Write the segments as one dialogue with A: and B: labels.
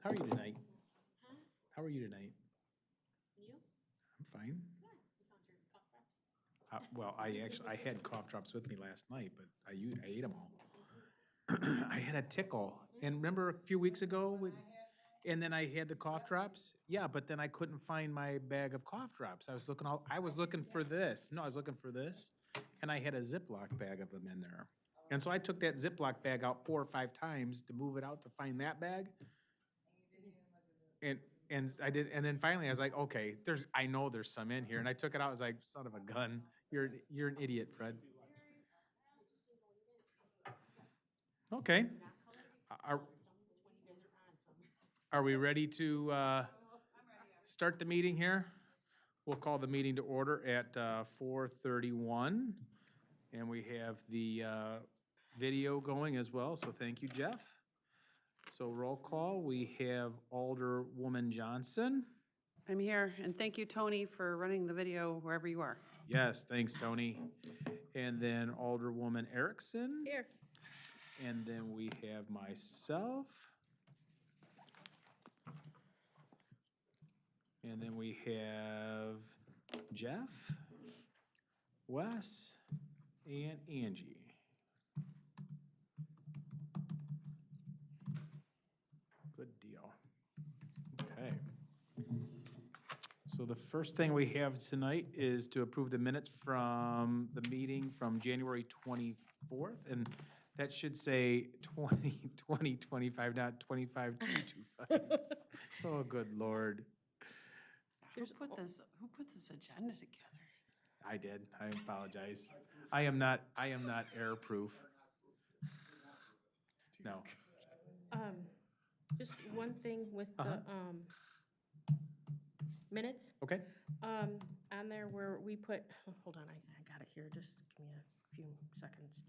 A: How are you tonight?
B: Huh?
A: How are you tonight?
B: You?
A: I'm fine.
B: Good. You found your cough drops?
A: Well, I had cough drops with me last night, but I ate them all. I had a tickle, and remember a few weeks ago, and then I had the cough drops? Yeah, but then I couldn't find my bag of cough drops. I was looking for this. No, I was looking for this, and I had a Ziploc bag of them in there. And so I took that Ziploc bag out 4 or 5 times to move it out to find that bag. And I did, and then finally I was like, okay, I know there's some in here, and I took it out. I was like, son of a gun, you're an idiot, Fred. Okay. Are we ready to start the meeting here? We'll call the meeting to order at 4:31, and we have the video going as well. So thank you, Jeff. So roll call, we have Alderwoman Johnson.
C: I'm here, and thank you, Tony, for running the video wherever you are.
A: Yes, thanks, Tony. And then Alderwoman Erickson.
B: Here.
A: And then we have myself. And then we have Jeff, Wes, and Angie. Good deal. Okay. So the first thing we have tonight is to approve the minutes from the meeting from January 24th, and that should say 2025, not 25-225. Oh, good Lord.
C: Who put this agenda together?
A: I did. I apologize. I am not error proof. No.
B: Just one thing with the minutes.
A: Okay.
B: On there where we put, hold on, I got it here. Just give me a few seconds.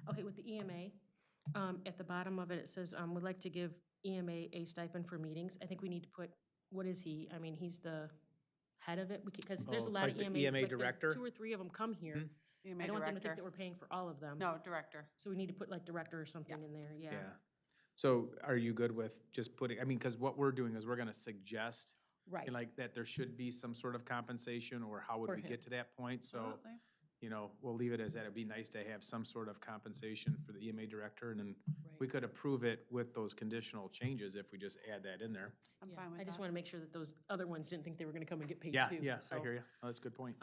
B: Okay, with the EMA, at the bottom of it, it says, we'd like to give EMA a stipend for meetings. I think we need to put, what is he? I mean, he's the head of it, because there's a lot
A: like
B: of
A: the
B: EMA.
A: EMA
B: like, there are
A: director?
B: 2 or 3 of them come here.
C: EMA
B: I don't want them to think
C: director.
B: that we're paying for all of them.
C: No, director.
B: So we need to put like director or something in there, yeah.
A: Yeah. So are you good with just putting, I mean, because what we're doing is we're going to suggest
B: Right.
A: like that there should be some sort of compensation, or how would
B: For
A: we
B: him.
A: get to that point? So,
C: Absolutely.
A: you know, we'll leave it as that. It'd be nice to have some sort of compensation for the EMA director, and then we
B: Right.
A: could approve it with those conditional changes if we just add that in there.
C: I'm
B: Yeah,
C: fine with
B: I just
C: that.
B: want to make sure that those other ones didn't think they were going to come and get paid
A: Yeah,
B: too.
A: yeah, I
B: so,
A: hear you. Oh, that's a good point.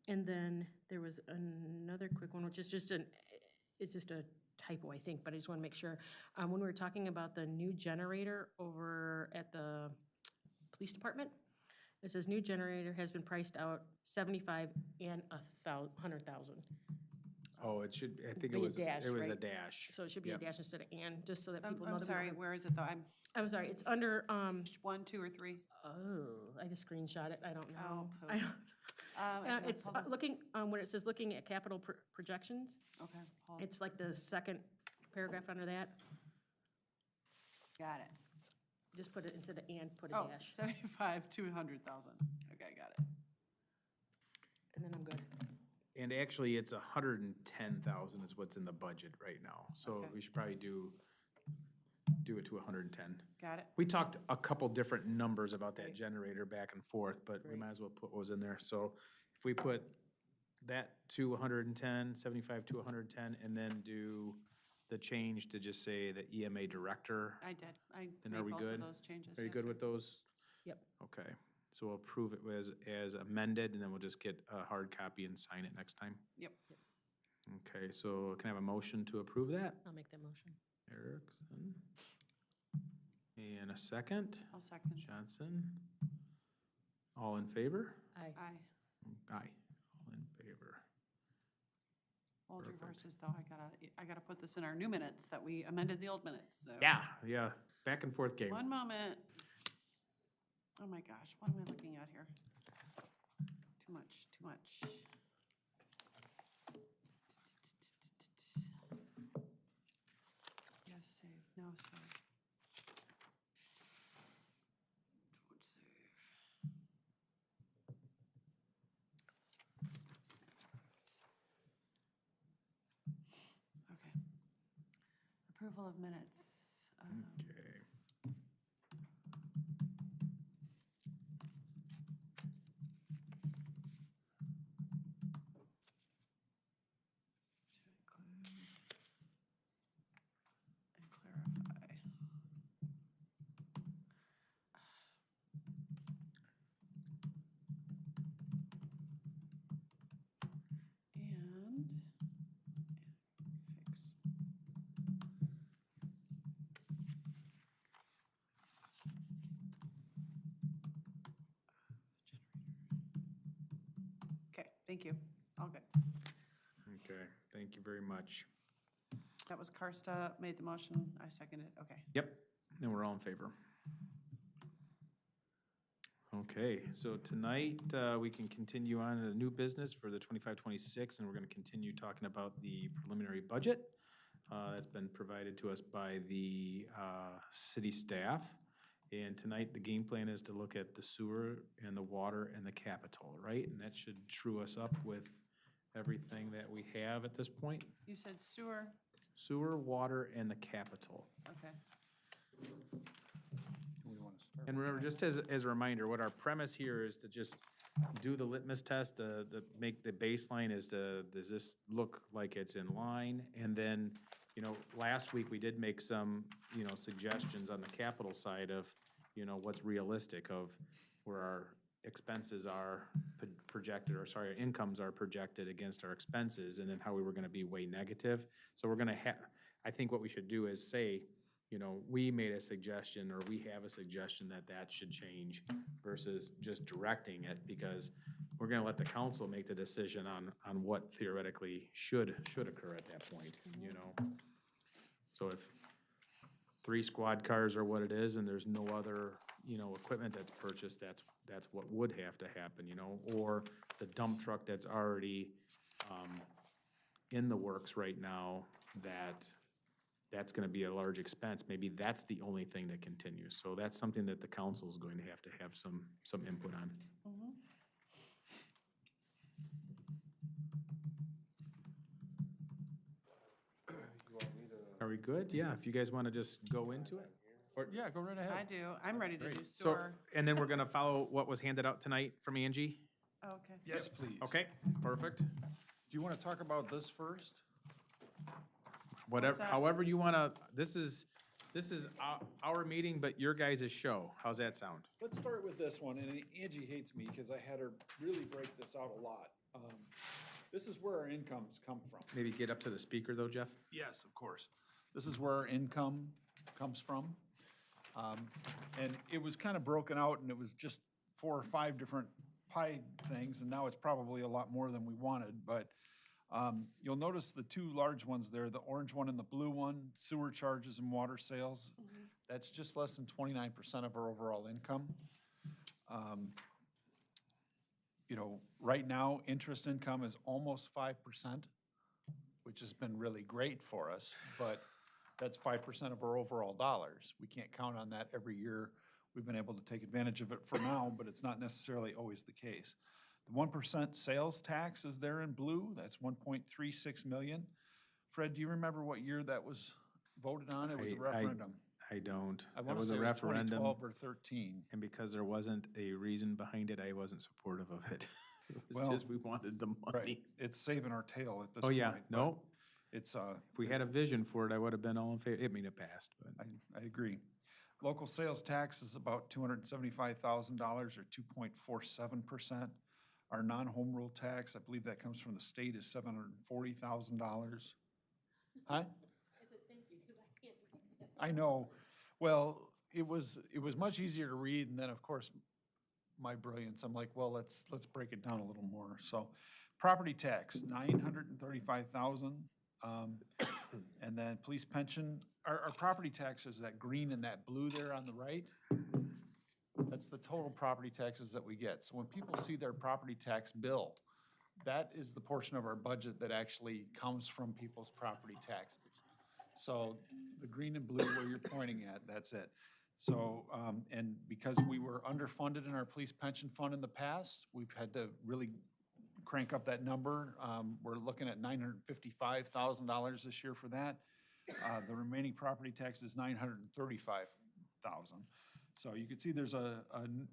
B: And then there was another quick one, which is just it's just a typo, I think, but I just want to make sure. When we were talking about the new generator over at the police department, it says new generator has been priced out 75 and 100,000.
A: Oh, it should, I think
B: Be
A: it
B: a
A: was a
B: dash, right?
A: dash.
B: So it should be
A: Yep.
B: a dash instead of and, just so that people know
C: I'm
B: that
C: sorry, where is it though?
B: I'm sorry, it's under,
C: 1, 2, or 3?
B: oh, I just screenshot it, I don't know.
C: Oh,
B: I don't- It's looking, when it says looking at capital projections,
C: Okay, hold.
B: it's like the second paragraph under that.
C: Got it.
B: Just put it, instead of and, put a
C: Oh,
B: dash,
C: 75 to 100,000. Okay, got it.
B: and then I'm good.
A: And actually, it's 110,000 is what's in the budget right now. So
C: Okay.
A: we should probably do it to 110.
C: Got it.
A: We talked a couple different numbers about that
B: Right.
A: generator back and forth, but we
B: Right.
A: might as well put what was in there. So if we put that to 110, 75 to 110, and then do the change to just say the EMA director.
C: I did. I
A: Then
C: made
A: are we
C: both
A: good?
C: of those changes.
A: Are you
C: yes,
A: good
C: sir.
A: with those?
B: Yep.
A: Okay, so we'll approve it as amended, and then we'll just get a hard copy and sign it next time.
C: Yep.
A: Okay, so can I have a motion to approve that?
B: I'll make that motion.
A: Erickson. And a second,
C: I'll second.
A: Johnson. All in favor?
B: Aye.
C: Aye.
A: Aye, all in favor.
C: Old
A: Perfect.
C: reverses though, I gotta put this in our new minutes that we amended the old minutes, so.
A: Yeah, back and forth game.
C: One moment. Oh my gosh, what am I looking at here? Too much, too much. Yes, save, no save. Don't save. Okay. Approval of minutes.
A: Okay.
C: Thank you. All good.
A: Okay, thank you very much.
C: That was Karsta made the motion. I seconded it. Okay.
A: Yep, and we're all in favor. Okay, so tonight, we can continue on to the new business for the 25-26, and we're gonna continue talking about the preliminary budget. That's been provided to us by the, city staff. And tonight, the game plan is to look at the sewer and the water and the capital, right? And that should true us up with everything that we have at this point.
C: You said sewer.
A: Sewer, water, and the capital.
C: Okay.
A: And remember, just as a reminder, what our premise here is to just do the litmus test, make the baseline is does this look like it's in line? And then, last week we did make some, suggestions on the capital side of, what's realistic of where our expenses are projected, or sorry, our incomes are projected against our expenses, and then how we were gonna be way negative. So we're gonna I think what we should do is say, we made a suggestion, or we have a suggestion that should change versus just directing it, because we're gonna let the council make the decision on what theoretically should occur at that point, So if 3 squad cars are what it is, and there's no other, equipment that's purchased, that's what would have to happen, or the dump truck that's already, in the works right now, that's gonna be a large expense, maybe that's the only thing that continues. So that's something that the council is going to have some input on. Are we good? Yeah, if you guys wanna just go into it? Or,
D: Yeah, go right
C: I
D: ahead.
C: do. I'm ready to do
A: Great. So,
C: sewer.
A: and then we're gonna follow what was handed out tonight from Angie?
C: Okay.
D: Yes, please.
A: Okay, perfect.
D: Do you want to talk about this first?
A: Whatever,
C: that?
A: however you wanna, this is our meeting, but your guys' show. How's that sound?
E: Let's start with this one, and Angie hates me because I had her really break this out a lot. This is where our incomes come from.
A: Maybe get up to the speaker though, Jeff?
D: Yes, of course. This is where our income comes from. And it was kind of broken out, and it was just 4 or 5 different pie things, and now it's probably a lot more than we wanted, but you'll notice the 2 large ones there, the orange one and the blue one, sewer charges and water sales. That's just less than 29% of our overall income. Right now, interest income is almost 5%, which has been really great for us, but that's 5% of our overall dollars. We can't count on that every year. We've been able to take advantage of it for now, but it's not necessarily always the case. The 1% sales tax is there in blue. That's 1.36 million. Fred, do you remember what year that was voted on? It was a referendum.
A: I don't.
D: I
A: That
D: want to
A: was
D: say
A: a
D: it was
A: referendum,
D: 2012 or 13.
A: and because there wasn't a reason behind it, I wasn't supportive of it. It was
D: Well,
A: just, we wanted the money.
D: Right. It's saving our tail at this
A: Oh,
D: point.
A: yeah,
D: but
A: no,
D: It's,
A: if we had a vision for it, I would have been all in favor. It passed, but.
D: I agree. Local sales tax is about $275,000 or 2.47%. Our non-home rule tax, I believe that comes from the state, is $740,000. Huh? I know. Well, it was much easier to read, and then, of course, my brilliance, I'm like, well, let's break it down a little more. So, property tax, $935,000. And then police pension, our property tax is that green and that blue there on the right. That's the total property taxes that we get. So when people see their property tax bill, that is the portion of our budget that actually comes from people's property taxes. So the green and blue where you're pointing at, that's it. So, and because we were underfunded in our police pension fund in the past, we've had to really crank up that number. We're looking at $955,000 this year for that. The remaining property tax is $935,000. So you can see there's a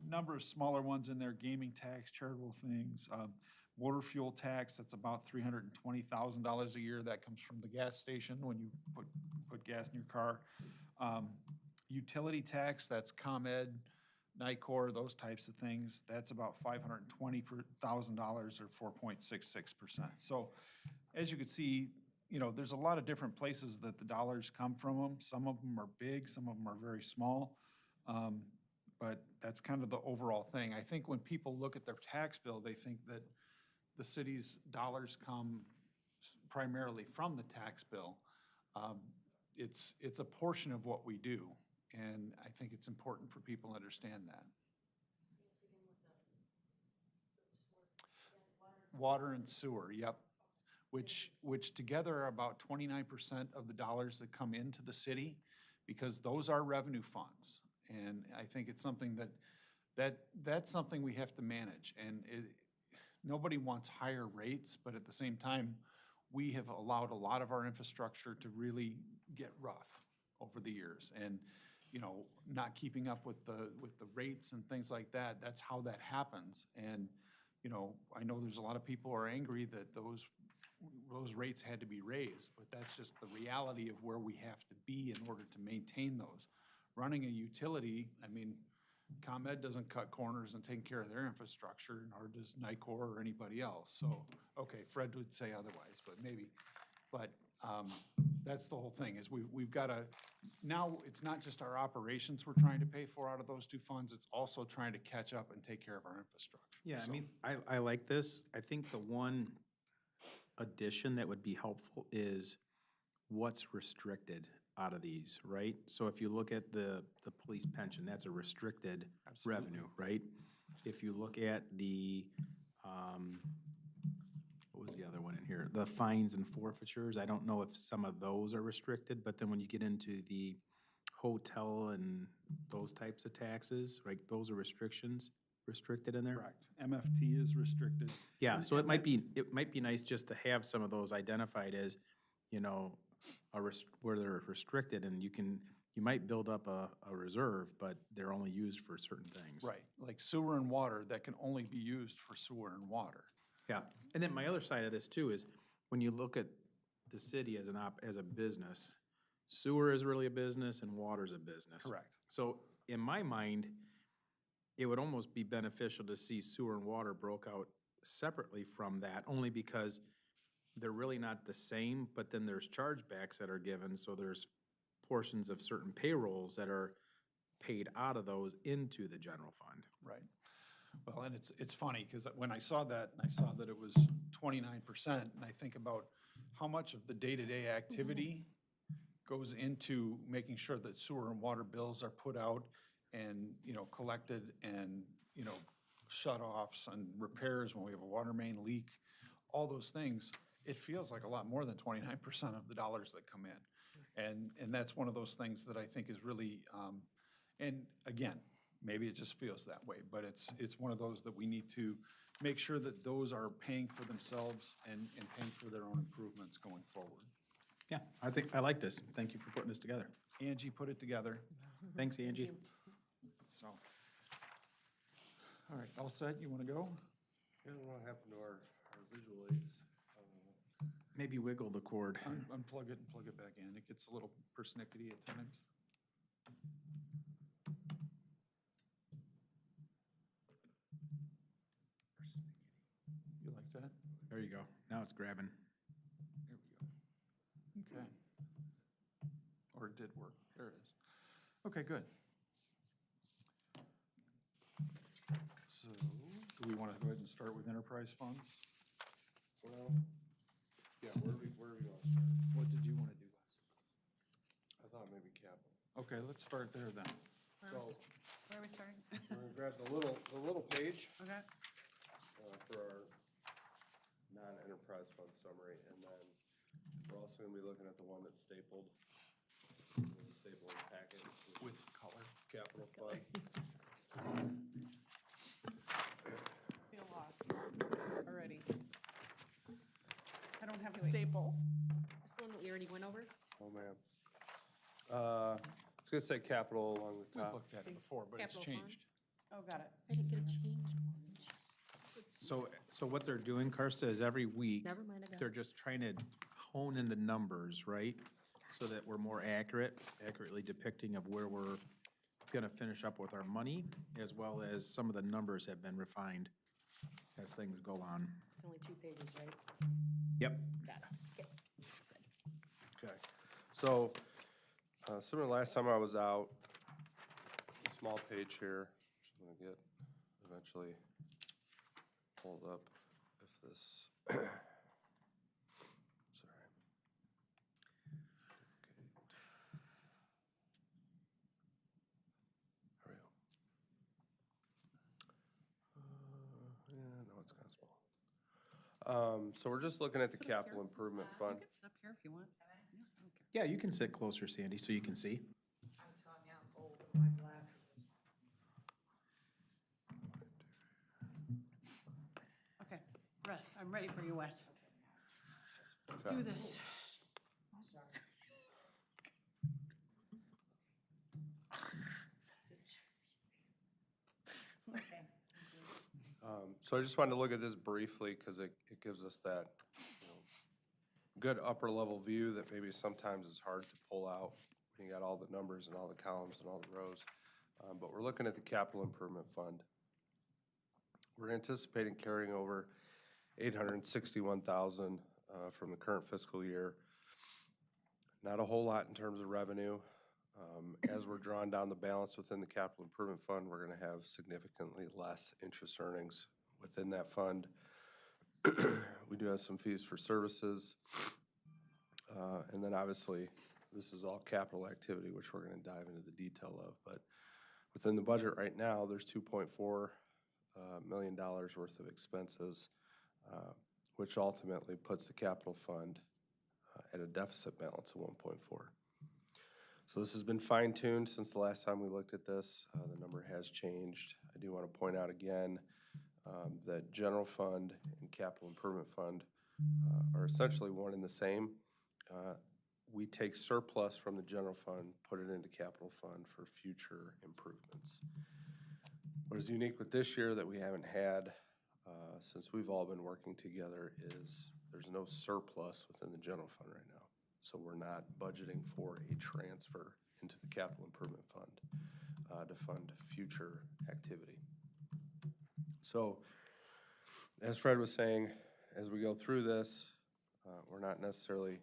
D: number of smaller ones in there, gaming tax, charitable things, motor fuel tax, that's about $320,000 a year. That comes from the gas station when you put gas in your car. Utility tax, that's ComEd, NICOR, those types of things. That's about $520,000 or 4.66%. So as you can see, there's a lot of different places that the dollars come from them. Some of them are big, some of them are very small. But that's kind of the overall thing. I think when people look at their tax bill, they think that the city's dollars come primarily from the tax bill, it's a portion of what we do, and I think it's important for people to understand that. Water and sewer, yep, which together are about 29% of the dollars that come into the city, because those are revenue funds. And I think it's something that's something we have to manage. And nobody wants higher rates, but at the same time, we have allowed a lot of our infrastructure to really get rough over the years. And, you know, not keeping up with the rates and things like that, that's how that happens. And, you know, I know there's a lot of people who are angry that those rates had to be raised, but that's just the reality of where we have to be in order to maintain those. Running a utility, I mean, ComEd doesn't cut corners and take care of their infrastructure, nor does NICOR or anybody else. So, okay, Fred would say otherwise, but maybe. But that's the whole thing, is we've got to, now it's not just our operations we're trying to pay for out of those two funds, it's also trying to catch up and take care of our infrastructure.
A: Yeah, I
D: So-
A: mean, I like this. I think the one addition that would be helpful is what's restricted out of these, right? So if you look at the police pension, that's a restricted
D: Absolutely.
A: revenue, right? If you look at the, what was the other one in here? The fines and forfeitures, I don't know if some of those are restricted, but then when you get into the hotel and those types of taxes, right, those are restricted in there?
E: Correct. MFT is restricted.
A: Yeah,
E: And-
A: so it
E: and
A: might be nice just to have some of those identified as, you know, where they're restricted, and you might build up a reserve, but they're only used for certain things.
D: Right, like sewer and water, that can only be used for sewer and water.
A: Yeah, and then my other side of this too is, when you look at the city as as a business, sewer is really a business and water's a business.
D: Correct.
A: So in my mind, it would almost be beneficial to see sewer and water broke out separately from that, only because they're really not the same, but then there's chargebacks that are given, so there's portions of certain payrolls that are paid out of those into the general fund.
D: Right. Well, and it's funny, because when I saw that, and I saw that it was 29%, and I think about how much of the day-to-day activity goes into making sure that sewer and water bills are put out and, you know, collected, and, you know, shut-offs and repairs when we have a water main leak, all those things, it feels like a lot more than 29% of the dollars that come in. And that's one of those things that I think is really, and again, maybe it just feels that way, but it's one of those that we need to make sure that those are paying for themselves and paying for their own improvements going forward.
A: Yeah, I like this. Thank you for putting this together.
D: Angie put it together,
A: Thanks, Angie.
D: so. All right, all set, you want to go?
F: I don't know what happened to our visual aids.
A: Maybe wiggle the cord.
D: Unplug it and plug it back in. It gets a little persnickety at times. You like that?
A: There you go. Now it's grabbing.
D: There we go. Okay. Or it did work. There it is. Okay, good. So, do we want to go ahead and start with enterprise funds?
F: Well, yeah, where do we want to start?
D: What did you want to do last?
F: I thought maybe capital.
D: Okay, let's start there then.
C: Where are we starting?
F: We're gonna grab the little page
C: Okay.
F: for our non-enterprise fund summary, and then we're also gonna be looking at the one that's stapled. The stapling packet
D: With color.
F: capital fund.
C: Feel lost already. I don't have a staple.
B: This one that we already went over?
F: Oh, man. It's gonna say capital along the
D: We've
F: top.
D: looked at it before, but it's
B: Capital fund.
D: changed.
C: Oh, got it.
B: I didn't get a changed one.
A: So what they're doing, Karsta, is every week,
B: Never mind, I got
A: they're
B: it.
A: just trying to hone in the numbers, right? So that we're more accurately depicting of where we're gonna finish up with our money, as well as some of the numbers have been refined as things go on.
B: It's only 2 pages, right?
A: Yep.
B: Got it. Okay.
F: Okay, so, similar to last time I was out, a small page here, which I'm gonna get eventually pulled up, if this? Sorry. There we go. Yeah, no, it's kind of small. So we're just looking at the
C: Sit up
F: capital
C: here.
F: improvement
C: You
F: fund.
C: can sit up here if you want. Yeah, I don't care.
A: Yeah, you can sit closer, Sandy, so you can see.
G: I'm telling you, I'm old with my glasses.
C: Okay, I'm ready for you, Wes. Let's do this.
G: Okay.
F: So I just wanted to look at this briefly because it gives us that, you know, good upper level view that maybe sometimes is hard to pull out when you got all the numbers and all the columns and all the rows. But we're looking at the capital improvement fund. We're anticipating carrying over $861,000 from the current fiscal year. Not a whole lot in terms of revenue. As we're drawing down the balance within the capital improvement fund, we're going to have significantly less interest earnings within that fund. We do have some fees for services. And then obviously, this is all capital activity, which we're going to dive into the detail of. But within the budget right now, there's $2.4 million worth of expenses, which ultimately puts the capital fund at a deficit balance of 1.4. So this has been fine-tuned since the last time we looked at this. The number has changed. I do want to point out again that general fund and capital improvement fund are essentially one and the same. We take surplus from the general fund, put it into capital fund for future improvements. What is unique with this year that we haven't had since we've all been working together is there's no surplus within the general fund right now. So we're not budgeting for a transfer into the capital improvement fund to fund future activity. So as Fred was saying, as we go through this, we're not necessarily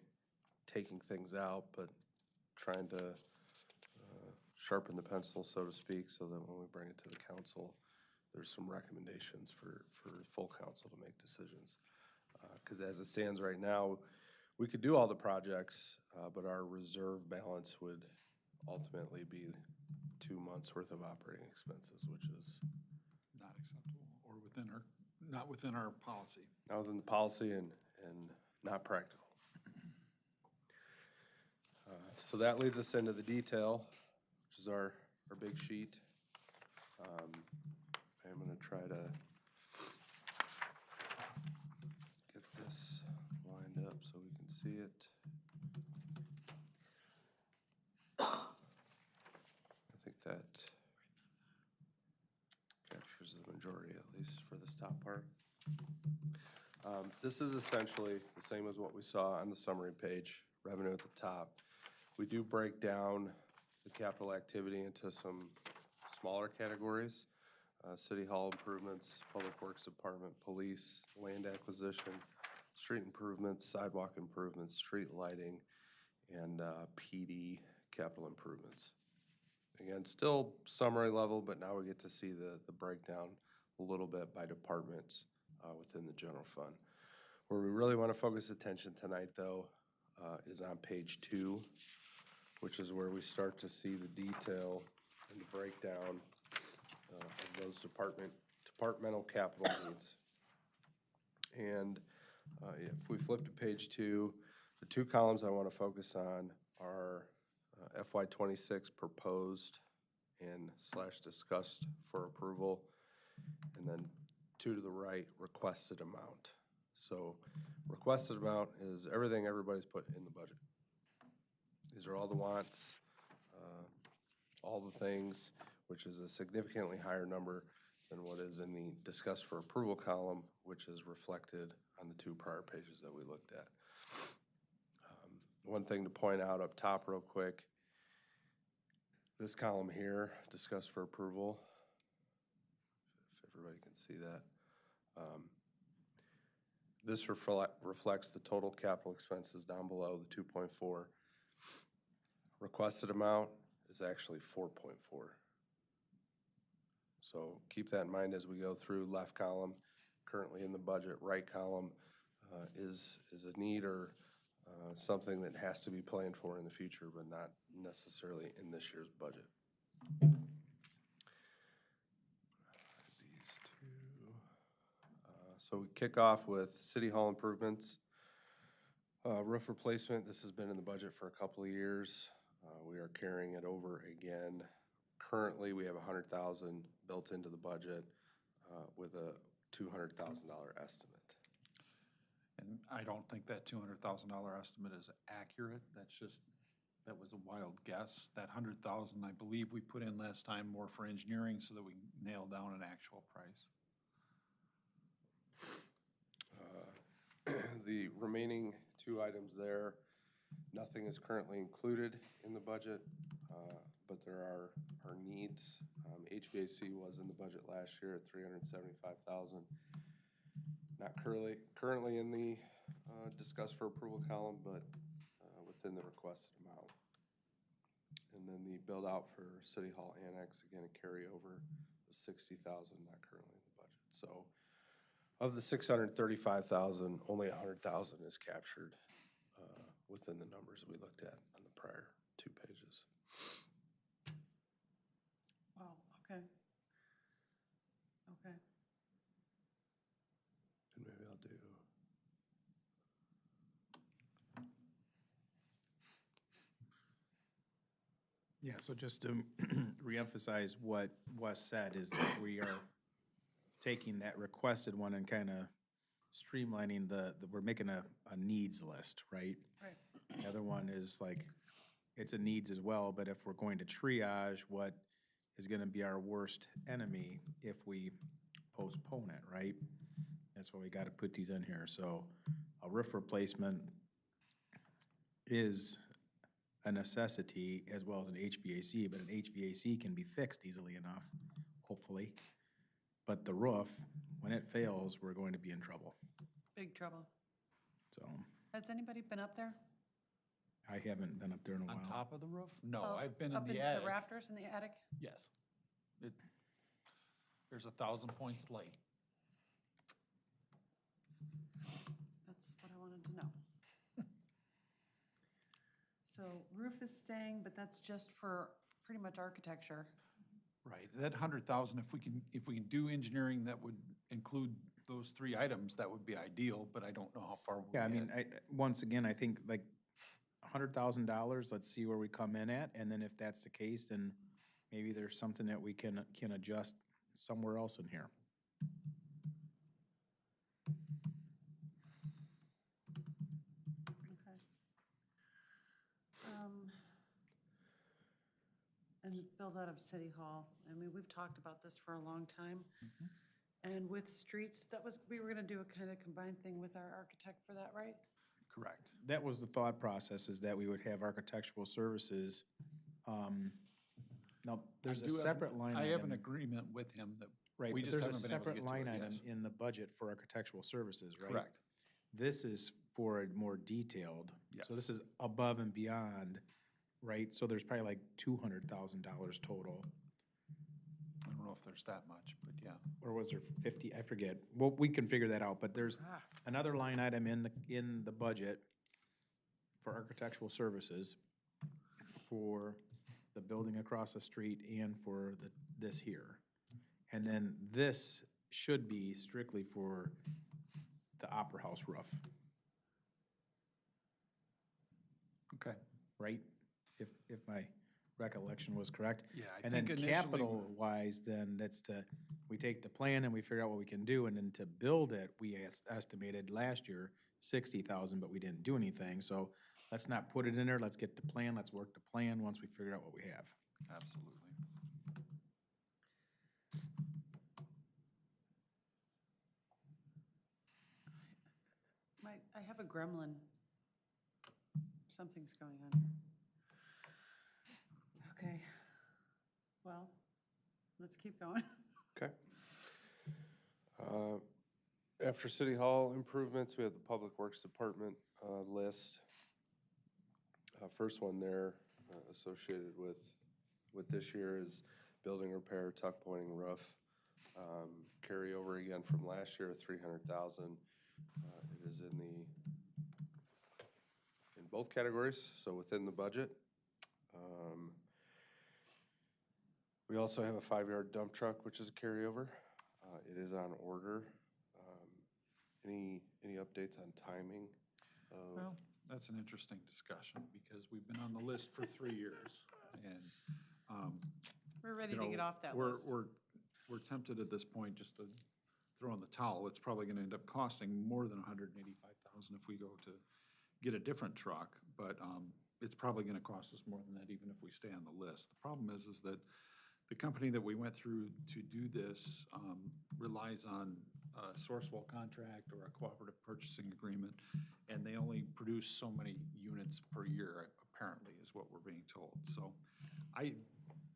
F: taking things out, but trying to sharpen the pencil, so to speak, so that when we bring it to the council, there's some recommendations for full council to make decisions. Because as it stands right now, we could do all the projects, but our reserve balance would ultimately be 2 months worth of operating expenses, which is
D: Not acceptable, or not within our policy.
F: not within the policy and not practical. So that leads us into the detail, which is our big sheet. I'm gonna try to get this lined up so we can see it. I think that captures the majority, at least for this top part. This is essentially the same as what we saw on the summary page, revenue at the top. We do break down the capital activity into some smaller categories. City hall improvements, public works department, police, land acquisition, street improvements, sidewalk improvements, street lighting, and PD capital improvements. Again, still summary level, but now we get to see the breakdown a little bit by departments within the general fund. Where we really want to focus attention tonight, though, is on page 2, which is where we start to see the detail and the breakdown of those departmental capital needs. And if we flip to page 2, the 2 columns I want to focus on are FY26 proposed and / discussed for approval, and then 2 to the right, requested amount. So requested amount is everything everybody's put in the budget. These are all the wants, all the things, which is a significantly higher number than what is in the discussed for approval column, which is reflected on the 2 prior pages that we looked at. One thing to point out up top real quick, this column here, discussed for approval, if everybody can see that. This reflects the total capital expenses down below the 2.4. Requested amount is actually 4.4. So keep that in mind as we go through. Left column, currently in the budget. Right column is a need or something that has to be planned for in the future, but not necessarily in this year's budget. These two. So we kick off with City Hall improvements. Roof replacement, this has been in the budget for a couple of years. We are carrying it over again. Currently, we have $100,000 built into the budget with a $200,000 estimate.
D: And I don't think that $200,000 estimate is accurate. That was a wild guess. That 100,000, I believe we put in last time more for engineering so that we nail down an actual price.
F: The remaining two items there, nothing is currently included in the budget, but there are needs. HVAC was in the budget last year at $375,000. Not currently in the discussed for approval column, but within the requested amount. And then the build out for City Hall Annex, again, a carryover of $60,000, not currently in the budget. So of the $635,000, only $100,000 is captured within the numbers we looked at on the prior 2 pages.
C: Wow, okay. Okay.
F: And maybe I'll do.
A: Yeah, so just to reemphasize what was said is that we are taking that requested one and kind of streamlining we're making a needs list, right?
C: Right.
A: The other one is like, it's a needs as well, but if we're going to triage what is gonna be our worst enemy if we postpone it, right? That's why we gotta put these in here. So a roof replacement is a necessity as well as an HVAC, but an HVAC can be fixed easily enough, hopefully. But the roof, when it fails, we're going to be in trouble.
C: Big trouble.
A: So
C: Has anybody been up there?
A: I haven't been up there in a
D: On
A: while.
D: top of the roof? No,
C: Oh,
D: I've been in
C: up
D: the
C: into
D: attic.
C: the rafters in the attic?
D: Yes. There's 1,000 points of light.
C: That's what I wanted to know. So roof is staying, but that's just for pretty much architecture.
D: Right, that 100,000, if we can do engineering that would include those 3 items, that would be ideal, but I don't know how far we'll
A: Yeah, I
D: get.
A: mean, once again, I think like $100,000, let's see where we come in at, and then if that's the case, then maybe there's something that we can adjust somewhere else in here.
C: Okay. And build out of City Hall. I mean, we've talked about this for a long time. And with streets, we were gonna do a kind of combined thing with our architect for that, right?
D: Correct.
A: That was the thought process, is that we would have architectural services. Now, there's
D: I
A: a
D: do have
A: separate line
D: I have an
A: item.
D: agreement with him that,
A: Right,
D: we
A: but
D: just
A: there's a
D: haven't been able to
A: separate
D: get to
A: line
D: it,
A: item
D: yes.
A: in the budget for architectural services, right?
D: correct.
A: This is for a more detailed. So
D: Yes.
A: this is above and beyond, right? So there's probably like $200,000 total.
D: I don't know if there's that much, but yeah.
A: Or was there 50? I forget. Well, we can figure that out, but there's another line item in the budget for architectural services for the building across the street and for this here. And then this should be strictly for the Opera House roof,
D: Okay.
A: right? If my recollection was correct.
D: Yeah, I
A: And then
D: think initially.
A: capital-wise, then we take the plan and we figure out what we can do, and then to build it, we estimated last year 60,000, but we didn't do anything, so let's not put it in there, let's get the plan, let's work the plan once we figure out what we have.
D: Absolutely.
C: I have a gremlin. Something's going on here. Okay. Well, let's keep going.
F: Okay. After City Hall improvements, we have the Public Works Department list. First one there associated with this year is building repair, tuck pointing roof. Carryover again from last year, 300,000. It is in both categories, so within the budget. We also have a 5-yard dump truck, which is a carryover. It is on order. Any updates on timing?
D: Well, that's an interesting discussion because we've been on the list for 3 years. And,
C: We're ready
D: you
C: to
D: know,
C: get off that
D: we're-
C: list.
D: We're tempted at this point just to throw in the towel. It's probably gonna end up costing more than 185,000 if we go to get a different truck. But, it's probably gonna cost us more than that even if we stay on the list. The problem is that the company that we went through to do this, relies on a sourcewell contract or a cooperative purchasing agreement, and they only produce so many units per year, apparently, is what we're being told. So I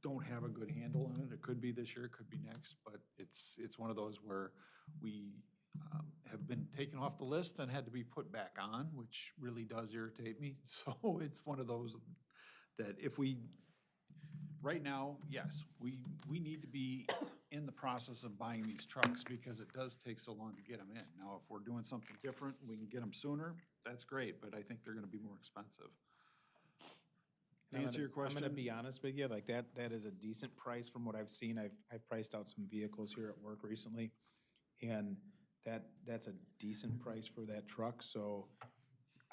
D: don't have a good handle on it. It could be this year, it could be next, but it's one of those where we have been taken off the list and had to be put back on, which really does irritate me. So it's one of those that if we, right now, yes, we need to be in the process of buying these trucks because it does take so long to get them in. Now, if we're doing something different, we can get them sooner, that's great, but I think they're gonna be more expensive. To answer your
A: I'm
D: question.
A: gonna be honest with you, like that is a decent price from what I've seen. I've priced out some vehicles here at work recently. And that's a decent price for that truck, so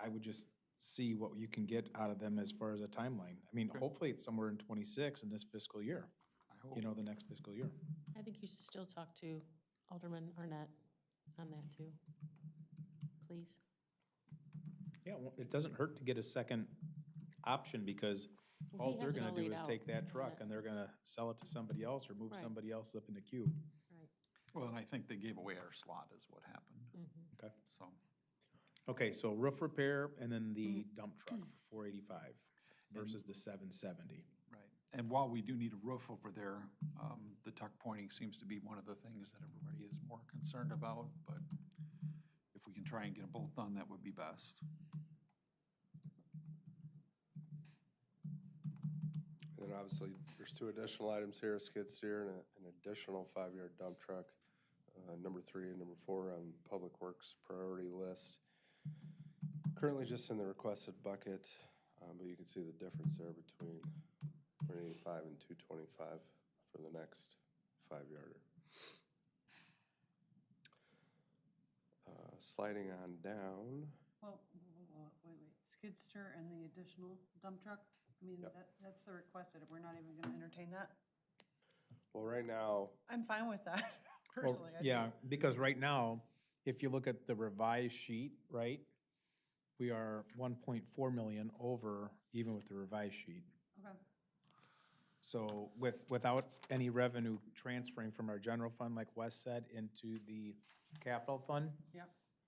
A: I would just see what you can get out of them as far as a timeline. I mean, hopefully it's somewhere in 26 in this fiscal year,
D: I hope.
A: you know, the next fiscal year.
B: I think you should still talk to Alderman Arnett on that too, please.
A: Yeah, well, it doesn't hurt to get a second option because
B: Well,
A: all
B: he
A: they're
B: has it
A: gonna
B: all
A: do
B: laid
A: is
B: out
A: take that
B: on
A: truck
B: it.
A: and they're gonna sell it to somebody else or move
B: Right.
A: somebody else up in the queue.
B: Right.
D: Well, and I think they gave away our slot is what happened,
A: Okay.
D: so.
A: Okay, so roof repair and then the dump truck for 485 versus the 770.
D: Right, and while we do need a roof over there, the tuck pointing seems to be one of the things that everybody is more concerned about, but if we can try and get them both done, that would be best.
F: And then obviously, there's 2 additional items here, a skid steer and an additional 5-yard dump truck. Number 3 and number 4 on Public Works priority list. Currently just in the requested bucket, but you can see the difference there between 185 and 225 for the next 5-yarder. Sliding on down.
C: Well, wait, skidster and the additional dump truck? I mean,
F: Yep.
C: that's the requested, we're not even gonna entertain that?
F: Well, right now,
C: I'm fine with that,
A: Well,
C: personally.
A: yeah, because right now, if you look at the revised sheet, right, we are 1.4 million over even with the revised sheet.
C: Okay,
A: So without any revenue transferring from our general fund, like Wes said, into the capital fund,
C: yeah,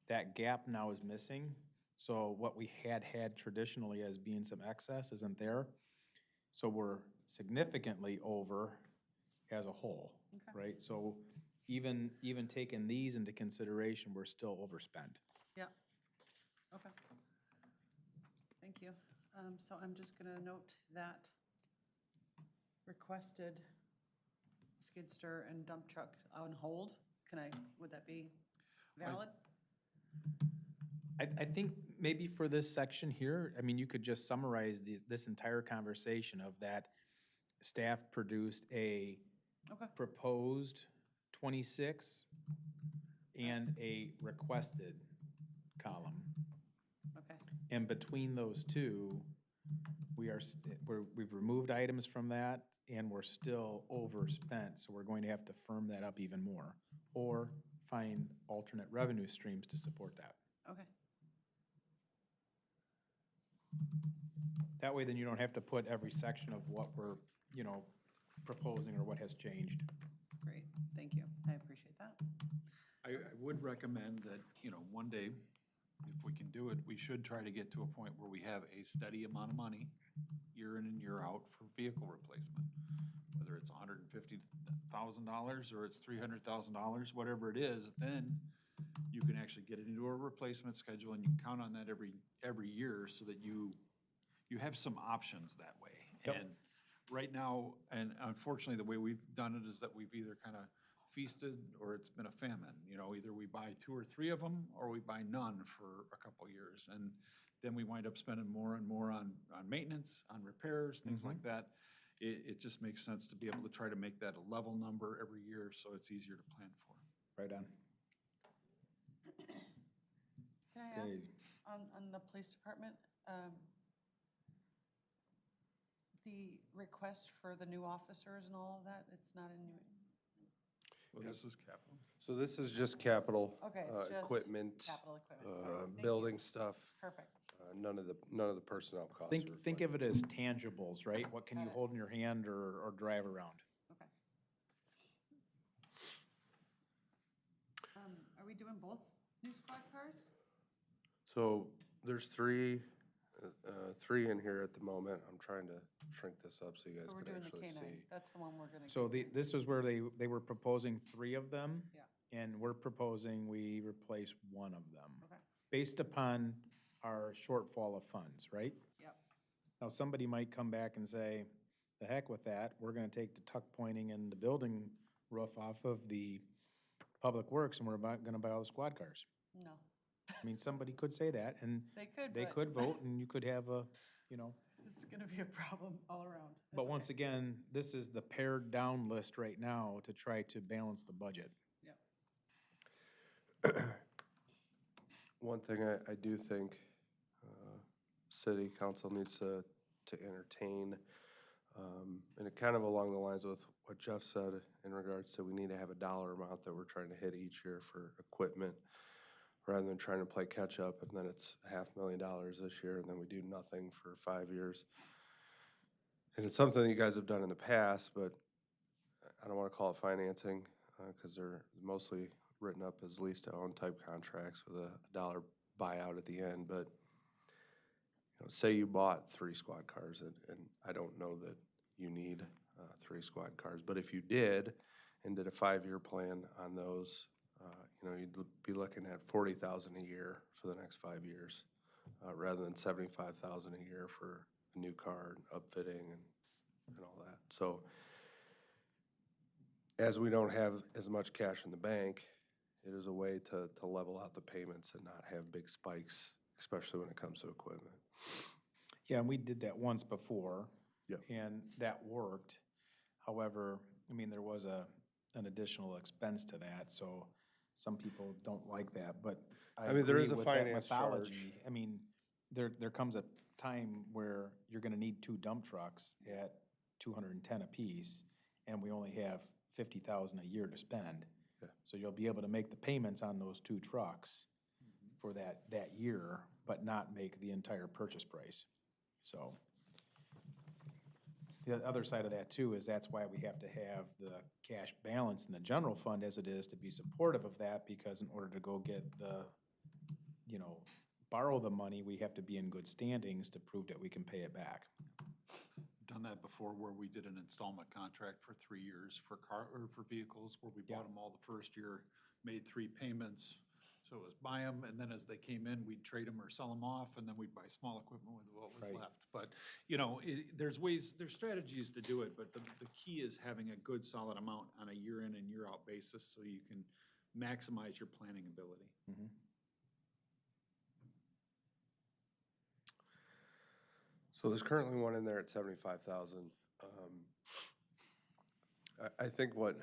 A: that gap now is missing. So what we had traditionally as being some excess isn't there. So we're significantly over as a whole,
C: Okay.
A: right? So even taking these into consideration, we're still overspent.
C: yeah, okay. Thank you. So I'm just gonna note that requested skidster and dump truck on hold. Would that be valid?
A: I think maybe for this section here, I mean, you could just summarize this entire conversation of that staff produced a
C: Okay,
A: proposed 26 and a requested column.
C: okay,
A: And between those two, we've removed items from that and we're still overspent, so we're going to have to firm that up even more or find alternate revenue streams to support that.
C: okay.
A: That way, then you don't have to put every section of what we're, proposing or what has changed.
C: Great, thank you. I appreciate that.
D: I would recommend that, one day, if we can do it, we should try to get to a point where we have a steady amount of money, year in and year out, for vehicle replacement. Whether it's $150,000 or it's $300,000, whatever it is, then you can actually get it into a replacement schedule and you can count on that every year so that you have some options that way.
A: Yep.
D: And right now, and unfortunately, the way we've done it is that we've either kind of feasted or it's been a famine. You know, either we buy 2 or 3 of them or we buy none for a couple years. And then we wind up spending more and more on maintenance, on repairs, things like that. It just makes sense to be able to try to make that a level number every year so it's easier to plan for.
A: Right on.
C: Can I ask,
A: Okay.
C: on the police department, the request for the new officers and all of that, it's not in new,
D: Well, this is capital.
F: So this is just capital,
C: okay, it's just
F: equipment,
C: capital equipment. Sorry, thank you.
F: building stuff,
C: Perfect.
F: none of the personnel costs.
A: Think of it as tangibles, right? What can you
C: Got it.
A: hold in your hand or drive around?
C: Okay. Are we doing both new squad cars?
F: So there's three in here at the moment. I'm trying to shrink this up so you guys
C: So we're
F: can
C: doing the
F: actually
C: K-9.
F: see.
C: That's the one we're gonna.
A: So this is where they were proposing 3 of them.
C: Yeah.
A: And we're proposing we replace 1 of them.
C: Okay.
A: Based upon our shortfall of funds, right?
C: Yep.
A: Now, somebody might come back and say, the heck with that, we're gonna take the tuck pointing and the building roof off of the public works and we're gonna buy all the squad cars.
C: No,
A: I mean, somebody could say that and they
C: but
A: could vote and you could have a, you know.
C: it's gonna be a problem all around.
A: But once again, this is the pared down list right now to try to balance the budget.
C: Yep.
F: One thing I do think city council needs to entertain, and it kind of along the lines with what Jeff said in regards to we need to have a dollar amount that we're trying to hit each year for equipment, rather than trying to play catch up and then it's $500,000 this year and then we do nothing for 5 years. And it's something that you guys have done in the past, but I don't want to call it financing because they're mostly written up as lease to own type contracts with a dollar buyout at the end. But you know, say you bought 3 squad cars, and I don't know that you need 3 squad cars, but if you did and did a 5-year plan on those, you know, you'd be looking at $40,000 a year for the next 5 years, rather than $75,000 a year for a new car, and upfitting, and all that. So, as we don't have as much cash in the bank, it is a way to level out the payments and not have big spikes, especially when it comes to equipment.
A: Yeah, and we did that once before.
F: Yep.
A: And that worked. However, I mean, there was an additional expense to that, so some people don't like that, but I
F: I mean, there
A: agree
F: is a
A: with that
F: finance charge.
A: methodology. I mean, there comes a time where you're gonna need 2 dump trucks at $210 apiece, and we only have $50,000 a year to spend.
F: Yeah.
A: So you'll be able to make the payments on those 2 trucks for that year, but not make the entire purchase price. So the other side of that too is that's why we have to have the cash balance in the general fund as it is to be supportive of that, because in order to go get the, you know, borrow the money, we have to be in good standings to prove that we can pay it back.
D: Done that before where we did an installment contract for 3 years for for vehicles where we bought them all the first year, made 3 payments. So it was buy them, and then as they came in, we'd trade them or sell them off, and then we'd buy small equipment with what was
A: Right.
D: left. But, you know, there's ways, there's strategies to do it, but the key is having a good solid amount on a year in and year out basis so you can maximize your planning ability.
A: Mhm.
F: So there's currently one in there at 75,000. I think what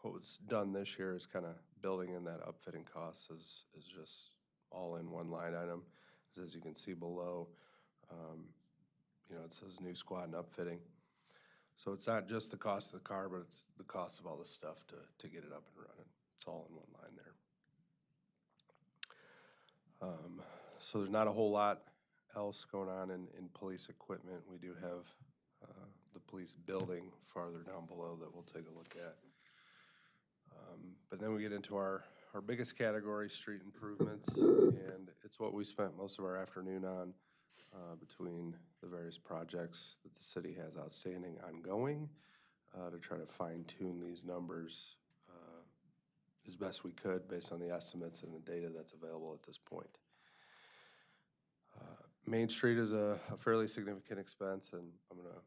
F: was done this year is kind of building in that upfitting costs is just all in one line item. As you can see below, you know, it says new squad and upfitting. So it's not just the cost of the car, but it's the cost of all the stuff to get it up and running. It's all in one line there. So there's not a whole lot else going on in police equipment. We do have the police building farther down below that we'll take a look at. But then we get into our biggest category, street improvements, and it's what we spent most of our afternoon on between the various projects that the city has outstanding ongoing to try to fine tune these numbers as best we could based on the estimates and the data that's available at this point. Main Street is a fairly significant expense, and I'm gonna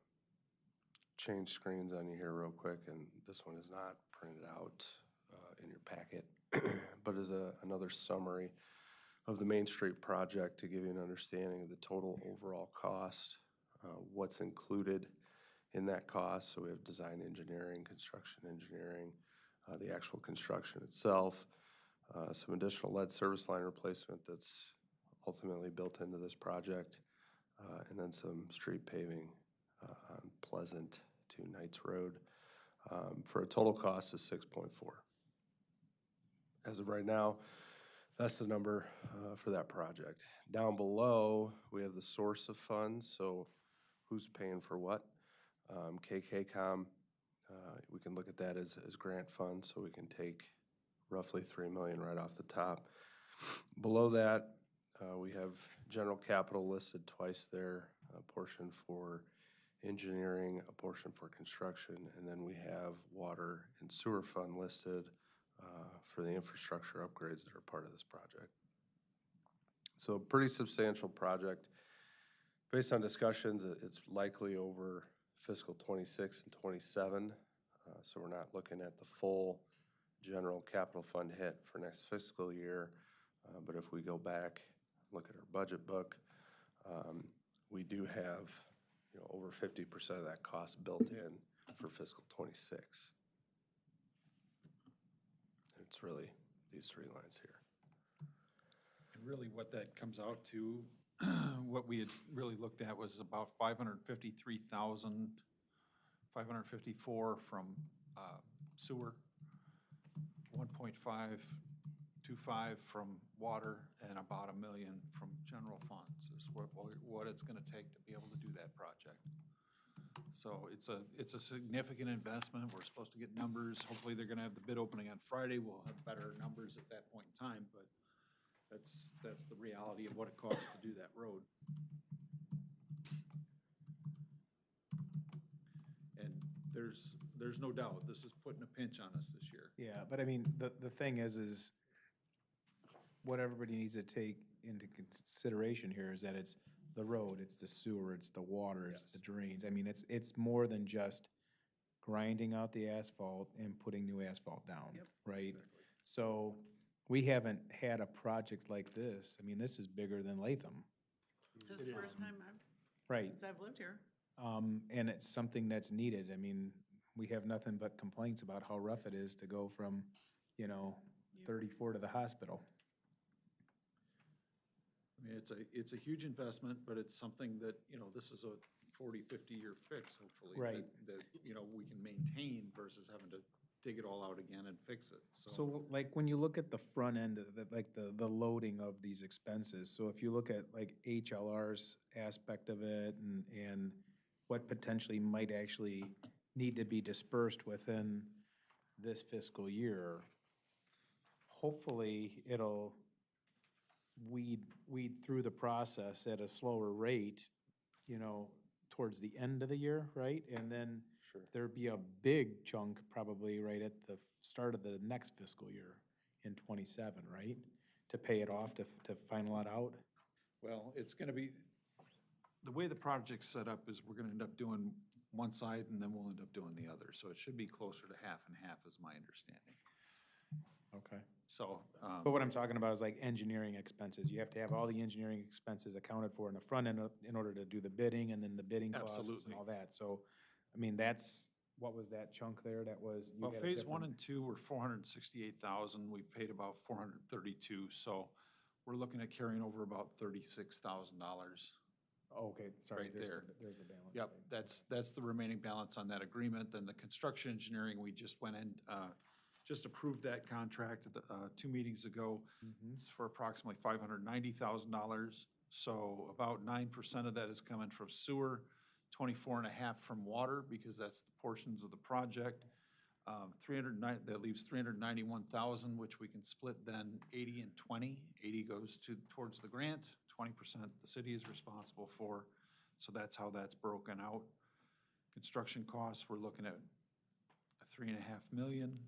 F: change screens on you here real quick, and this one is not printed out in your packet, but as another summary of the Main Street project to give you an understanding of the total overall cost, what's included in that cost. So we have design engineering, construction engineering, the actual construction itself, some additional lead service line replacement that's ultimately built into this project, and then some street paving on Pleasant to Knights Road for a total cost of 6.4. As of right now, that's the number for that project. Down below, we have the source of funds, so who's paying for what. KKCOM, we can look at that as grant funds, so we can take roughly $3 million right off the top. Below that, we have general capital listed twice there, a portion for engineering, a portion for construction, and then we have water and sewer fund listed for the infrastructure upgrades that are part of this project. So a pretty substantial project. Based on discussions, it's likely over fiscal 26 and 27. So we're not looking at the full general capital fund hit for next fiscal year. But if we go back, look at our budget book, we do have over 50% of that cost built in for fiscal 26. It's really these three lines here.
D: And really what that comes out to, what we had really looked at was about 554 from sewer, 1.525 from water, and about $1 million from general funds is what it's gonna take to be able to do that project. So it's a significant investment. We're supposed to get numbers. Hopefully they're gonna have the bid opening on Friday. We'll have better numbers at that point in time, but that's the reality of what it costs to do that road. And there's no doubt, this is putting a pinch on us this year.
A: Yeah, but I mean, the thing is what everybody needs to take into consideration here is that it's the road, it's the sewer, it's the water, it's the drains. I mean, it's more than just grinding out the asphalt and putting new asphalt down, right? So we haven't had a project like this. I mean, this is bigger than Latham.
C: This is the first time
A: Right.
C: since I've lived here.
A: And it's something that's needed. I mean, we have nothing but complaints about how rough it is to go from, 34 to the hospital.
D: I mean, it's a huge investment, but it's something that, this is a 40, 50-year fix, hopefully.
A: Right.
D: That, we can maintain versus having to dig it all out again and fix it,
A: So like when you look at the front end of the loading of these expenses, so if you look at like HLR's aspect of it and what potentially might actually need to be dispersed within this fiscal year, hopefully it'll weed through the process at a slower rate, towards the end of the year, right? And then there'd be a big chunk probably right at the start of the next fiscal year in 27, right? To pay it off, to final it out.
D: Well, it's gonna be, the way the project's set up is we're gonna end up doing one side and then we'll end up doing the other. So it should be closer to half and half is my understanding.
A: Okay.
D: So,
A: But what I'm talking about is like engineering expenses. You have to have all the engineering expenses accounted for in the front end in order to do the bidding and then the bidding costs
D: Absolutely.
A: and all that. So, I mean, what was that chunk there? That was.
D: well, phase 1 and 2 were 468,000. We paid about 432. So we're looking at carrying over about $36,000.
A: Okay, sorry.
D: Right
A: there's
D: there.
A: There's the balance.
D: Yep, that's the remaining balance on that agreement. Then the construction engineering, we just went in, just approved that contract at the, 2 meetings ago. It's for approximately $590,000. So about 9% of that is coming from sewer, 24.5 from water, because that's the portions of the project. That leaves 391,000, which we can split then 80 and 20. 80 goes towards the grant, 20% the city is responsible for. So that's how that's broken out. Construction costs, we're looking at $3.5 million.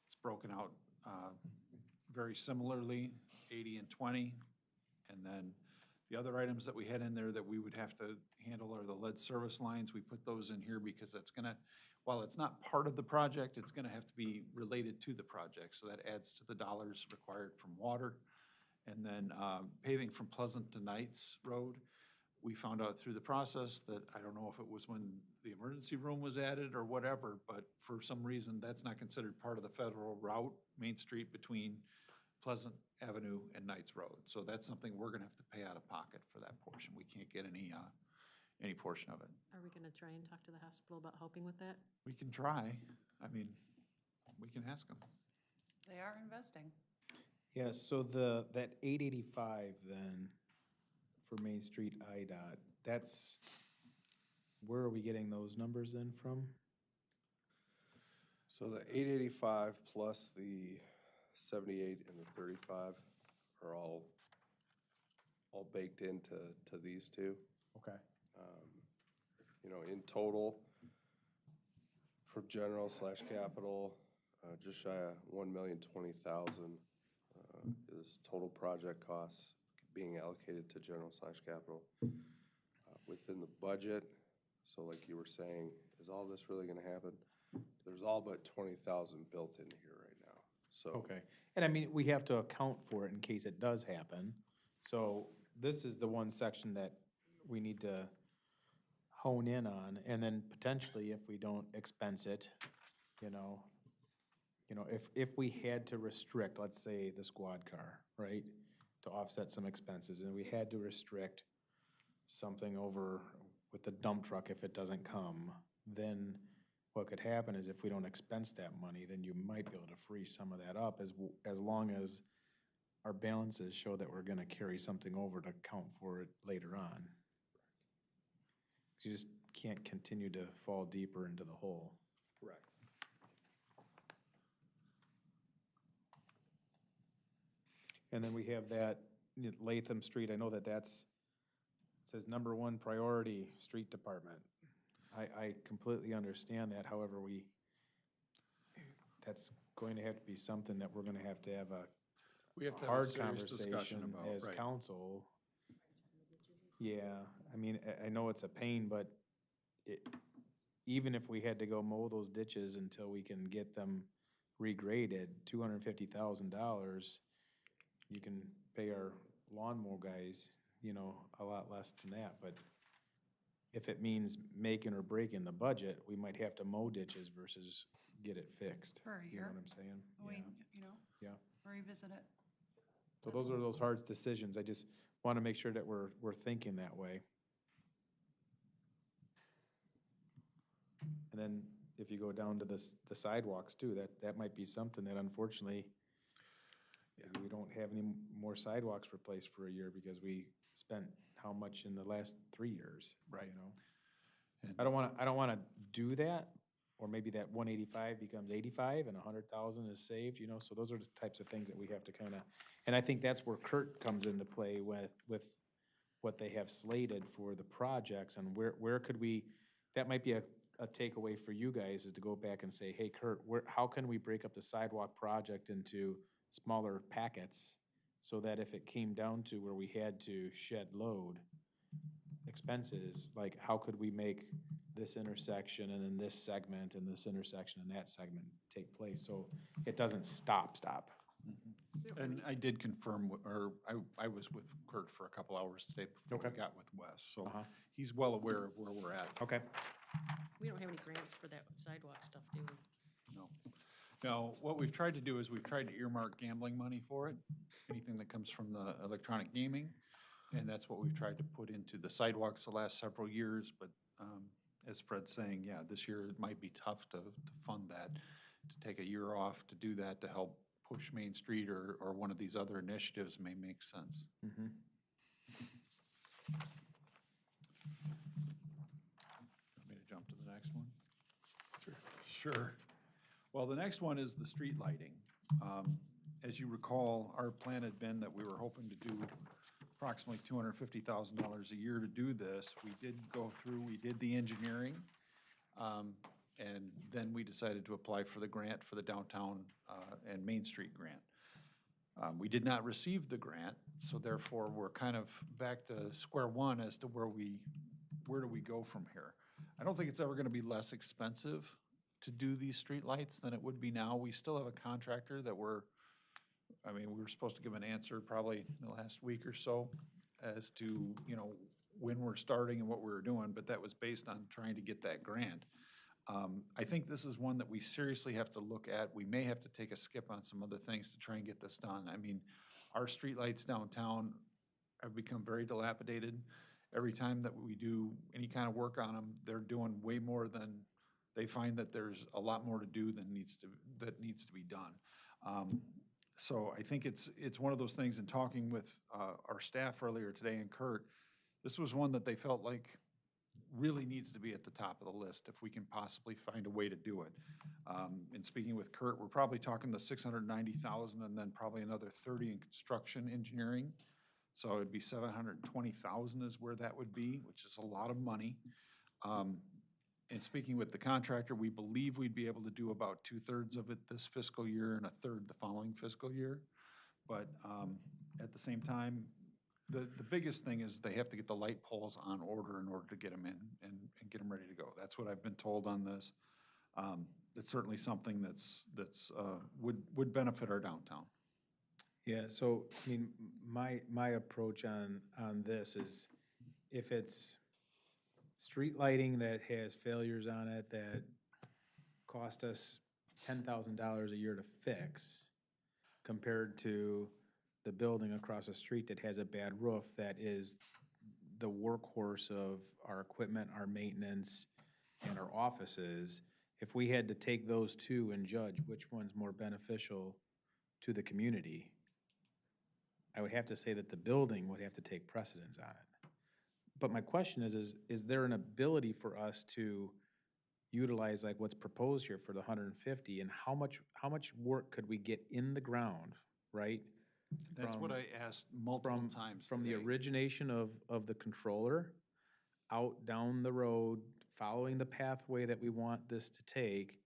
D: It's broken out very similarly, 80 and 20. And then the other items that we had in there that we would have to handle are the lead service lines. We put those in here because that's gonna, while it's not part of the project, it's gonna have to be related to the project, so that adds to the dollars required from water. And then paving from Pleasant to Knights Road, we found out through the process that, I don't know if it was when the emergency room was added or whatever, but for some reason, that's not considered part of the federal route, Main Street between Pleasant Avenue and Knights Road. So that's something we're gonna have to pay out of pocket for that portion. We can't get any portion of it.
B: Are we gonna try and talk to the hospital about helping with that?
D: We can try. I mean, we can ask them.
C: They are investing.
A: Yeah, so that 885 then for Main Street IDOT, that's, where are we getting those numbers then from?
F: So the 885 plus the 78 and the 35 are all baked into these two.
A: Okay.
F: You know, in total, for general / capital, just shy of 1,020,000 is total project costs being allocated to general / capital. Within the budget, so like you were saying, is all this really gonna happen? There's all but 20,000 built in here right now, so.
A: Okay, and I mean, we have to account for it in case it does happen. So this is the one section that we need to hone in on, and then potentially if we don't expense it, you know, if we had to restrict, let's say, the squad car, right, to offset some expenses, and we had to restrict something over with the dump truck if it doesn't come, then what could happen is if we don't expense that money, then you might be able to free some of that up as long as our balances show that we're gonna carry something over to account for it later on. You just can't continue to fall deeper into the hole.
E: Correct.
A: And then we have that Latham Street, I know that's, it says #1 priority, street department. I completely understand that, however, that's going to have to be something that we're gonna have to have
D: We have to have a
A: hard
D: serious discussion
A: conversation
D: about,
A: as
D: right.
A: council. Yeah, I mean, I know it's a pain, but even if we had to go mow those ditches until we can get them regraded, $250,000, you can pay our lawnmower guys, a lot less than that, but if it means making or breaking the budget, we might have to mow ditches versus get it fixed.
C: For a
A: You know
C: year.
A: what I'm saying?
C: We,
A: Yeah. Yeah.
C: revisit it.
A: So those are those hard decisions. I just want to make sure that we're thinking that way. And then if you go down to the sidewalks too, that might be something that unfortunately, maybe we don't have any more sidewalks replaced for a year because we spent how much in the last 3 years,
D: Right. And-
A: I don't wanna do that, or maybe that 185 becomes 85 and 100,000 is saved, so those are the types of things that we have to kinda, and I think that's where Kurt comes into play with what they have slated for the projects, and where could we, that might be a takeaway for you guys, is to go back and say, hey, Kurt, how can we break up the sidewalk project into smaller packets, so that if it came down to where we had to shed load expenses, like how could we make this intersection and then this segment and this intersection and that segment take place, so it doesn't stop.
D: And I did confirm, I was with Kurt for a couple hours today before
A: Okay.
D: we got with Wes, so
A: Uh-huh.
D: he's well aware of where we're at.
A: Okay.
B: We don't have any grants for that sidewalk stuff, do we?
D: No. Now, what we've tried to do is we've tried to earmark gambling money for it, anything that comes from the electronic gaming. And that's what we've tried to put into the sidewalks the last several years, but as Fred's saying, yeah, this year it might be tough to fund that, to take a year off to do that, to help push Main Street or one of these other initiatives may make sense.
A: Mm-hmm.
D: Want me to jump to the next one? Sure. Well, the next one is the street lighting. As you recall, our plan had been that we were hoping to do approximately $250,000 a year to do this. We did go through, we did the engineering, and then we decided to apply for the grant for the downtown and Main Street grant. We did not receive the grant, so therefore we're kind of back to square one as to where do we go from here. I don't think it's ever gonna be less expensive to do these streetlights than it would be now. We still have a contractor that we were supposed to give an answer probably in the last week or so as to, when we're starting and what we were doing, but that was based on trying to get that grant. I think this is one that we seriously have to look at. We may have to take a skip on some other things to try and get this done. I mean, our streetlights downtown have become very dilapidated. Every time that we do any kind of work on them, they're doing way more than, they find that there's a lot more to do than needs to be done. So I think it's one of those things, in talking with our staff earlier today and Kurt, this was one that they felt like really needs to be at the top of the list if we can possibly find a way to do it. And speaking with Kurt, we're probably talking the 690,000 and then probably another 30 in construction engineering. So it'd be 720,000 is where that would be, which is a lot of money. And speaking with the contractor, we believe we'd be able to do about 2/3 of it this fiscal year and 1/3 the following fiscal year. But at the same time, the biggest thing is they have to get the light poles on order in order to get them in and get them ready to go. That's what I've been told on this. It's certainly something that's would benefit our downtown.
A: Yeah, so, I mean, my approach on this is, if it's street lighting that has failures on it that cost us $10,000 a year to fix, compared to the building across the street that has a bad roof that is the workhorse of our equipment, our maintenance, and our offices, if we had to take those two and judge which one's more beneficial to the community, I would have to say that the building would have to take precedence on it. But my question is there an ability for us to utilize like what's proposed here for the 150, and how much work could we get in the ground, right?
D: That's what I asked multiple times
A: From the
D: today.
A: origination of the controller, out down the road, following the pathway that we want this to take,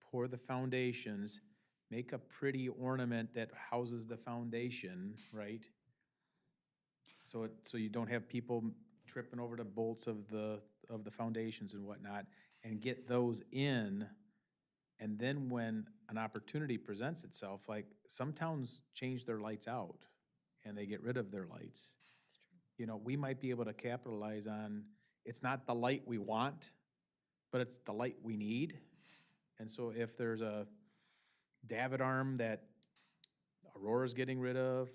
A: pour the foundations, make a pretty ornament that houses the foundation, right? So you don't have people tripping over the bolts of the foundations and whatnot, and get those in. And then when an opportunity presents itself, like some towns change their lights out and they get rid of their lights. We might be able to capitalize on, it's not the light we want, but it's the light we need. And so if there's a David arm that Aurora's getting rid of,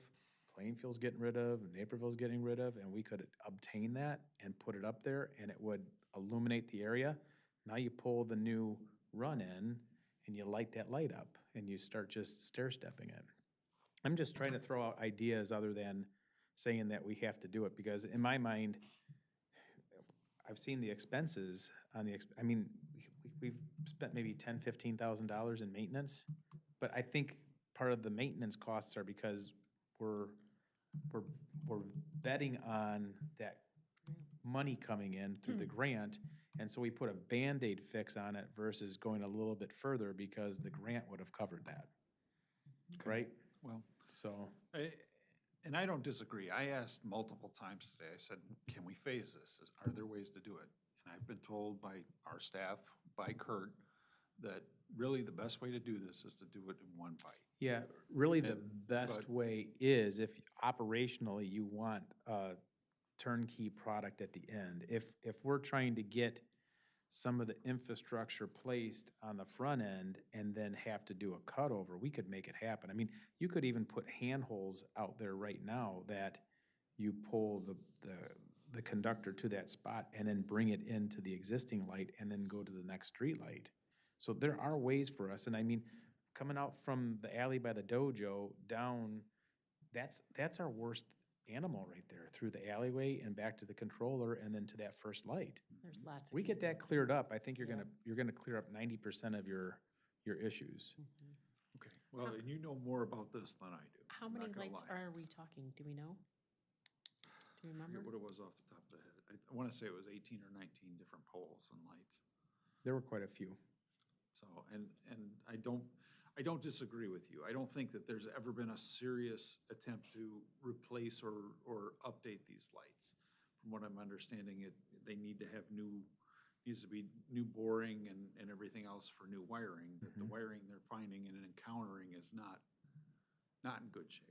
A: Plainfield's getting rid of, Naperville's getting rid of, and we could obtain that and put it up there and it would illuminate the area. Now you pull the new run in and you light that light up and you start just stair-stepping it. I'm just trying to throw out ideas other than saying that we have to do it, because in my mind, I've seen the expenses on we've spent maybe $10,000-$15,000 in maintenance, but I think part of the maintenance costs are because we're betting on that money coming in through the grant, and so we put a Band-Aid fix on it versus going a little bit further because the grant would have covered that, right?
D: Well,
A: So,
D: and I don't disagree. I asked multiple times today, I said, can we phase this? Are there ways to do it? And I've been told by our staff, by Kurt, that really the best way to do this is to do it in one bite.
A: yeah, really the
D: And-
A: best
D: but-
A: way is if operationally you want a turnkey product at the end. If we're trying to get some of the infrastructure placed on the front end and then have to do a cutover, we could make it happen. I mean, you could even put handholds out there right now that you pull the conductor to that spot and then bring it into the existing light and then go to the next street light. So there are ways for us, and I mean, coming out from the alley by the dojo down, that's our worst animal right there, through the alleyway and back to the controller and then to that first light.
B: There's lots of.
A: We get that cleared up, I think you're
B: Yeah.
A: gonna clear up 90% of your issues.
D: Okay, well, and you know more about this than I do.
B: How
D: I'm
B: many
D: not gonna
B: lights
D: lie.
B: are we talking? Do we know? Do you
D: I forget
B: remember?
D: what it was off the top of the head. I want to say it was 18 or 19 different poles and lights.
A: There were quite a few.
D: So, and I don't disagree with you. I don't think that there's ever been a serious attempt to replace or update these lights. From what I'm understanding, they need to have new
E: needs to be new boring and everything else for new wiring, that the wiring they're finding and encountering is not in good shape.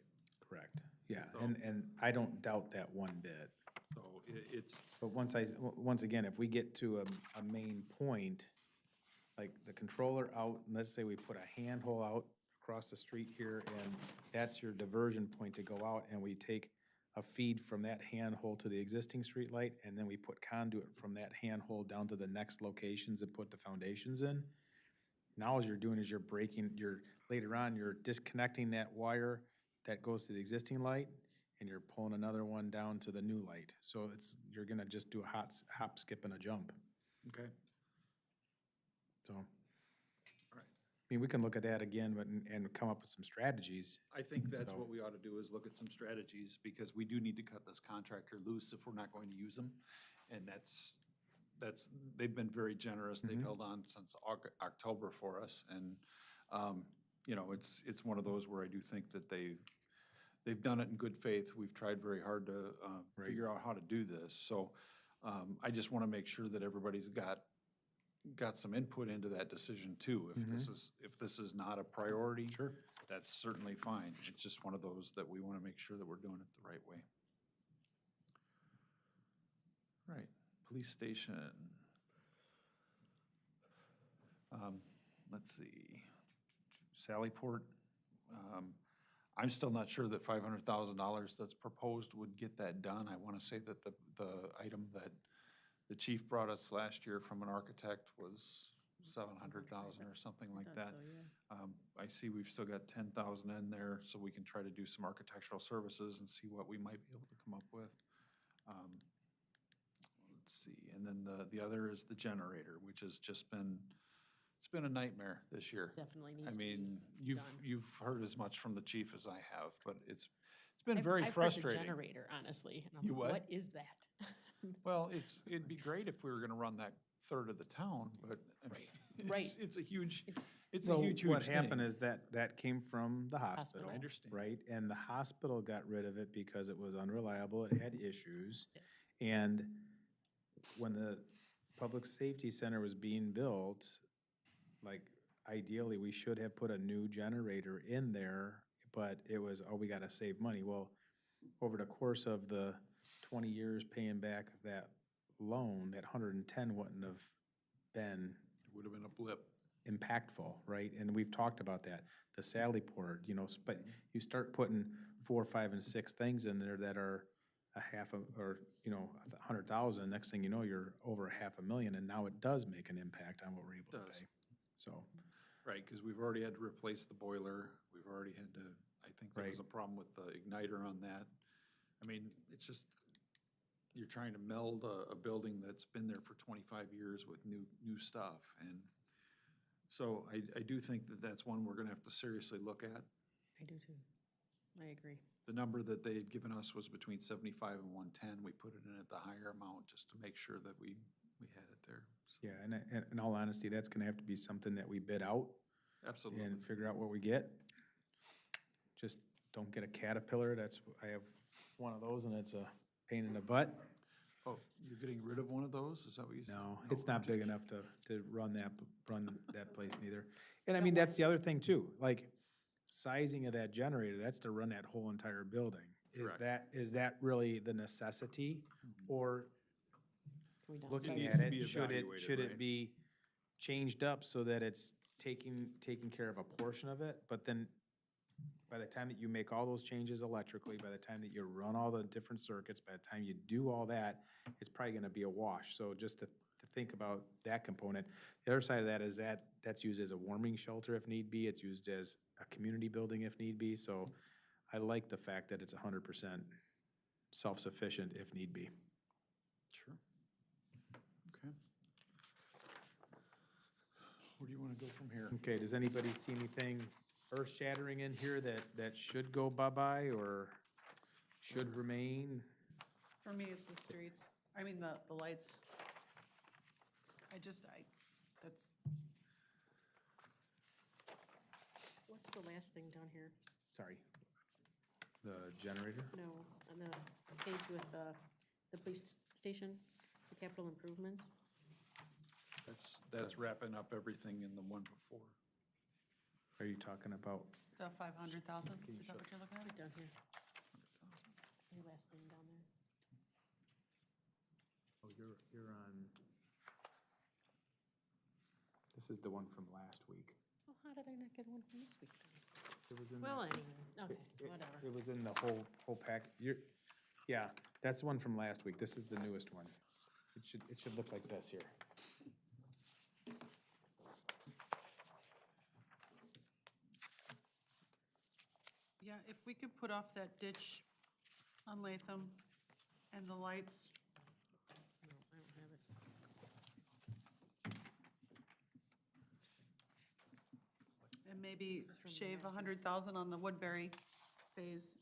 A: Correct, yeah,
E: So-
A: and I don't doubt that one bit.
E: So it's,
A: But once again, if we get to a main point, like the controller out, and let's say we put a handhole out across the street here, and that's your diversion point to go out, and we take a feed from that handhole to the existing street light, and then we put conduit from that handhole down to the next locations and put the foundations in. Now as you're doing is later on, you're disconnecting that wire that goes to the existing light, and you're pulling another one down to the new light. So you're gonna just do a hop, skip, and a jump,
E: okay,
A: so.
E: all right.
A: I mean, we can look at that again, but, and come up with some strategies.
E: I think that's
A: So-
E: what we ought to do, is look at some strategies, because we do need to cut this contractor loose if we're not going to use them. And they've been very generous. They've held on since October for us. And, you know, it's one of those where I do think that they've done it in good faith. We've tried very hard to figure out how to do this. So I just want to make sure that everybody's got some input into that decision too. If this is not a priority,
A: Sure.
E: that's certainly fine. It's just one of those that we want to make sure that we're doing it the right way. Right, police station. Let's see, Sallyport. I'm still not sure that $500,000 that's proposed would get that done. I want to say that the item that the chief brought us last year from an architect was 700,000 or something like
B: Thought
E: that.
B: so, yeah.
E: I see we've still got 10,000 in there, so we can try to do some architectural services and see what we might be able to come up with. Let's see, and then the other is the generator, which has just been, it's been a nightmare this year.
B: Definitely
E: I
B: needs to be
E: mean,
B: done.
E: you've heard as much from the chief as I have, but it's been
B: I've-
E: very
B: I've heard the
E: frustrating.
B: generator, honestly. And I'm
E: You
B: like,
E: what?
B: What is that?
E: Well, it'd be great if we were gonna run that third of the town, but I mean,
B: Right.
E: it's a huge,
B: It's-
E: it's a
A: So
E: huge
A: what
E: thing.
A: happened is that came from the hospital.
E: I understand.
A: Right? And the hospital got rid of it because it was unreliable, it had issues.
B: Yes.
A: And when the public safety center was being built, like ideally, we should have put a new generator in there, but it was, oh, we gotta save money. Well, over the course of the 20 years paying back that loan, that 110 wouldn't have been
E: It would have been a blip.
A: impactful, right? And we've talked about that, the Sallyport, you know, but you start putting 4, 5, and 6 things in there that are a half of, or, you know, 100,000, next thing you know, you're over $500,000, and now it does make an impact on what we're able to
E: Does.
A: pay. So,
E: Right, because we've already had to replace the boiler, we've already had to, I think there was
A: Right.
E: a problem with the igniter on that. I mean, it's just, you're trying to meld a building that's been there for 25 years with new stuff, and so I do think that that's one we're gonna have to seriously look at.
B: I do too. I agree.
E: The number that they had given us was between 75 and 110, we put it in at the higher amount just to make sure that we had it there. So,
A: yeah, and in all honesty, that's gonna have to be something that we bid out
E: absolutely.
A: and figure out what we get. Just don't get a Caterpillar, I have one of those, and it's a pain in the butt.
E: Oh, you're getting rid of one of those? Is that what you said?
A: No, it's
E: I'm
A: not
E: just
A: big
E: kidding.
A: enough to run that place neither. And I mean, that's the other thing too, like sizing of that generator, that's to run that whole entire building.
E: Correct.
A: Is that really the necessity? Or
B: Can we downsize
A: looking
E: needs
A: at
E: to
A: it,
E: be evaluated,
A: should
E: right?
A: it be changed up so that it's taking care of a portion of it? But then by the time that you make all those changes electrically, by the time that you run all the different circuits, by the time you do all that, it's probably gonna be a wash. So just to think about that component. The other side of that is that's used as a warming shelter if need be. It's used as a community building if need be. So I like the fact that it's 100% self-sufficient if need be.
E: Sure. Okay. Where do you want to go from here?
A: Okay, does anybody see anything earth-shattering in here that should go bye-bye or should remain?
C: For me, it's the streets, I mean, the lights. That's,
B: What's the last thing down here?
A: Sorry. The generator?
B: No, on the page with the police station, the capital improvements.
E: That's wrapping up everything in the one before.
A: Are you talking about?
C: The 500,000,
A: Can you
C: is that
A: show-
C: what you're looking at?
B: Right down here. Your last thing down there.
A: Oh, you're on. This is the one from last week.
B: Oh, how did I not get one from this week then?
A: It was in.
B: Well, anyway, okay,
A: it-
B: whatever.
A: It was in the whole pack. Yeah, that's the one from last week. This is the newest one. It should look like this here.
C: Yeah, if we could put off that ditch on Latham and the lights,
B: No, I don't have it.
C: and maybe shave 100,000 on the Woodbury phase.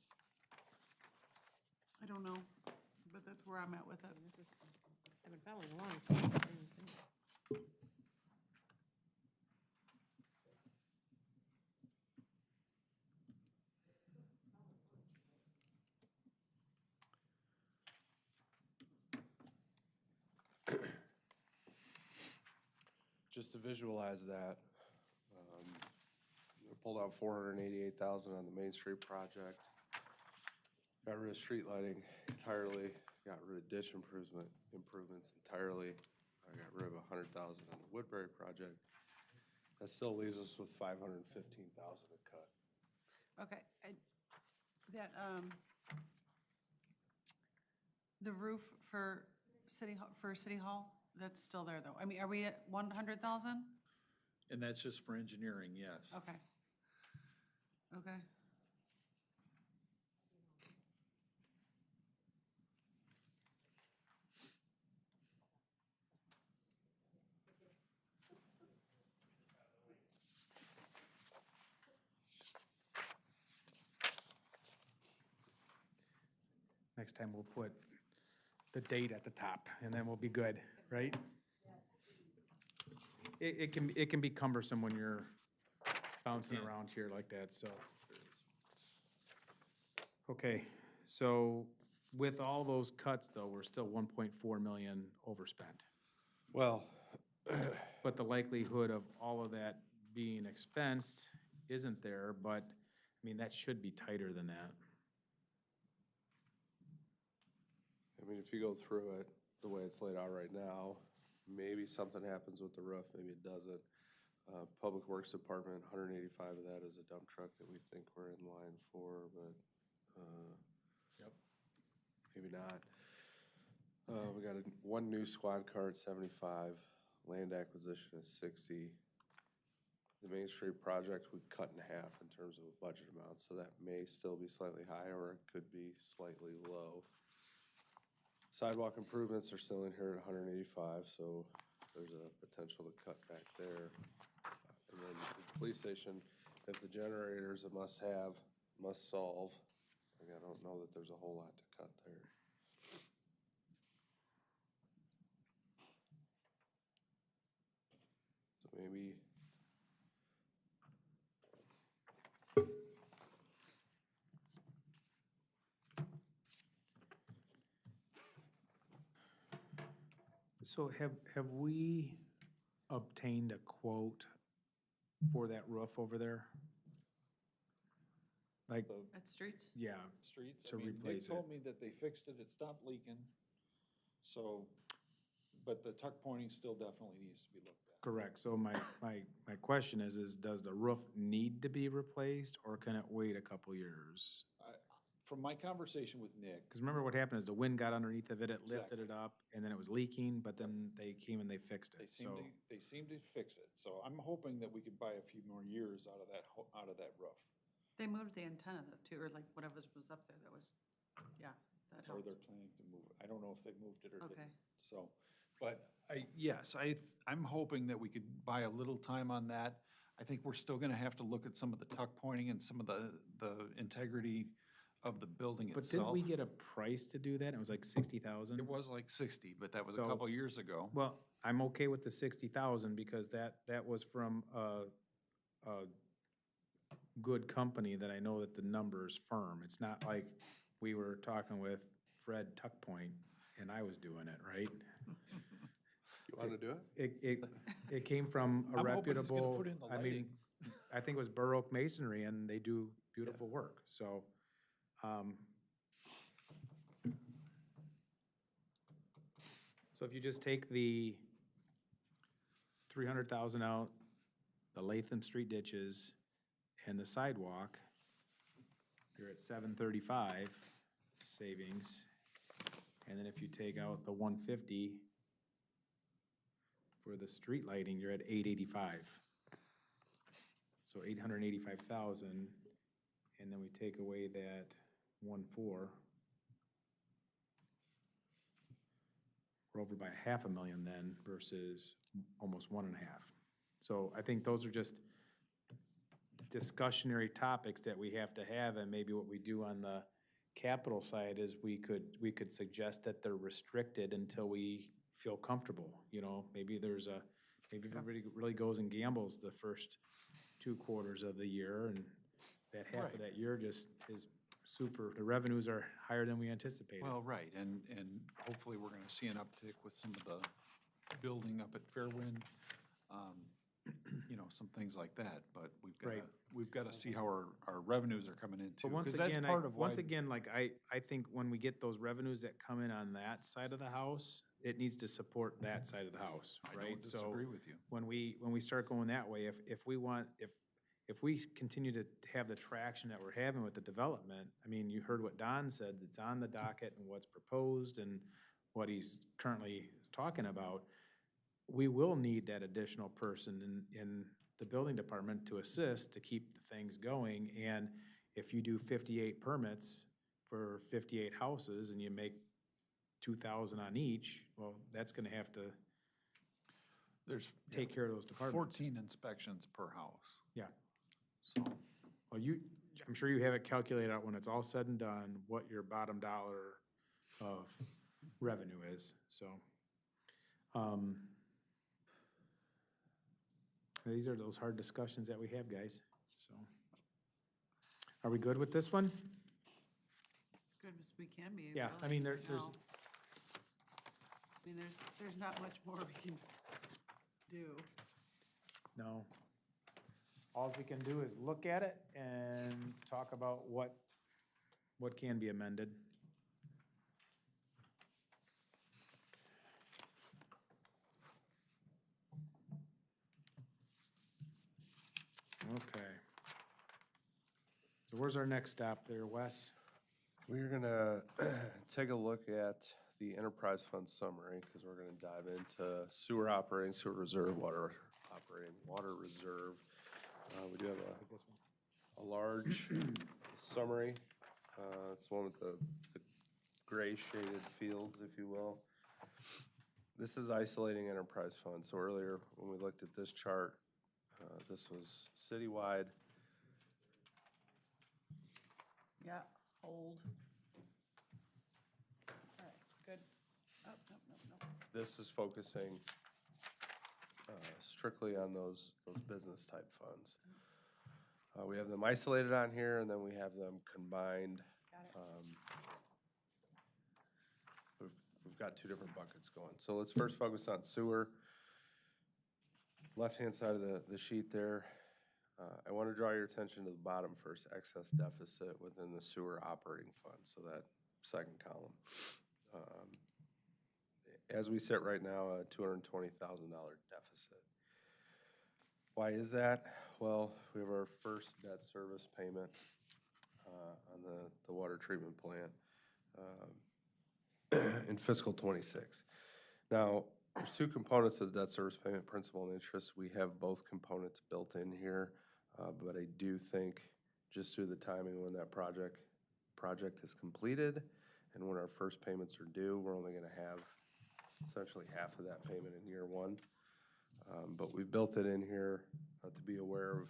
C: I don't know, but that's where I'm at with it.
B: This is, I've been following along, so it's the same thing.
F: Just to visualize that, I pulled out 488,000 on the Main Street project. Got rid of street lighting entirely, got rid of ditch improvements entirely. I got rid of 100,000 on the Woodbury project. That still leaves us with 515,000 to cut.
C: Okay, that, the roof for City Hall, that's still there though. I mean, are we at 100,000?
E: And that's just for engineering, yes.
C: Okay. Okay.
A: Next time we'll put the date at the top, and then we'll be good, right? It can be cumbersome when you're bouncing around here like that, so. Okay, so with all those cuts, though, we're still 1.4 million overspent.
F: Well,
A: But the likelihood of all of that being expensed isn't there, but, I mean, that should be tighter than that.
F: I mean, if you go through it, the way it's laid out right now, maybe something happens with the roof, maybe it doesn't. Public Works Department, 185 of that is a dump truck that we think we're in line for, but,
A: Yep.
F: maybe not. We got one new squad car at 75, land acquisition is 60. The Main Street project we cut in half in terms of a budget amount, so that may still be slightly high, or it could be slightly low. Sidewalk improvements are still in here at 185, so there's a potential to cut back there. And then the police station, if the generator's a must-have, must-solve, I don't know that there's a whole lot to cut there. So maybe.
A: So have we obtained a quote for that roof over there? Like,
C: At streets?
A: yeah,
E: Streets,
A: To
E: I mean, they
A: replace it.
E: told me that they fixed it, it stopped leaking. So, but the tuck pointing still definitely needs to be looked at.
A: correct. So my question is does the roof need to be replaced, or can it wait a couple years?
E: From my conversation with Nick,
A: Because remember what happened is the wind got underneath of it, it lifted
E: Exactly.
A: it up, and then it was leaking, but then they came and they fixed
E: they
A: it,
E: seem
A: so.
E: to, they seem to fix it. So I'm hoping that we could buy a few more years out of that roof.
C: They moved the antenna though, too, or like whatever was up there that was, yeah, that
E: Or
C: helped.
E: they're planning to move it. I don't know if they moved it or
C: Okay.
E: didn't. So, but I'm hoping that we could buy a little time on that. I think we're still gonna have to look at some of the tuck pointing and some of the integrity of the building
A: But didn't
E: itself.
A: we get a price to do that? It was like 60,000?
E: It was like 60, but that was a
A: So-
E: couple years ago.
A: Well, I'm okay with the 60,000 because that was from a good company that I know that the number is firm. It's not like we were talking with Fred Tuckpoint and I was doing it, right?
F: You want to do it?
A: It came from a
D: I'm hoping he's gonna
A: reputable,
D: put in the
A: I mean,
D: lighting.
A: I think it was Bur Oak Masonry, and they do beautiful work, so. So if you just take the 300,000 out, the Latham Street ditches, and the sidewalk, you're at 735 savings. And then if you take out the 150 for the street lighting, you're at 885. So 885,000, and then we take away that 1.4. We're over by $500,000 then versus almost 1.5. So I think those are just discussionary topics that we have to have, and maybe what we do on the capital side is we could suggest that they're restricted until we feel comfortable, you know, maybe everybody really goes and gambles the first 2 quarters of the year, and that half of
D: Right.
A: that year just is super, the revenues are higher than we anticipated.
E: Well, right, and hopefully we're gonna see an uptick with some of the building up at Fairwind, you know, some things like that, but
A: Right.
E: we've gotta see how our revenues are coming in too.
A: But once
E: 'Cause that's
A: again,
E: part of why.
A: once again, like, I think when we get those revenues that come in on that side of the house, it needs to support that side of the house,
E: I
A: right?
E: don't disagree with you.
A: When we start going that way, if we continue to have the traction that we're having with the development, I mean, you heard what Don said, it's on the docket and what's proposed and what he's currently talking about, we will need that additional person in the building department to assist, to keep the things going. And if you do 58 permits for 58 houses and you make 2,000 on each, well, that's gonna have to
E: There's
A: take care of those departments.
E: 14 inspections per house,
A: Yeah.
E: so.
A: Well, I'm sure you have it calculated out when it's all said and done, what your bottom dollar of revenue is, so. These are those hard discussions that we have, guys, so. Are we good with this one?
C: As good as we can be.
A: Yeah, I
C: really,
A: mean,
C: right
A: there's,
C: now. I mean, there's not much more we can do.
A: no. All we can do is look at it and talk about what can be amended. Okay. So where's our next stop there, Wes?
F: We're gonna take a look at the enterprise fund summary, because we're gonna dive into sewer operating, sewer reserve, water operating, water reserve. We do have a large summary. It's one with the gray shaded fields, if you will. This is isolating enterprise fund. So earlier, when we looked at this chart, this was citywide.
C: Yeah, hold. All right, good. Oh, no.
F: This is focusing strictly on those business type funds. We have them isolated on here, and then we have them combined.
C: Got it.
F: We've got 2 different buckets going. So let's first focus on sewer. Left-hand side of the sheet there. I want to draw your attention to the bottom first, excess deficit within the sewer operating fund, so that second column. As we sit right now, a $220,000 deficit. Why is that? Well, we have our first debt service payment on the water treatment plant in fiscal '26. Now, there's 2 components of the debt service payment, principal and interest. We have both components built in here, but I do think just through the timing when that project is completed and when our first payments are due, we're only gonna have essentially half of that payment in year 1. But we've built it in here to be aware of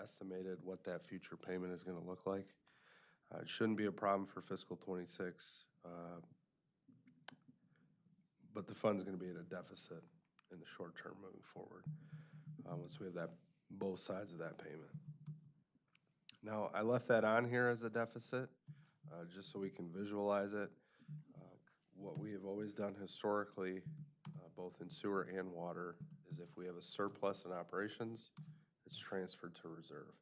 F: estimated what that future payment is gonna look like. It shouldn't be a problem for fiscal '26. But the fund's gonna be at a deficit in the short term moving forward, once we have both sides of that payment. Now, I left that on here as a deficit, just so we can visualize it. What we have always done historically, both in sewer and water, is if we have a surplus in operations, it's transferred to reserve.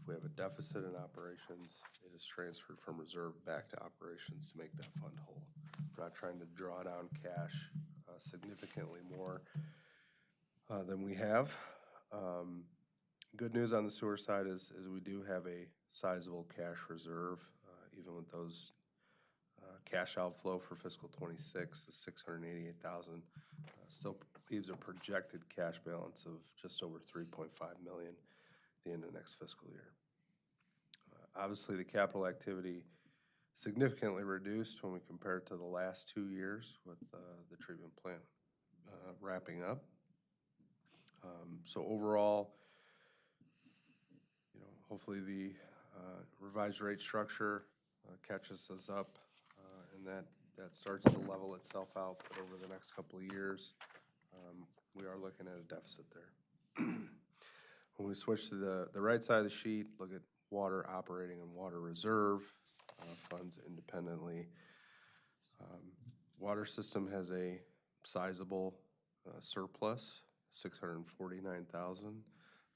F: If we have a deficit in operations, it is transferred from reserve back to operations to make that fund whole. We're not trying to draw down cash significantly more than we have. Good news on the sewer side is we do have a sizable cash reserve, even with those cash outflow for fiscal '26 is $688,000. Still leaves a projected cash balance of just over $3.5 million at the end of next fiscal year. Obviously, the capital activity significantly reduced when we compare it to the last 2 years with the treatment plant wrapping up. So overall, hopefully the revised rate structure catches us up, and that starts to level itself out. But over the next couple of years, we are looking at a deficit there. When we switch to the right side of the sheet, look at water operating and water reserve funds independently. Water system has a sizable surplus, $649,000.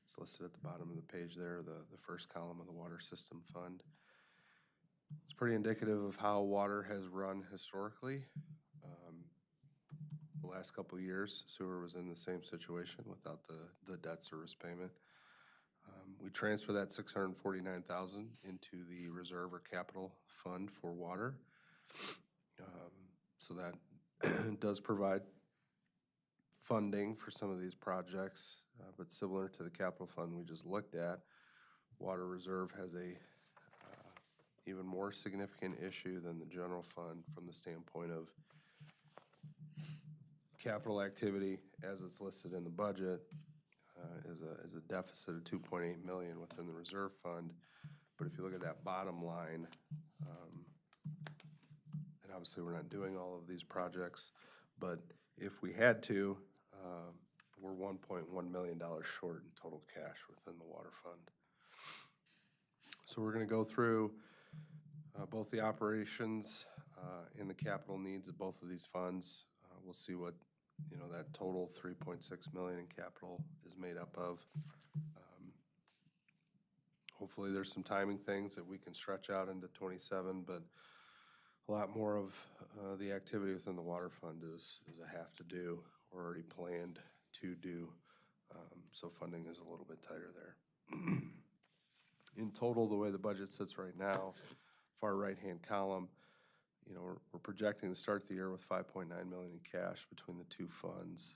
F: It's listed at the bottom of the page there, the first column of the water system fund. It's pretty indicative of how water has run historically. The last couple of years, sewer was in the same situation without the debt service payment. We transfer that $649,000 into the reserve or capital fund for water. So that does provide funding for some of these projects, but similar to the capital fund we just looked at, water reserve has a even more significant issue than the general fund from the standpoint of capital activity as it's listed in the budget is a deficit of $2.8 million within the reserve fund. But if you look at that bottom line, and obviously we're not doing all of these projects, but if we had to, we're $1.1 million short in total cash within the water fund. So we're going to go through both the operations and the capital needs of both of these funds. We'll see what that total $3.6 million in capital is made up of. Hopefully there's some timing things that we can stretch out into '27, but a lot more of the activity within the water fund is a have to do or already planned to do. So funding is a little bit tighter there. In total, the way the budget sits right now, far right-hand column, we're projecting to start the year with $5.9 million in cash between the two funds.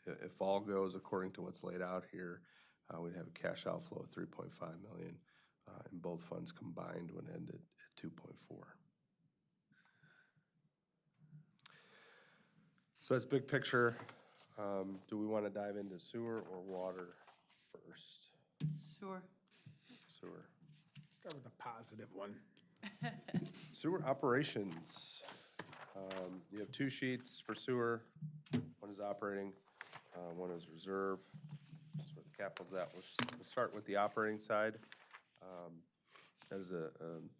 F: If all goes according to what's laid out here, we'd have a cash outflow of $3.5 million, and both funds combined would end at 2.4. So that's big picture. Do we want to dive into sewer or water first?
C: Sure.
F: Sewer.
A: Start with a positive one.
F: Sewer operations. You have two sheets for sewer. One is operating, one is reserve. That's where the capital's at. We'll start with the operating side. That is a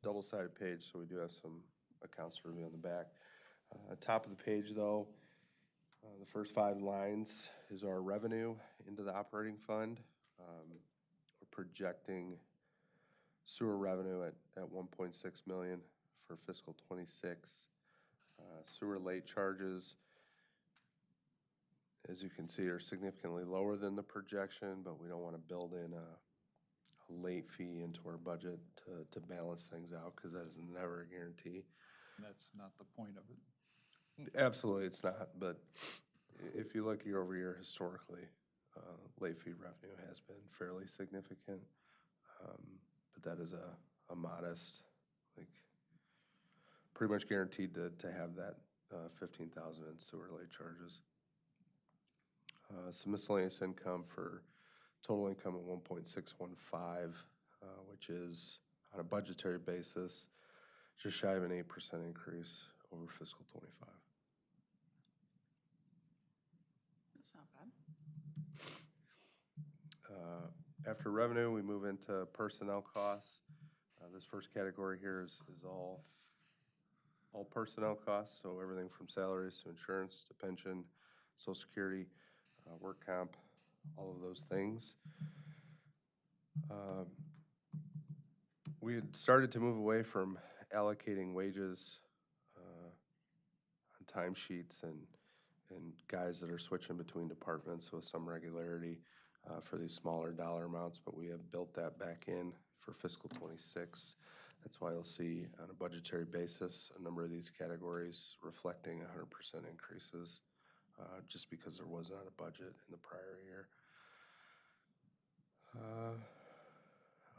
F: double-sided page, so we do have some accounts to review on the back. Top of the page, though, the first 5 lines is our revenue into the operating fund. We're projecting sewer revenue at $1.6 million for fiscal '26. Sewer late charges, as you can see, are significantly lower than the projection, but we don't want to build in a late fee into our budget to balance things out, because that is never a guarantee.
D: That's not the point of it.
F: Absolutely, it's not, but if you look year over year historically, late fee revenue has been fairly significant, but that is a modest, pretty much guaranteed to have that $15,000 in sewer late charges. Some miscellaneous income for total income of $1.615, which is on a budgetary basis just shy of an 8% increase over fiscal '25.
C: That's not bad.
F: After revenue, we move into personnel costs. This first category here is all all personnel costs, so everything from salaries to insurance to pension, social security, work comp, all of those things. We had started to move away from allocating wages on timesheets and guys that are switching between departments with some regularity for these smaller dollar amounts, but we have built that back in for fiscal '26. That's why you'll see on a budgetary basis, a number of these categories reflecting 100% increases, just because there was not a budget in the prior year.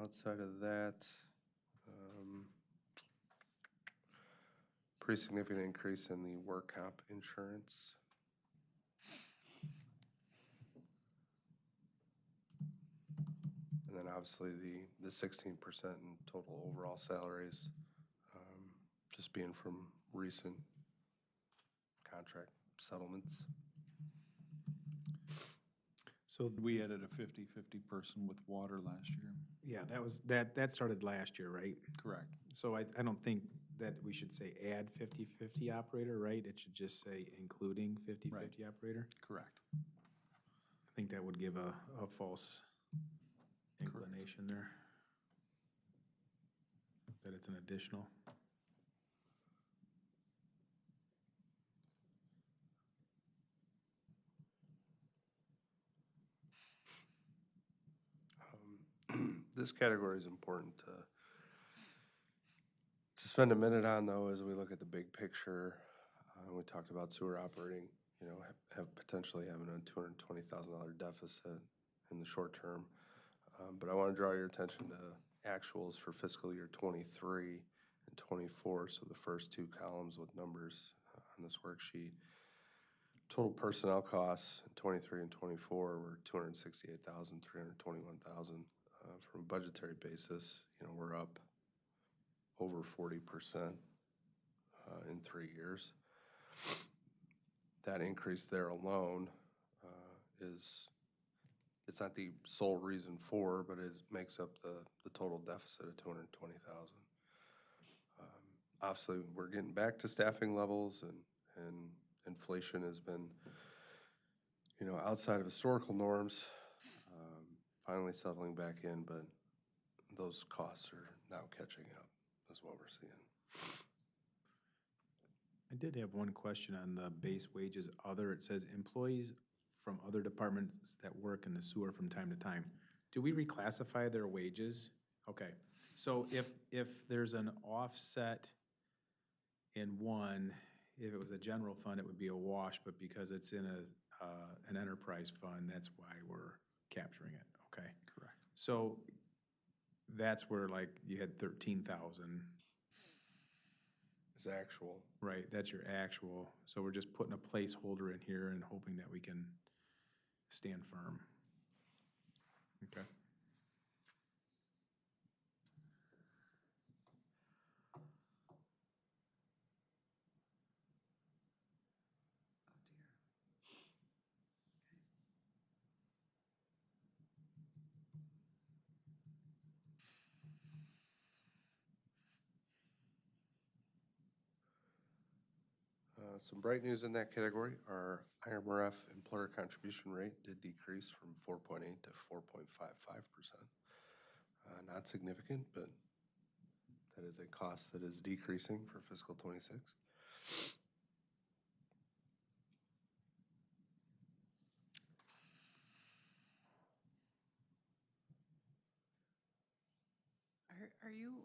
F: Outside of that, pretty significant increase in the work comp insurance. And then obviously the 16% in total overall salaries, just being from recent contract settlements.
A: So,
E: We added a 50-50 person with water last year.
A: yeah, that started last year, right?
E: Correct.
A: So I don't think that we should say add 50/50 operator, right? It should just say including 50/50 operator.
E: Correct.
A: I think that would give a false inclination there. That it's an additional.
F: This category is important to spend a minute on, though, as we look at the big picture. We talked about sewer operating, have potentially having a $220,000 deficit in the short term. But I want to draw your attention to actuals for fiscal year '23 and '24, so the first two columns with numbers on this worksheet. Total personnel costs in '23 and '24 were $268,000, $321,000. From a budgetary basis, we're up over 40% in 3 years. That increase there alone it's not the sole reason for, but it makes up the total deficit of $220,000. Obviously, we're getting back to staffing levels, and inflation has been, outside of historical norms, finally settling back in, but those costs are now catching up, is what we're seeing.
A: I did have one question on the base wages other. It says employees from other departments that work in the sewer from time to time. Do we reclassify their wages? Okay, so if there's an offset in one, if it was a general fund, it would be a wash, but because it's in an enterprise fund, that's why we're capturing it, okay?
E: Correct.
A: So that's where like you had 13,000.
F: Is actual.
A: Right, that's your actual. So we're just putting a placeholder in here and hoping that we can stand firm. Okay.
F: Some bright news in that category. Our IMRF employer contribution rate did decrease from 4.8 to 4.55%. Not significant, but that is a cost that is decreasing for fiscal '26.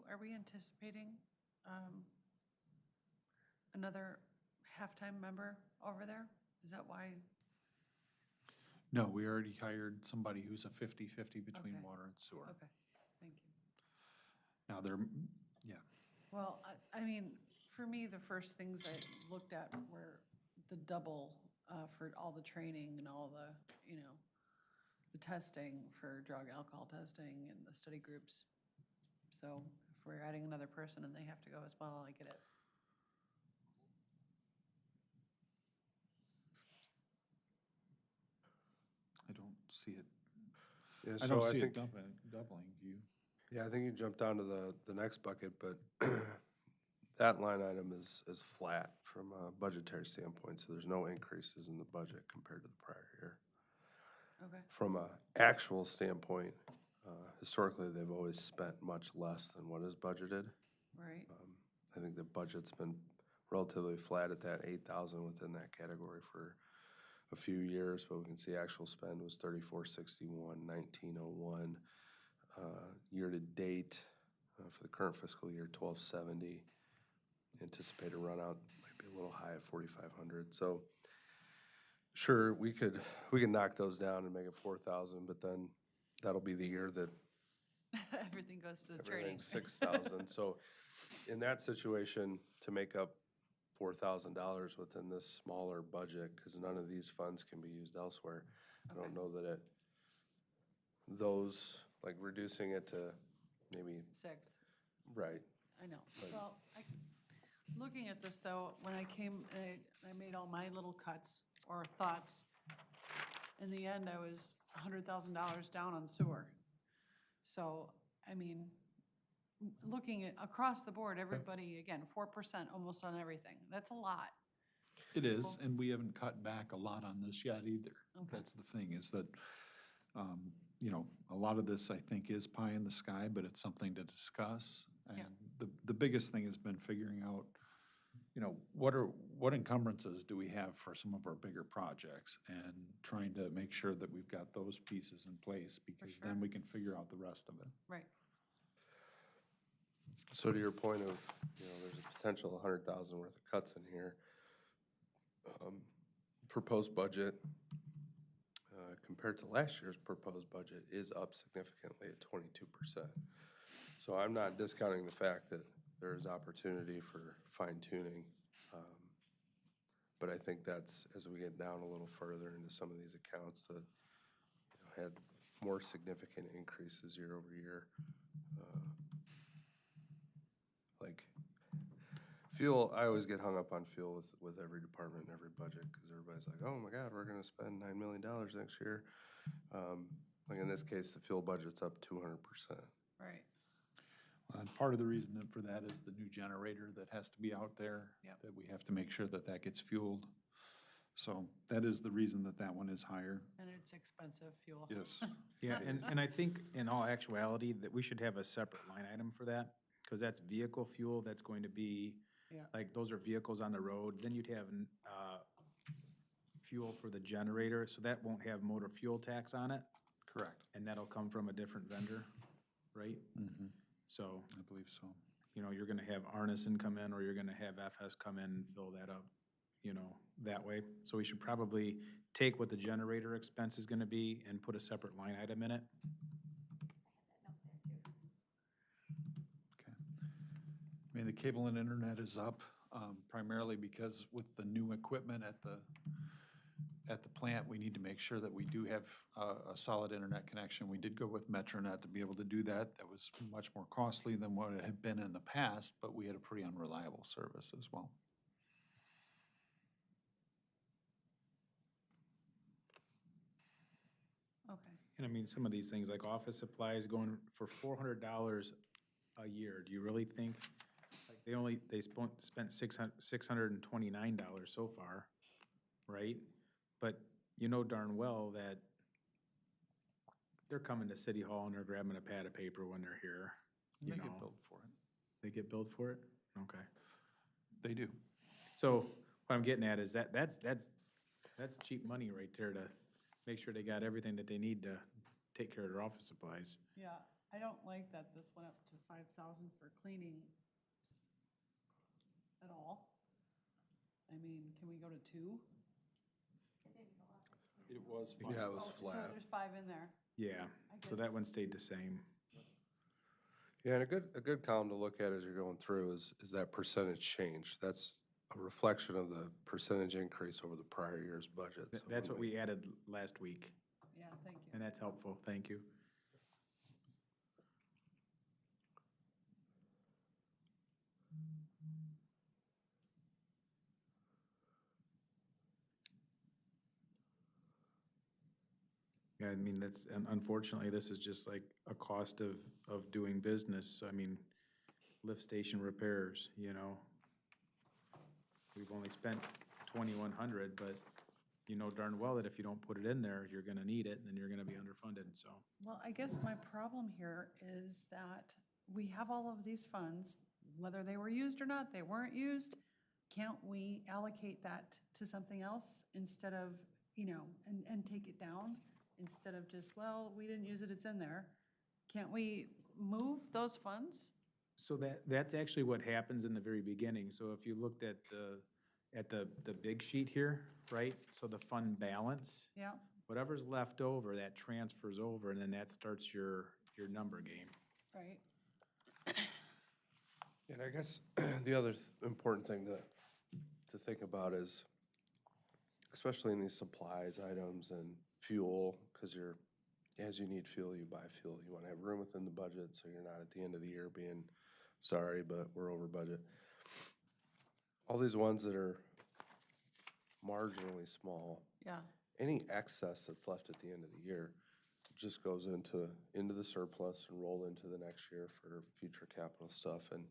C: Are we anticipating another halftime member over there? Is that why?
E: No, we already hired somebody who's a 50-50 between
C: Okay.
E: water and sewer.
C: Okay, thank you.
E: Now yeah.
C: Well, I mean, for me, the first things I looked at were the double for all the training and all the, the testing for drug, alcohol testing and the study groups. So if we're adding another person and they have to go as well, I get it.
E: I don't see it.
F: Yeah,
E: I
F: so
E: don't
F: I
E: see
F: think,
E: it doubling, do you?
F: yeah, I think you jumped down to the next bucket, but that line item is flat from a budgetary standpoint, so there's no increases in the budget compared to the prior year.
C: Okay.
F: From a actual standpoint, historically, they've always spent much less than what is budgeted.
C: Right.
F: I think the budget's been relatively flat at that 8,000 within that category for a few years, but we can see actual spend was 3461, 1901. Year to date, for the current fiscal year, 1270. Anticipated run out might be a little high at 4,500. So sure, we could knock those down and make it 4,000, but then that'll be the year that
C: Everything goes to training.
F: everything's 6,000. So in that situation, to make up $4,000 within this smaller budget, because none of these funds can be used elsewhere, I don't know that those, like reducing it to maybe,
C: 6.
F: right,
C: I know.
F: But-
C: Well, looking at this though, when I came, I made all my little cuts or thoughts. In the end, I was $100,000 down on sewer. So, I mean, looking at across the board, everybody, again, 4% almost on everything. That's a lot.
E: It is, and we haven't cut back a lot on this yet either.
C: Okay.
E: That's the thing, is that, you know, a lot of this, I think, is pie in the sky, but it's something to discuss.
C: Yeah.
E: And the biggest thing has been figuring out, you know, what encumbrances do we have for some of our bigger projects? And trying to make sure that we've got those pieces in place, because
C: sure.
E: then we can figure out the rest of it.
C: Right.
F: So to your point of, you know, there's a potential 100,000 worth of cuts in here. Proposed budget, compared to last year's proposed budget, is up significantly at 22%. So I'm not discounting the fact that there is opportunity for fine tuning. But I think that's, as we get down a little further into some of these accounts that, you know, had more significant increases year over year. Like fuel, I always get hung up on fuel with every department and every budget, because everybody's like, oh my God, we're gonna spend $9 million next year. Like in this case, the fuel budget's up 200%.
C: Right.
E: And part of the reason for that is the new generator that has to be out there.
C: Yep.
E: That we have to make sure that that gets fueled. So that is the reason that that one is higher.
C: And it's expensive fuel.
E: Yes.
A: Yeah, and I think in all actuality that we should have a separate line item for that, because that's vehicle fuel, that's going to be,
C: Yeah.
A: like, those are vehicles on the road. Then you'd have fuel for the generator, so that won't have motor fuel tax on it,
E: Correct.
A: and that'll come from a different vendor, right?
E: Mm-hmm.
A: So,
E: I believe so.
A: you know, you're gonna have Arneson come in, or you're gonna have FS come in and fill that up, you know, that way. So we should probably take what the generator expense is gonna be and put a separate line item in it.
E: Okay. I mean, the cable and internet is up primarily because with the new equipment at the plant, we need to make sure that we do have a solid internet connection. We did go with Metronet to be able to do that. That was much more costly than what it had been in the past, but we had a pretty unreliable service as well.
C: Okay.
A: And I mean, some of these things, like office supplies going for $400 a year, do you really think, like, they spent $629 so far, right? But you know darn well that they're coming to City Hall and they're grabbing a pad of paper when they're here,
E: And
A: you
E: they get
A: know.
E: billed for it.
A: They get billed for it? Okay.
E: They do.
A: So what I'm getting at is that's cheap money right there to make sure they got everything that they need to take care of their office supplies.
C: Yeah, I don't like that this went up to 5,000 for cleaning at all. I mean, can we go to 2?
E: It was fun.
F: Yeah, it was
C: So
F: flat.
C: there's 5 in there.
A: Yeah, so that one stayed the same.
F: Yeah, and a good column to look at as you're going through is that percentage change. That's a reflection of the percentage increase over the prior year's budget. So
A: That's
F: when
A: what we added last week,
C: Yeah, thank you.
A: and that's helpful, thank you. Yeah, I mean, and unfortunately, this is just like a cost of doing business. So I mean, lift station repairs, you know. We've only spent 2,100, but you know darn well that if you don't put it in there, you're gonna need it, and then you're gonna be underfunded, so.
C: Well, I guess my problem here is that we have all of these funds, whether they were used or not, they weren't used. Can't we allocate that to something else instead of, you know, and take it down? Instead of just, well, we didn't use it, it's in there. Can't we move those funds?
A: So that's actually what happens in the very beginning. So if you looked at the big sheet here, right? So the fund balance,
C: Yeah,
A: whatever's left over, that transfers over, and then that starts your number game.
C: right.
F: And I guess the other important thing to think about is, especially in these supplies items and fuel, because as you need fuel, you buy fuel. You want to have room within the budget, so you're not at the end of the year being, sorry, but we're over budget. All these ones that are marginally small,
C: Yeah,
F: any excess that's left at the end of the year just goes into the surplus and roll into the next year for future capital stuff. And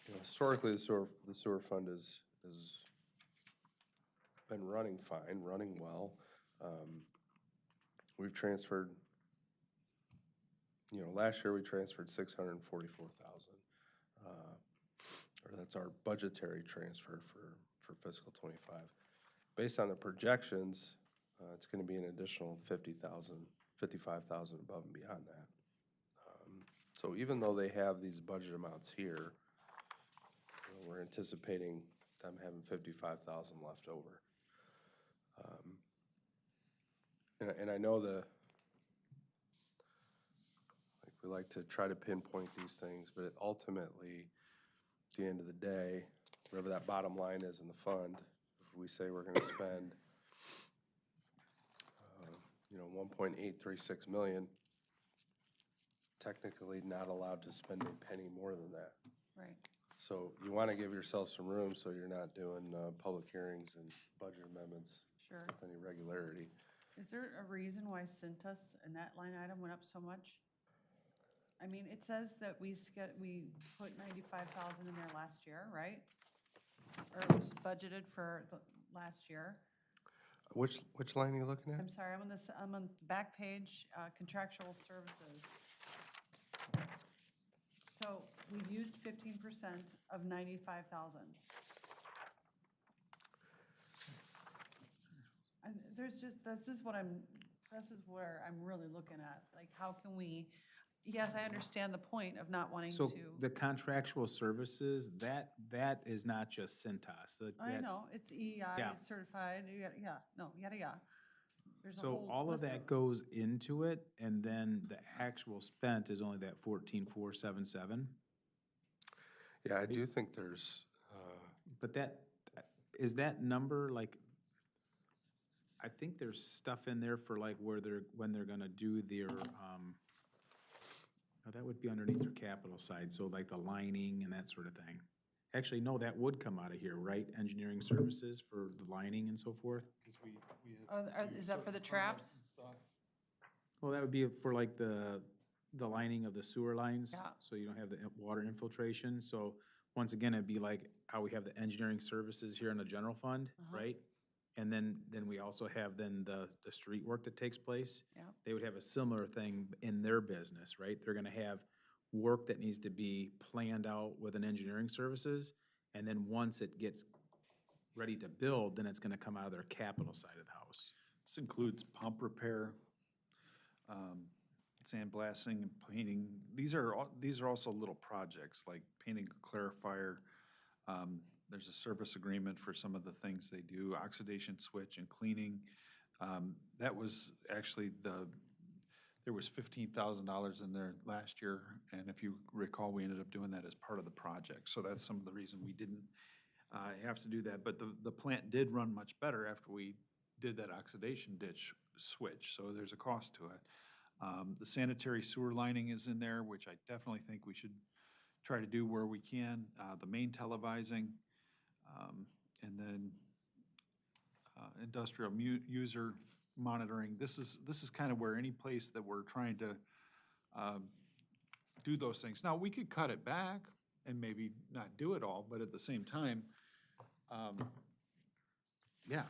F: you know, historically, the sewer fund is been running fine, running well. We've transferred, you know, last year we transferred 644,000. Or that's our budgetary transfer for fiscal '25. Based on the projections, it's gonna be an additional 50,000, 55,000 above and beyond that. So even though they have these budget amounts here, you know, we're anticipating them having 55,000 left over. And I know like we like to try to pinpoint these things, but ultimately, at the end of the day, whatever that bottom line is in the fund, if we say we're gonna spend, you know, 1.836 million, technically not allowed to spend a penny more than that.
C: right.
F: So you wanna give yourself some room so you're not doing, public hearings and budget amendments
C: Sure.
F: with any regularity.
C: Is there a reason why Cintas and that line item went up so much? I mean, it says that we put 95,000 in there last year, right? Or it was budgeted for the last year.
F: Which line are you looking at?
C: I'm sorry, I'm on the back page, contractual services. So we've used 15% of 95,000. And this is where I'm really looking at, like, how can we, yes, I understand the point of not wanting
A: So
C: to.
A: the contractual services, that is not just Cintas.
C: I know, it's EEI
A: Yeah.
C: certified, yada. There's a
A: So
C: whole
A: all of
C: list
A: that goes into it, and then the actual spent is only that 14,477.
F: Yeah, I do think there's,
A: But is that number, like, I think there's stuff in there for like when they're gonna do their, no, that would be underneath their capital side, so like the lining and that sort of thing. Actually, no, that would come out of here, right? Engineering services for the lining and so forth?
C: Is that for the traps?
A: Well, that would be for like the lining of the sewer lines.
C: Yeah.
A: So you don't have the water infiltration. So once again, it'd be like how we have the engineering services here in the general fund, right? And then we also have then the street work that takes place.
C: Yeah.
A: They would have a similar thing in their business, right? They're gonna have work that needs to be planned out with an engineering services. And then once it gets ready to build, then it's gonna come out of their capital side of the house.
E: This includes pump repair, sandblasting and painting. These are also little projects like painting a clarifier. There's a service agreement for some of the things they do, oxidation switch and cleaning. That was actually there was $15,000 in there last year, and if you recall, we ended up doing that as part of the project. So that's some of the reason we didn't have to do that. But the plant did run much better after we did that oxidation ditch switch, so there's a cost to it. The sanitary sewer lining is in there, which I definitely think we should try to do where we can. The main televising, and then industrial user monitoring. This is kind of where any place that we're trying to do those things. Now, we could cut it back and maybe not do it all, but at the same time, yeah,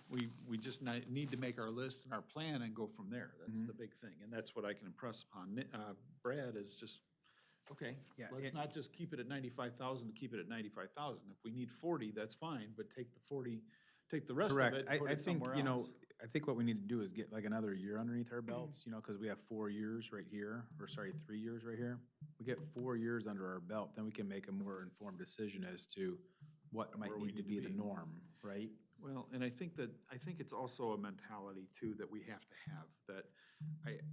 E: we just need to make our list and our plan and go from there. That's the big thing, and that's what I can impress upon Brad is just, okay,
A: Yeah,
E: let's not just keep it at 95,000 to keep it at 95,000. If we need 40, that's fine, but take the 40, take the rest of
A: Correct.
E: it and put
A: I
E: it
A: think,
E: somewhere
A: you know,
E: else.
A: I think what we need to do is get like another year underneath our belts, you know, because we have 4 years right here, or sorry, 3 years right here. We get 4 years under our belt, then we can make a more informed decision as to what might
E: Where we
A: need to
E: need to
A: be the
E: be.
A: norm, right?
E: Well, and I think it's also a mentality too that we have to have, that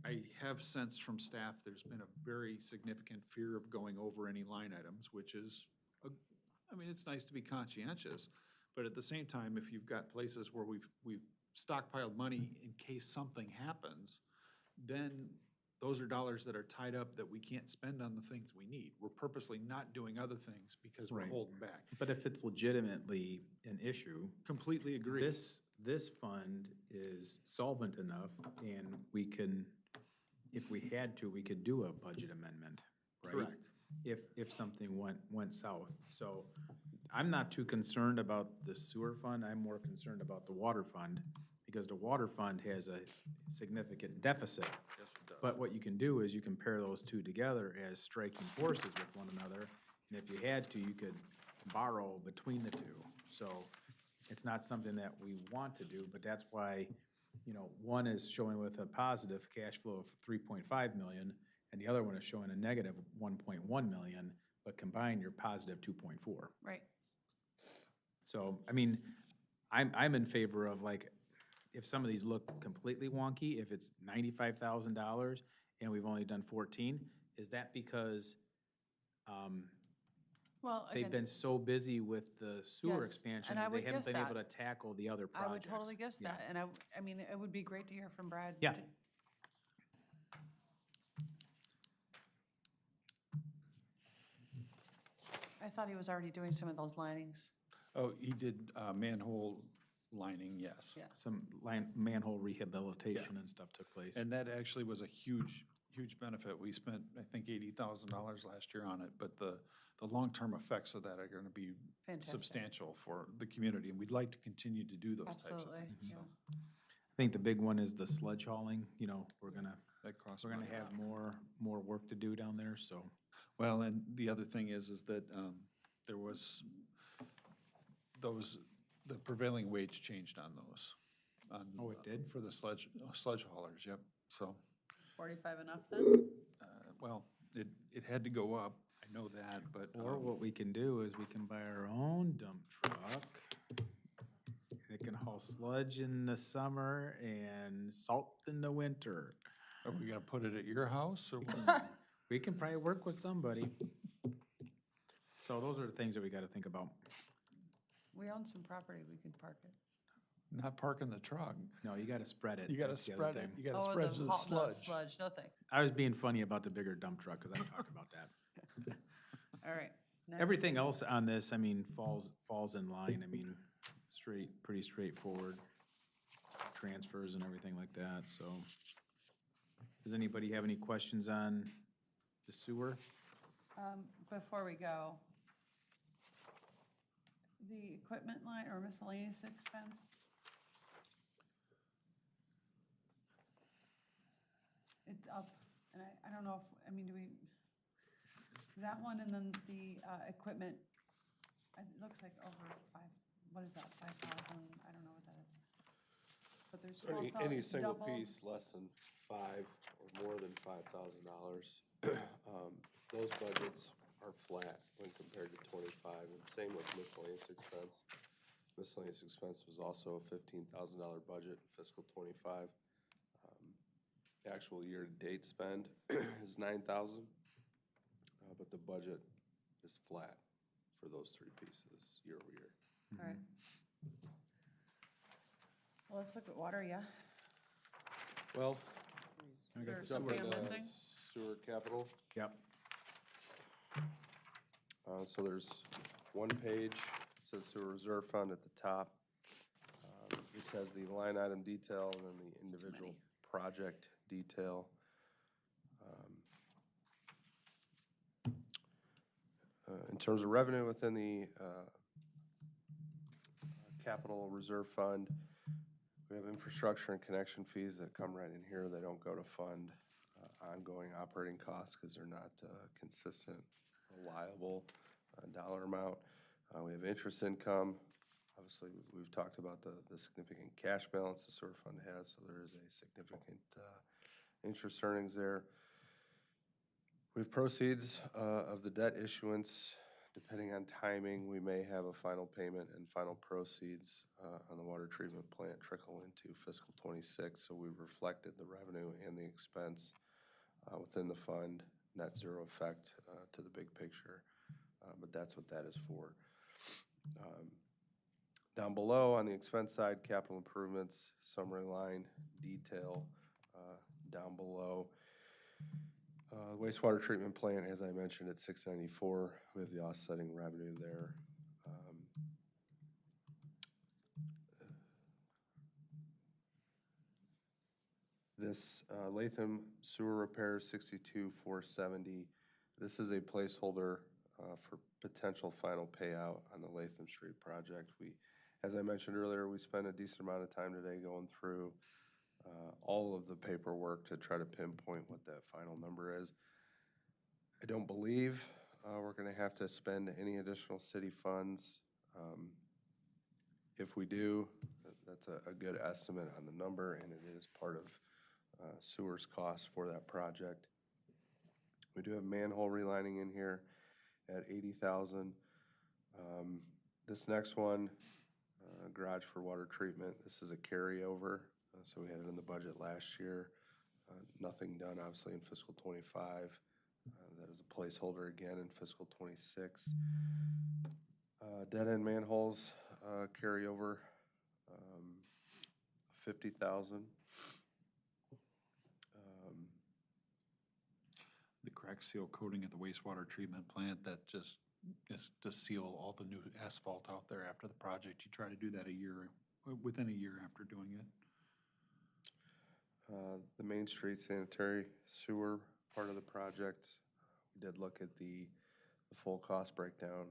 E: I have sensed from staff, there's been a very significant fear of going over any line items, which is, I mean, it's nice to be conscientious, but at the same time, if you've got places where we've stockpiled money in case something happens, then those are dollars that are tied up that we can't spend on the things we need. We're purposely not doing other things because we're
A: Right.
E: holding back.
A: But if it's legitimately an issue,
E: Completely agree.
A: this fund is solvent enough, and we can, if we had to, we could do a budget amendment, right?
E: Correct.
A: If something went south. So I'm not too concerned about the sewer fund, I'm more concerned about the water fund, because the water fund has a significant deficit.
E: Yes, it does.
A: But what you can do is you can pair those two together as striking forces with one another, and if you had to, you could borrow between the two. So it's not something that we want to do, but that's why, you know, one is showing with a positive cash flow of 3.5 million, and the other one is showing a negative 1.1 million, but combined, you're positive 2.4.
C: Right.
A: So, I mean, I'm in favor of, like, if some of these look completely wonky, if it's $95,000 and we've only done 14, is that because
C: Well,
A: they've
C: again,
A: been so busy with the sewer
C: Yes,
A: expansion
C: and I
A: that they
C: would
A: haven't
C: guess
A: been able
C: that.
A: to tackle the other
C: I
A: projects?
C: would totally guess
A: Yeah.
C: that, and I mean, it would be great to hear from Brad.
A: Yeah.
C: I thought he was already doing some of those linings.
E: Oh, he did manhole lining, yes.
C: Yeah.
A: Some manhole rehabilitation and stuff took place.
E: And that actually was a huge benefit. We spent, I think, $80,000 last year on it, but the long-term effects of that are gonna be
C: Fantastic.
E: substantial for the community, and we'd like to continue to do those types of
C: Absolutely,
E: things, so.
C: yeah.
A: I think the big one is the sludge hauling, you know, we're gonna
E: That
A: have more work to do down there, so.
E: Well, and the other thing is that there was the prevailing wage changed on those.
A: Oh, it did?
E: For the sledge haulers, yep, so.
C: 45 enough then?
E: Well, it had to go up, I know that, but.
A: Or what we can do is we can buy our own dump truck. It can haul sludge in the summer and salt in the winter.
E: Are we gonna put it at your house, or what?
A: We can probably work with somebody. So those are the things that we gotta think about.
C: We own some property, we can park it.
E: Not parking the truck.
A: No, you gotta spread it.
E: You gotta
A: That's the other
E: spread it,
A: thing.
E: you gotta
C: Oh,
E: spread
C: the
E: the
C: haul- no,
E: sludge.
C: no thanks.
A: I was being funny about the bigger dump truck, cause I talked about that.
C: All right. next.
A: Everything else on this, I mean, falls in line, I mean, pretty straightforward. Transfers and everything like that, so. Does anybody have any questions on the sewer?
C: Before we go, the equipment line or miscellaneous expense? It's up, and I don't know if, I mean, do we, that one and then the equipment, it looks like over 5, what is that, 5,000? I don't know what that is. But there's
F: Any single
C: double-
F: piece less than $5 or more than $5,000, those budgets are flat when compared to 25, and same with miscellaneous expense. Miscellaneous expense was also a $15,000 budget in fiscal '25. Actual year-to-date spend is $9,000, but the budget is flat for those three pieces year over year.
C: All right. Well, let's look at water, yeah?
F: Well,
C: Is there
A: the
C: something I'm
F: Jumping to
C: missing?
F: Sewer capital.
A: Yep.
F: So there's one page, says sewer reserve fund at the top. This has the line item detail and then the individual project detail. In terms of revenue within the capital reserve fund, we have infrastructure and connection fees that come right in here. They don't go to fund ongoing operating costs because they're not consistent, reliable dollar amount. We have interest income. Obviously, we've talked about the significant cash balance the sewer fund has, so there is a significant interest earnings there. We have proceeds of the debt issuance. Depending on timing, we may have a final payment and final proceeds on the water treatment plant trickle into fiscal '26. So we've reflected the revenue and the expense within the fund, net zero effect to the big picture, but that's what that is for. Down below on the expense side, capital improvements, summary line, detail down below. Wastewater treatment plant, as I mentioned, at 694, we have the offsetting revenue there. This Latham sewer repair, 62,470. This is a placeholder for potential final payout on the Latham Street project. As I mentioned earlier, we spent a decent amount of time today going through all of the paperwork to try to pinpoint what that final number is. I don't believe we're going to have to spend any additional city funds. If we do, that's a good estimate on the number, and it is part of sewer's cost for that project. We do have manhole relining in here at 80,000. This next one, garage for water treatment, this is a carryover. So we had it in the budget last year. Nothing done, obviously, in fiscal '25. That is a placeholder again in fiscal '26. Dead end manholes carryover, 50,000.
E: The crack seal coating at the wastewater treatment plant, that just is to seal all the new asphalt out there after the project. You try to do that within a year after doing it.
F: The Main Street sanitary sewer part of the project, we did look at the full cost breakdown,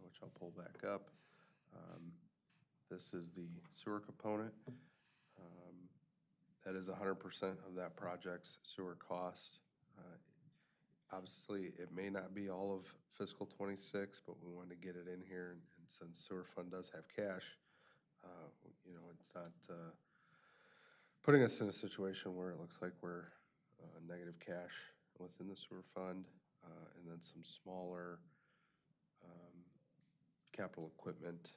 F: which I'll pull back up. This is the sewer component. That is 100% of that project's sewer cost. Obviously, it may not be all of fiscal '26, but we wanted to get it in here, and since sewer fund does have cash, you know, it's not putting us in a situation where it looks like we're negative cash within the sewer fund, and then some smaller capital equipment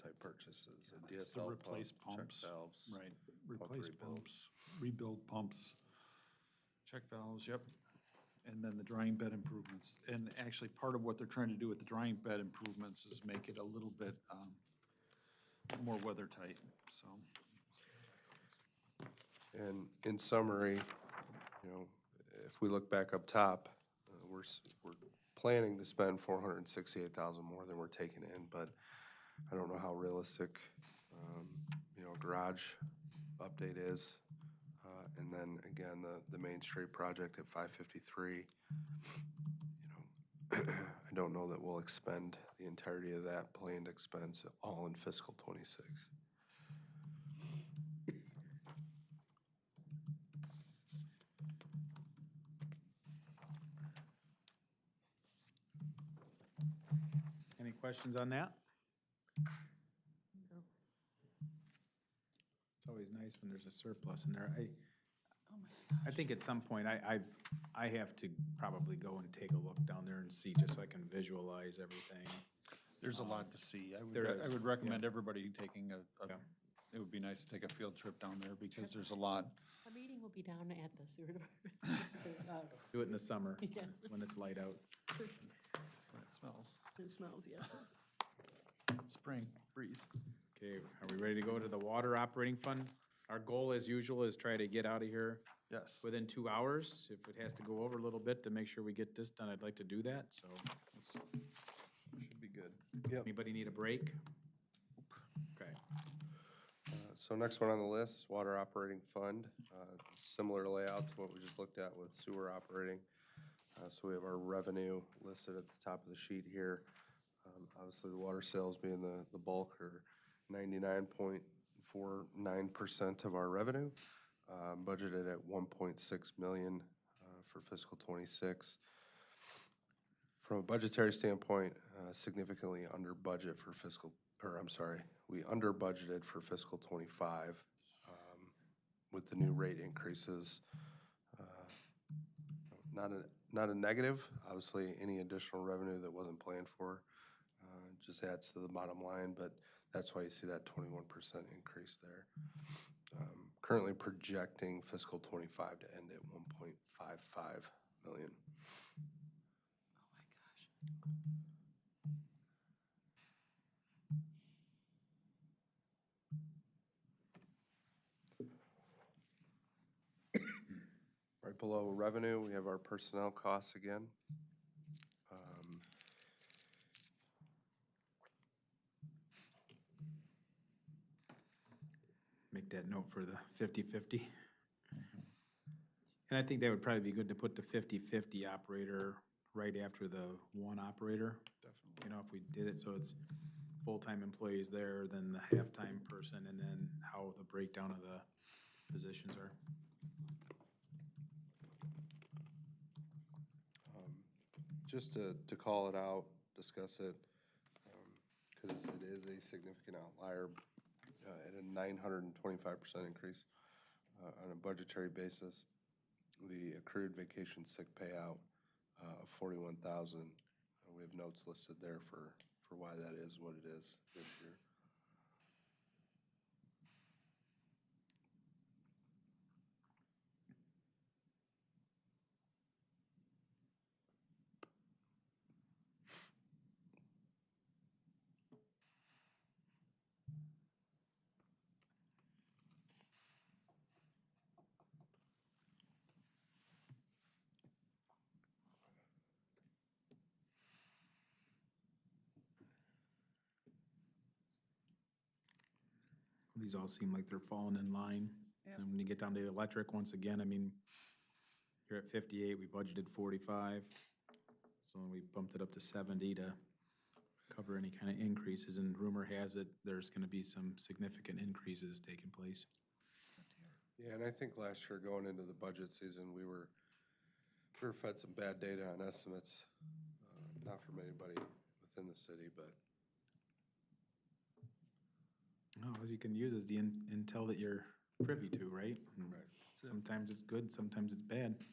F: type purchases. A
E: It's
F: DSL
E: the replace
F: pump, check
E: pumps,
F: valves.
E: right, replace
F: rebuild.
E: pumps, rebuild pumps, check valves, yep. And then the drying bed improvements. And actually, part of what they're trying to do with the drying bed improvements is make it a little bit more weather tight, so.
F: And in summary, you know, if we look back up top, we're planning to spend 468,000 more than we're taking in, but I don't know how realistic, you know, a garage update is. And then again, the Main Street project at 553, you know, I don't know that we'll expend the entirety of that planned expense all in fiscal '26.
A: Any questions on that?
B: No.
A: It's always nice when there's a surplus in there. I think at some point, I have to probably go and take a look down there and see, just so I can visualize everything.
E: There's a lot to see.
A: There
E: I
A: is,
E: would recommend everybody taking
A: Yeah.
E: it would be nice to take a field trip down there because there's a lot.
B: Our meeting will be down at the sewer department.
A: Do it in the summer,
B: Yeah.
A: when it's light out.
E: It smells.
B: It smells, yeah.
E: Spring, breathe.
A: Okay, are we ready to go to the water operating fund? Our goal, as usual, is try to get out of here
E: Yes.
A: within 2 hours. If it has to go over a little bit to make sure we get this done, I'd like to do that, so.
E: Should be good.
F: Yep.
A: Anybody need a break? Okay.
F: So next one on the list, water operating fund. Similar layout to what we just looked at with sewer operating. So we have our revenue listed at the top of the sheet here. Obviously, the water sales being the bulk are 99.49% of our revenue, budgeted at 1.6 million for fiscal '26. From a budgetary standpoint, significantly under budget for we under budgeted for fiscal '25 with the new rate increases. Not a negative. Obviously, any additional revenue that wasn't planned for just adds to the bottom line, but that's why you see that 21% increase there. Currently projecting fiscal '25 to end at 1.55 million.
C: Oh my gosh.
F: Right below revenue, we have our personnel costs again.
A: Make that note for the 50/50. And I think that would probably be good to put the 50/50 operator right after the one operator.
D: Definitely.
A: You know, if we did it so it's full-time employees there, then the half-time person, and then how the breakdown of the positions are.
F: Just to call it out, discuss it, because it is a significant outlier at a 925% increase on a budgetary basis. The accrued vacation sick payout of 41,000. We have notes listed there for why that is what it is this year.
A: These all seem like they're falling in line.
C: Yep.
A: And when you get down to the electric, once again, I mean, you're at 58, we budgeted 45. So we bumped it up to 70 to cover any kind of increases, and rumor has it there's gonna be some significant increases taking place.
F: Yeah, and I think last year going into the budget season, we were fed some bad data on estimates, not from anybody within the city, but
A: No, all you can use is the intel that you're privy to, right? And
F: Right.
A: sometimes it's good, sometimes it's bad.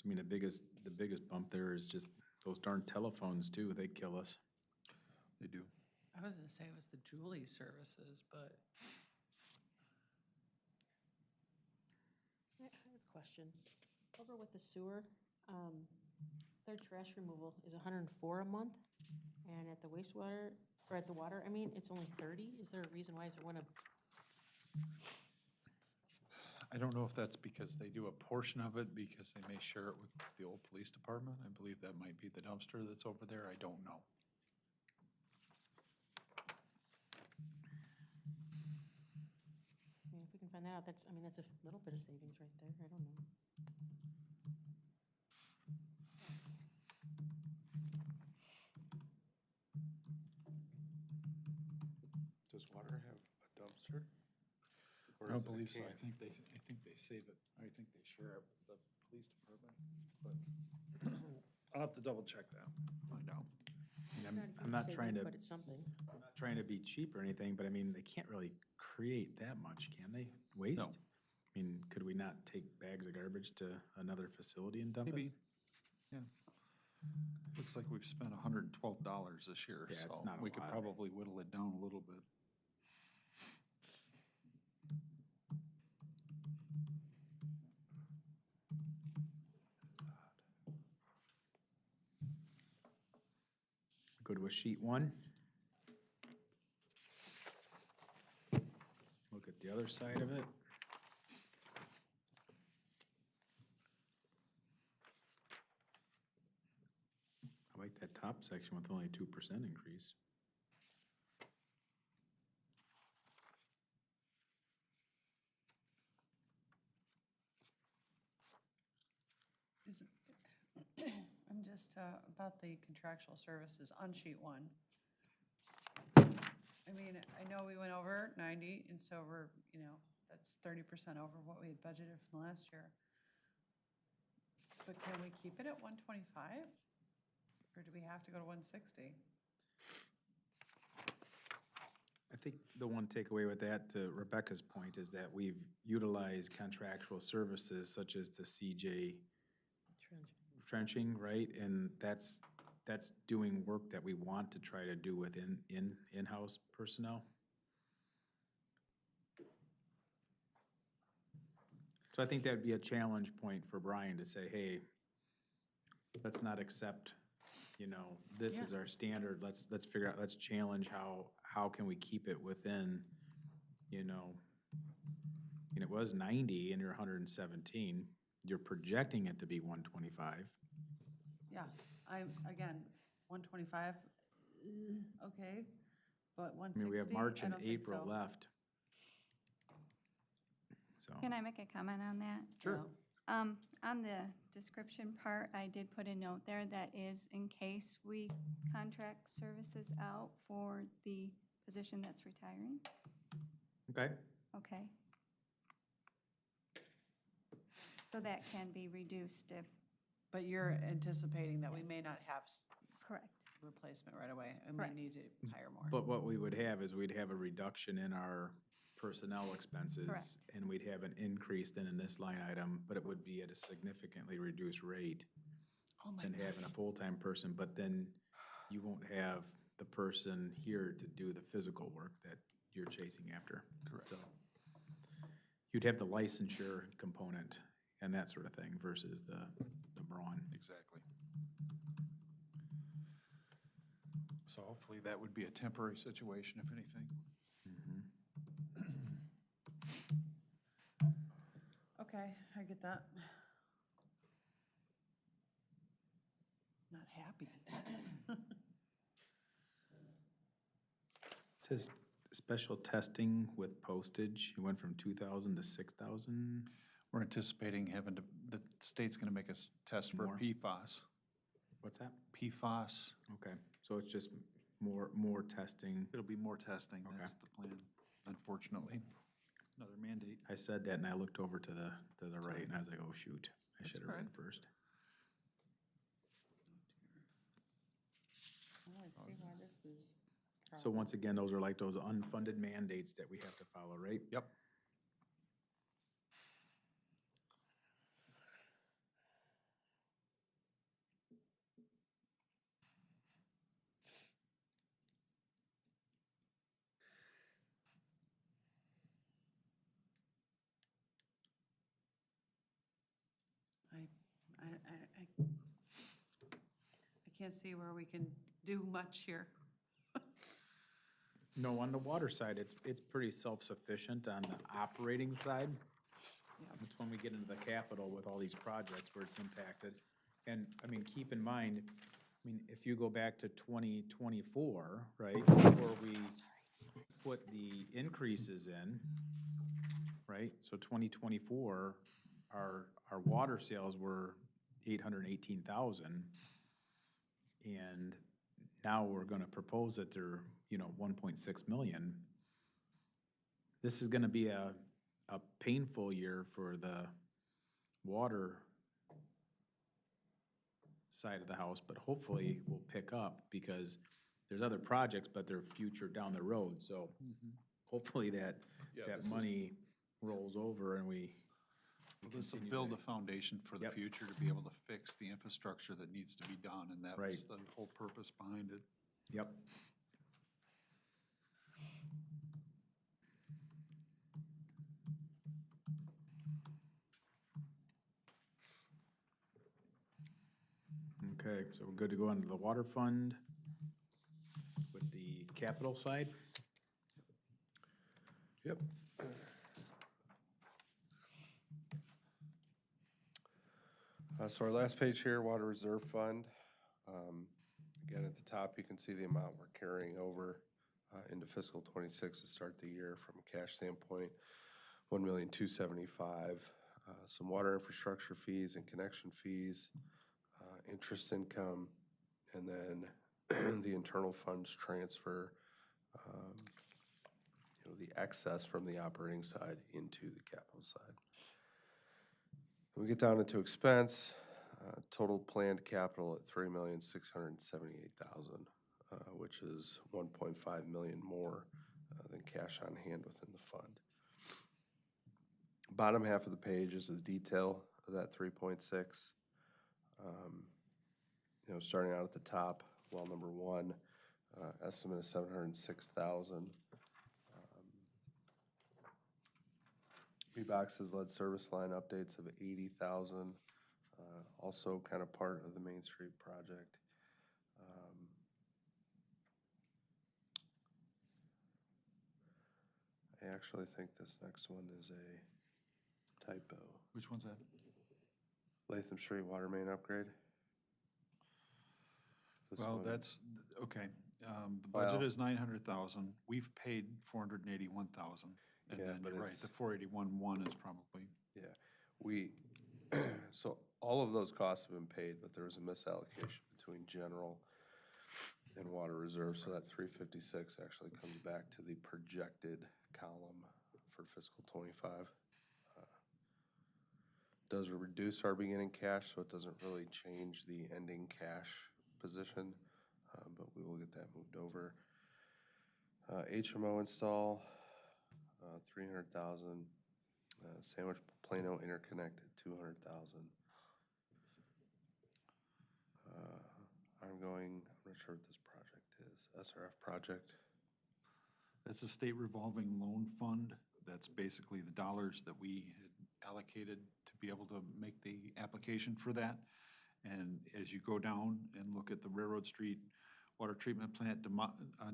A: I mean, the biggest bump there is just those darn telephones too, they kill us.
E: They do.
C: I was gonna say it was the Julie services, but
B: I have a question. Over with the sewer, their trash removal is 104 a month, and at the wastewater, or at the water, I mean, it's only 30? Is there a reason why is it one of,
E: I don't know if that's because they do a portion of it because they may share it with the old police department. I believe that might be the dumpster that's over there. I don't know.
B: I mean, if we can find that out, that's, I mean, that's a little bit of savings right there, I don't know.
F: does water have a dumpster? Or
E: I
F: is
E: don't
F: it a
E: believe so.
F: can?
E: I think they save it. I think they share it with the police department, but I'll have to double check that, find out.
A: And
B: Not a
A: I'm
B: huge
A: not
B: saving,
A: trying to,
B: But it's something.
A: I'm not trying to be cheap or anything, but I mean, they can't really create that much, can they? Waste?
E: No.
A: I mean, could we not take bags of garbage to another facility and dump it?
E: Maybe, yeah. Looks like we've spent $112 this year,
A: Yeah, it's
E: so
A: not a
E: we could
A: lot.
E: probably whittle it down a little bit.
A: Good with sheet one. Look at the other side of it. I like that top section with only 2% increase.
C: I'm just, about the contractual services on sheet 1. I mean, I know we went over 90, and so we're, you know, that's 30% over what we had budgeted from last year. But can we keep it at 125? Or do we have to go to 160?
A: I think the one takeaway with that, to Rebecca's point, is that we've utilized contractual services such as the CJ trenching, right? And that's doing work that we want to try to do with in-house personnel. So I think that'd be a challenge point for Brian to say, hey, let's not accept, you know, this is our standard, let's figure out, let's challenge how can we keep it within, you know, and it was 90 and you're 117, you're projecting it to be 125.
C: Yeah, again, 125, okay, but 160,
A: I mean, we have March and
C: I don't think
A: April
C: so.
A: left. So,
H: Can I make a comment on that?
A: sure.
H: On the description part, I did put a note there that is in case we contract services out for the position that's retiring.
A: Okay,
H: Okay. So that can be reduced if,
C: But you're anticipating that we may not have
H: correct.
C: replacement right away, and we
H: Correct.
C: need to hire more.
A: but what we would have is we'd have a reduction in our personnel expenses.
H: Correct.
A: And we'd have an increase then in this line item, but it would be at a significantly reduced rate
C: Oh my
A: than having a
C: gosh.
A: full-time person. But then you won't have the person here to do the physical work that you're chasing after.
E: Correct.
A: So you'd have the licensure component and that sort of thing versus the brawn.
E: Exactly. So hopefully that would be a temporary situation, if anything.
C: Okay, I get that. Not happy.
A: It says special testing with postage, it went from 2,000 to 6,000.
E: We're anticipating having to, the state's gonna make us test for
A: More?
E: PFAS.
A: What's that?
E: PFAS,
A: Okay, so it's just more testing.
E: it'll be more testing,
A: Okay.
E: that's the plan, unfortunately. Another mandate.
A: I said that and I looked over to the right and I was like, oh, shoot, I
E: That's
A: should have
E: all
A: read
E: right.
A: first.
C: Oh, I see why this is.
A: So once again, those are like those unfunded mandates that we have to follow, right?
E: Yep.
C: I can't see where we can do much here.
A: No, on the water side, it's pretty self-sufficient. On the operating side, it's when we get into the capital with all these projects where it's impacted. And, I mean, keep in mind, I mean, if you go back to 2024, right, before we put the increases in, right? So 2024, our water sales were 818,000. And now we're gonna propose that they're, 1.6 million. This is gonna be a painful year for the water side of the house, but hopefully we'll pick up because there's other projects, but they're future down the road, so hopefully that
E: Yeah, this is-
A: money rolls over and we
E: This will
A: continue
E: build
A: to-
E: a foundation for the
A: Yep.
E: future to be able to fix the infrastructure that needs to be done, and that was
A: Right.
E: the whole purpose behind it.
A: Yep. Okay, so we're good to go on to the water fund with the capital side?
F: Yep. So our last page here, Water Reserve Fund. Again, at the top, you can see the amount we're carrying over into fiscal '26 to start the year from a cash standpoint, $1,275,000. Some water infrastructure fees and connection fees interest income, and then the internal funds transfer, you know, the excess from the operating side into the capital side. We get down into expense, total planned capital at $3,678,000, which is 1.5 million more than cash on hand within the fund. Bottom half of the page is the detail of that 3.6. You know, starting out at the top, well number 1, estimate of 706,000. B-Box's lead service line updates of 80,000, also kind of part of the Main Street project. I actually think this next one is a typo.
E: Which one's that?
F: Latham Street water main upgrade. This
E: Well,
F: one-
E: that's, okay. The budget
F: Well-
E: is 900,000. We've paid 481,000. And
F: Yeah,
E: then
F: but
E: you're right,
F: it's-
E: the 481.1 is probably,
F: Yeah, we, so all of those costs have been paid, but there was a misallocation between general and water reserve, so that 356 actually comes back to the projected column for fiscal '25. Does reduce our beginning cash, so it doesn't really change the ending cash position, but we will get that moved over. HMO install, 300,000. Sandwich Plano interconnect at 200,000. I'm not sure what this project is, SRF project.
E: that's a state revolving loan fund. That's basically the dollars that we had allocated to be able to make the application for that. And as you go down and look at the Railroad Street Water Treatment Plant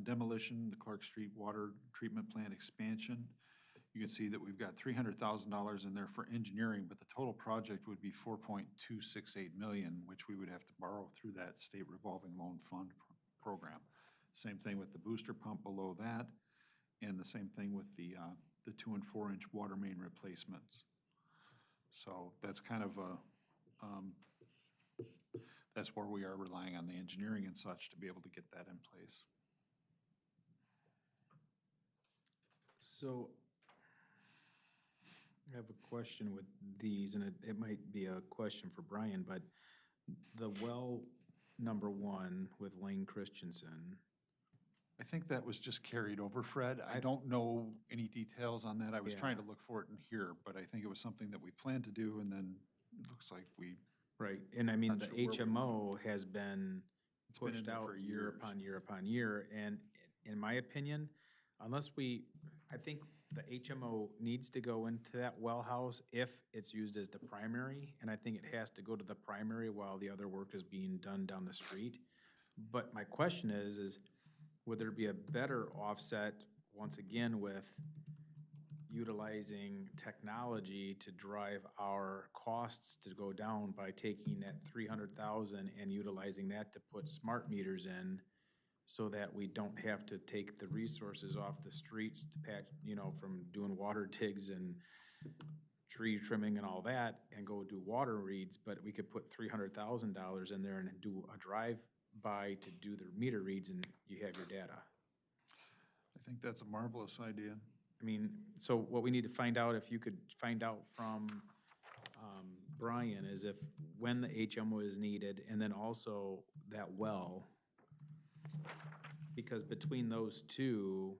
E: demolition, the Clark Street Water Treatment Plant expansion, you can see that we've got $300,000 in there for engineering, but the total project would be 4.268 million, which we would have to borrow through that state revolving loan fund program. Same thing with the booster pump below that, and the same thing with the 2 and 4 inch water main replacements. So that's kind of that's where we are relying on the engineering and such to be able to get that in place.
A: So I have a question with these, and it might be a question for Brian, but the well number 1 with Lane Christensen,
E: I think that was just carried over, Fred. I don't know any details on that. I was
A: Yeah.
E: trying to look for it in here, but I think it was something that we planned to do, and then it looks like we,
A: right, and I mean,
E: Not
A: the
E: sure where we
A: HMO has been
E: It's been in
A: pushed
E: there
A: out
E: for
A: year
E: years.
A: upon year upon year, and in my opinion, I think the HMO needs to go into that well house if it's used as the primary, and I think it has to go to the primary while the other work is being done down the street. But my question is would there be a better offset, once again, with utilizing technology to drive our costs to go down by taking that 300,000 and utilizing that to put smart meters in, so that we don't have to take the resources off the streets to patch, you know, from doing water digs and tree trimming and all that, and go do water reads, but we could put $300,000 in there and do a drive-by to do the meter reads, and you have your data.
E: I think that's a marvelous idea.
A: I mean, so what we need to find out, if you could find out from Brian, is if, when the HMO is needed, and then also that well, because between those two,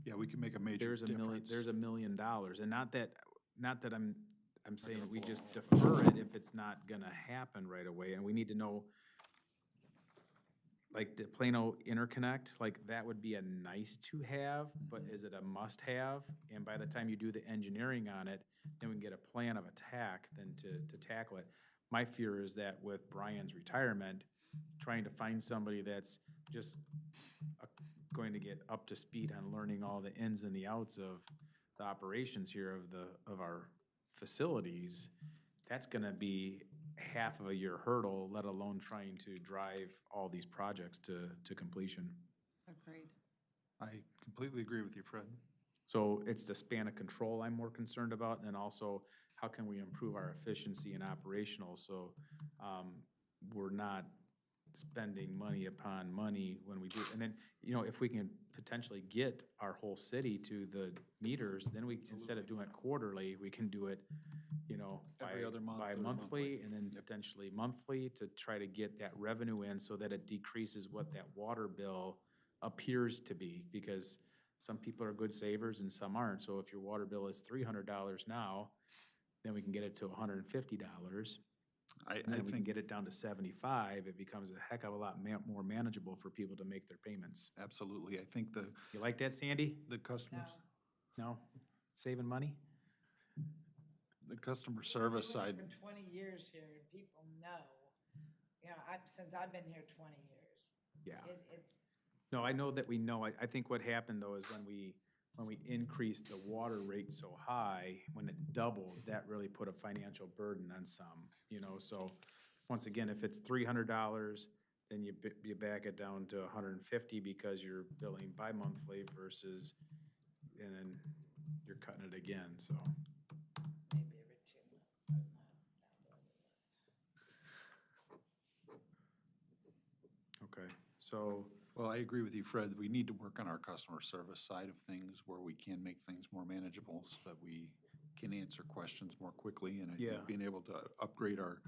E: Yeah, we can make a major
A: there's
E: difference.
A: there's $1 million, and not that I'm saying we just defer it if it's not gonna happen right away, and we need to know, like, the Plano interconnect, like, that would be a nice to have, but is it a must have? And by the time you do the engineering on it, then we can get a plan of attack then to tackle it. My fear is that with Brian's retirement, trying to find somebody that's just going to get up to speed on learning all the ins and the outs of the operations here of our facilities, that's gonna be half of a year hurdle, let alone trying to drive all these projects to completion.
C: Agreed.
E: I completely agree with you, Fred.
A: So it's the span of control I'm more concerned about, and also how can we improve our efficiency and operational, so, we're not spending money upon money when we do, and then, you know, if we can potentially get our whole city to the meters, then we, instead of doing it quarterly, we can do it, you know,
E: Every other month or
A: bi-monthly, and then potentially monthly to try to get that revenue in so that it decreases what that water bill appears to be, because some people are good savers and some aren't. So if your water bill is $300 now, then we can get it to $150.
E: I
A: And then we can
E: think,
A: get it down to 75, it becomes a heck of a lot more manageable for people to make their payments.
E: absolutely, I think
A: You like that, Sandy?
E: the customers,
A: No? Saving money?
E: the customer service
G: I've
E: side,
G: been here for 20 years here, and people know, you know, since I've been here 20 years.
A: Yeah.
G: It's,
A: No, I know that we know. I think what happened though is when we increased the water rate so high, when it doubled, that really put a financial burden on some, you know, so once again, if it's $300, then you back it down to 150 because you're billing bi-monthly versus, and then you're cutting it again, so.
G: maybe every 2 months, but not every month.
A: Okay, so,
E: well, I agree with you, Fred, we need to work on our customer service side of things where we can make things more manageable so that we can answer questions more quickly, and I
A: Yeah.
E: think being able to upgrade our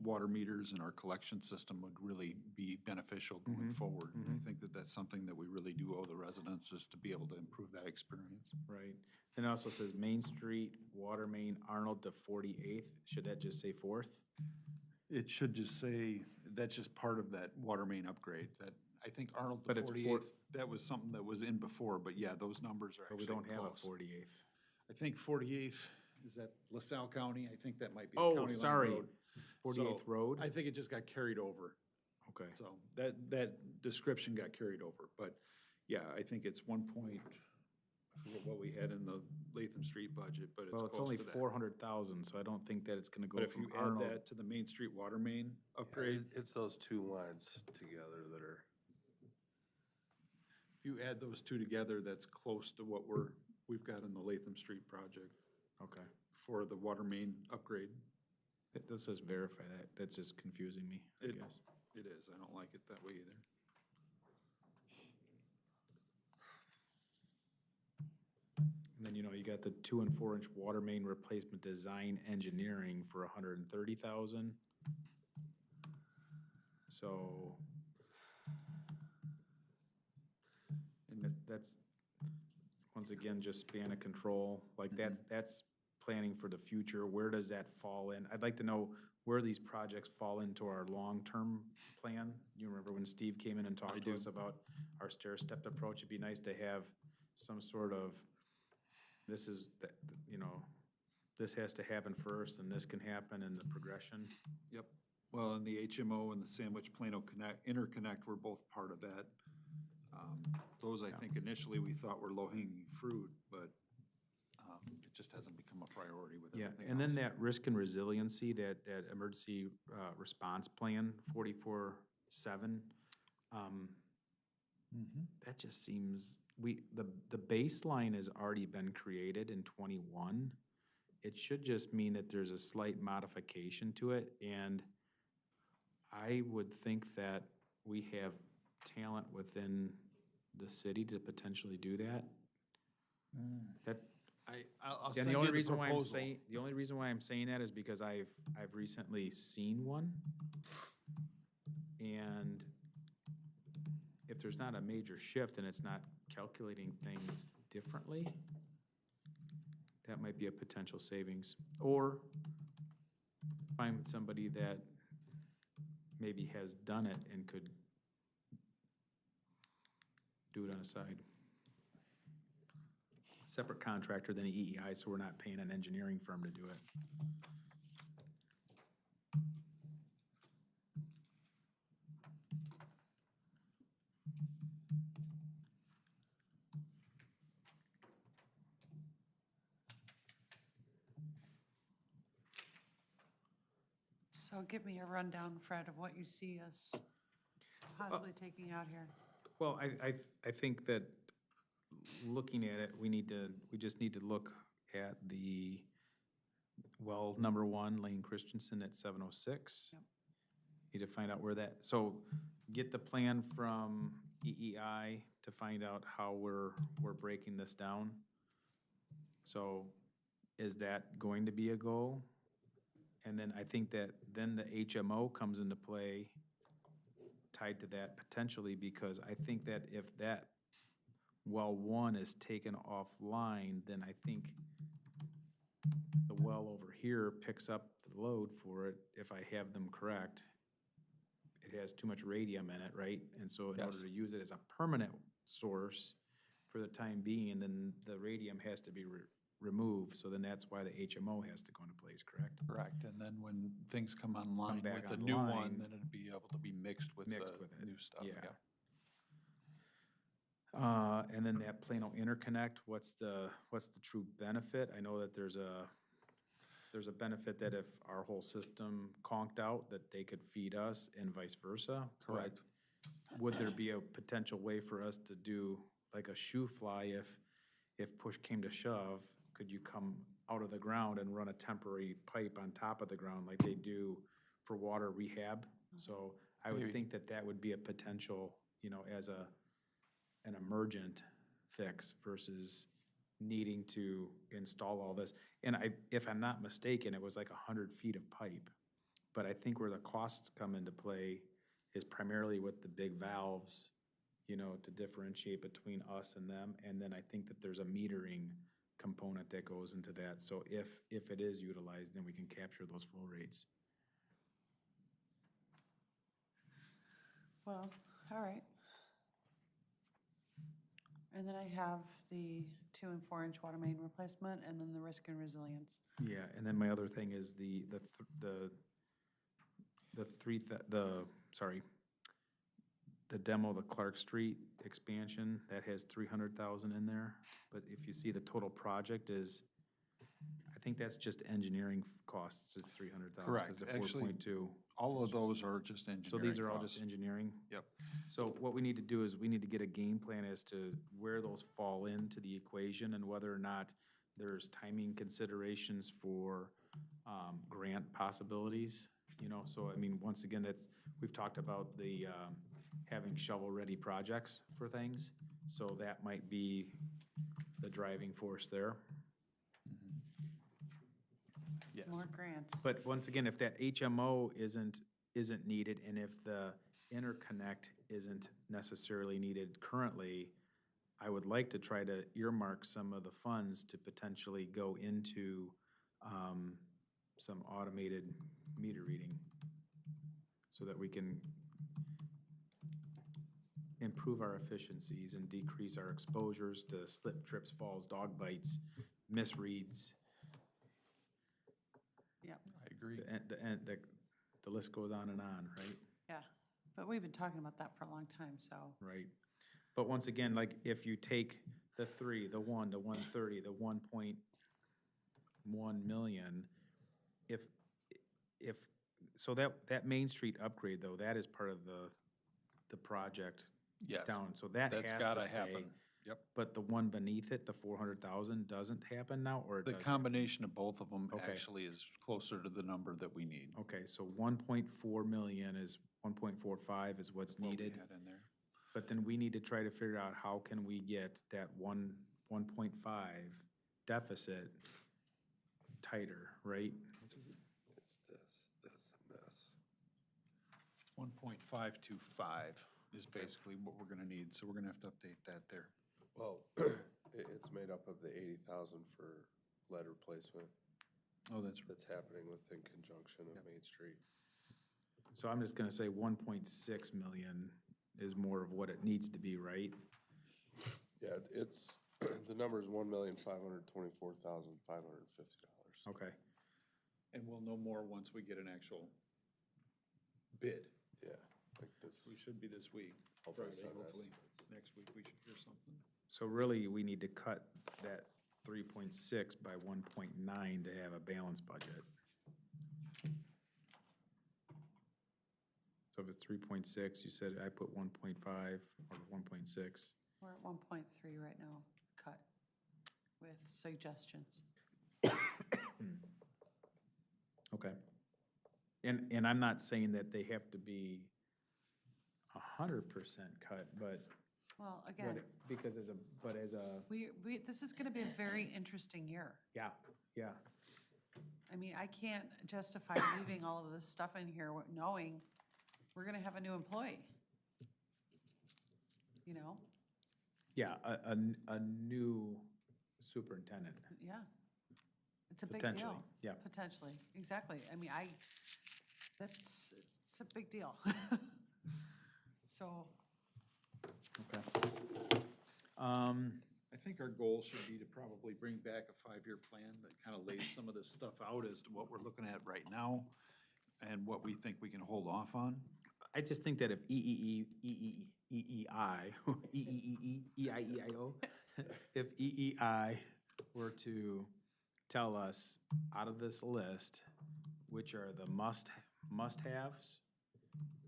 E: water meters and our collection system would really be beneficial going forward. And I think that that's something that we really do owe the residents, is to be able to improve that experience.
A: right. Then it also says Main Street, water main Arnold to 48th. Should that just say 4th?
E: It should just say, that's just part of that water main upgrade, that, I think Arnold
A: But
E: to
A: it's
E: 48th, that was something that was in before, but yeah, those numbers are
A: But we
E: actually
A: don't have a
E: close.
A: 48th.
E: I think 48th, is that LaSalle County? I think that might be a
A: Oh,
E: county line
A: sorry.
E: road.
A: 48th
E: So,
A: Road?
E: I think it just got carried over.
A: Okay.
E: So that description got carried over, but yeah, I think it's 1 point, I forget what we had in the Latham Street budget, but it's
A: Well, it's
E: close
A: only
E: to that.
A: 400,000, so I don't think that it's gonna go
E: But if
A: from
E: you add
A: Arnold.
E: that to the Main Street water main upgrade,
F: It's those two lines together that are,
E: if you add those two together, that's close to what we've got in the Latham Street project
A: Okay.
E: for the water main upgrade.
A: This says verify that. That's just confusing me, I
E: It-
A: guess.
E: It is, I don't like it that way either.
A: And then, you know, you got the 2 and 4 inch water main replacement design engineering for 130,000. So. And that's, once again, just span of control, like that's planning for the future. Where does that fall in? I'd like to know where these projects fall into our long-term plan. You remember when Steve came in and
E: I
A: talked to
E: do.
A: us about our stair-stepped approach? It'd be nice to have some sort of, this is, you know, this has to happen first and this can happen in the progression.
E: Yep. Well, and the HMO and the Sandwich Plano Interconnect were both part of that. Those, I think, initially we thought were low-hanging fruit, but it just hasn't become a priority with
A: Yeah,
E: everything
A: and then
E: else.
A: that risk and resiliency, that emergency response plan, 44-7, that just seems, the baseline has already been created in 21. It should just mean that there's a slight modification to it, and I would think that we have talent within the city to potentially do that. That,
E: I'll
A: and
E: send
A: the
E: you
A: only
E: the
A: reason why I'm
E: proposal.
A: saying, the only reason why I'm saying that is because I've recently seen one. And if there's not a major shift and it's not calculating things differently, that might be a potential savings. Or find somebody that maybe has done it and could do it on the side. Separate contractor than the EEI, so we're not paying an engineering firm to do it.
C: So give me a rundown, Fred, of what you see us possibly taking out here.
A: Well, I think that looking at it, we just need to look at the well, number 1, Lane Christensen at 706.
C: Yep.
A: Need to find out where that, so get the plan from EEI to find out how we're breaking this down. So is that going to be a go? And then I think that then the HMO comes into play tied to that potentially, because I think that if that well 1 is taken offline, then I think the well over here picks up the load for it, if I have them correct. It has too much radium in it, right? And so in order
D: Yes.
A: to use it as a permanent source for the time being, then the radium has to be removed. So then that's why the HMO has to go into place, correct?
D: Correct, and then when things come online
A: back
D: with the new one,
A: online.
D: then it'd be able to be mixed with the
A: Mixed with it,
D: new stuff,
A: yeah.
D: yeah.
A: And then that Plano interconnect, what's the true benefit? I know that there's a benefit that if our whole system conked out, that they could feed us and vice versa. but
D: Correct.
A: Would there be a potential way for us to do like a shoe fly if push came to shove? Could you come out of the ground and run a temporary pipe on top of the ground like they do for water rehab? So I would
D: Maybe.
A: think that that would be a potential, as an emergent fix versus needing to install all this. And if I'm not mistaken, it was like 100 feet of pipe. But I think where the costs come into play is primarily with the big valves, to differentiate between us and them. And then I think that there's a metering component that goes into that. So if it is utilized, then we can capture those flow rates.
C: Well, all right. And then I have the 2 and 4 inch water main replacement, and then the risk and resilience.
A: Yeah, and then my other thing is the demo, the Clark Street expansion, that has 300,000 in there. But if you see the total project is, I think that's just engineering costs is 300,000.
D: Correct.
A: Because
D: Actually,
A: the 4.2.
D: All of those are just engineering
A: So these are all
D: costs.
A: just engineering?
D: Yep.
A: So what we need to do is we need to get a game plan as to where those fall into the equation and whether or not there's timing considerations for grant possibilities, So, I mean, once again, we've talked about the having shovel-ready projects for things. So that might be the driving force there.
D: Yes.
C: More grants.
A: But once again, if that HMO isn't needed, and if the interconnect isn't necessarily needed currently, I would like to try to earmark some of the funds to potentially go into some automated meter reading so that we can improve our efficiencies and decrease our exposures to slip, trips, falls, dog bites, misreads.
C: Yep,
D: I agree.
A: The list goes on, right?
C: yeah. But we've been talking about that for a long time, so.
A: Right. But once again, like if you take the 3, the 1, the 130, the 1.1 million, so that Main Street upgrade though, that is part of the project
D: Yes.
A: down, so that has
D: That's
A: to
D: gotta
A: stay.
D: happen. Yep.
A: But the one beneath it, the 400,000, doesn't happen now, or it
D: The
A: does?
D: combination of both of them
A: Okay.
D: actually is closer to the number that we need.
A: Okay, so 1.4 million is, 1.45 is what's
D: What we
A: needed.
D: had in there.
A: But then we need to try to figure out how can we get that 1.5 deficit tighter, right?
F: It's this, and this.
D: 1.525 is basically what we're gonna need, so we're gonna have to update that there.
F: Well, it's made up of the 80,000 for lead replacement
D: Oh, that's
F: that's happening within conjunction of Main Street.
A: So I'm just gonna say 1.6 million is more of what it needs to be, right?
F: Yeah, it's, the number is $1,524,550.
A: Okay,
D: And we'll know more once we get an actual bid.
F: Yeah, like this.
D: We should be this week,
F: Hopefully
D: Friday,
F: send
D: hopefully.
F: estimates.
D: Next week, we should hear something.
A: so really, we need to cut that 3.6 by 1.9 to have a balanced budget. So if it's 3.6, you said I put 1.5 or 1.6.
C: We're at 1.3 right now, cut with suggestions.
A: Okay. And I'm not saying that they have to be 100% cut, but
C: Well,
A: what,
C: again,
A: because as a,
C: this is gonna be a very interesting year.
A: yeah, yeah.
C: I mean, I can't justify leaving all of this stuff in here knowing we're gonna have a new employee. You know,
A: Yeah, a new superintendent,
C: yeah. It's a big deal.
A: potentially, yeah.
C: Potentially, exactly. I mean, it's a big deal. So,
A: Okay.
E: I think our goal should be to probably bring back a 5-year plan that kind of lays some of this stuff out as to what we're looking at right now and what we think we can hold off on.
A: I just think that if EIEIO, if EEI were to tell us out of this list, which are the must-haves,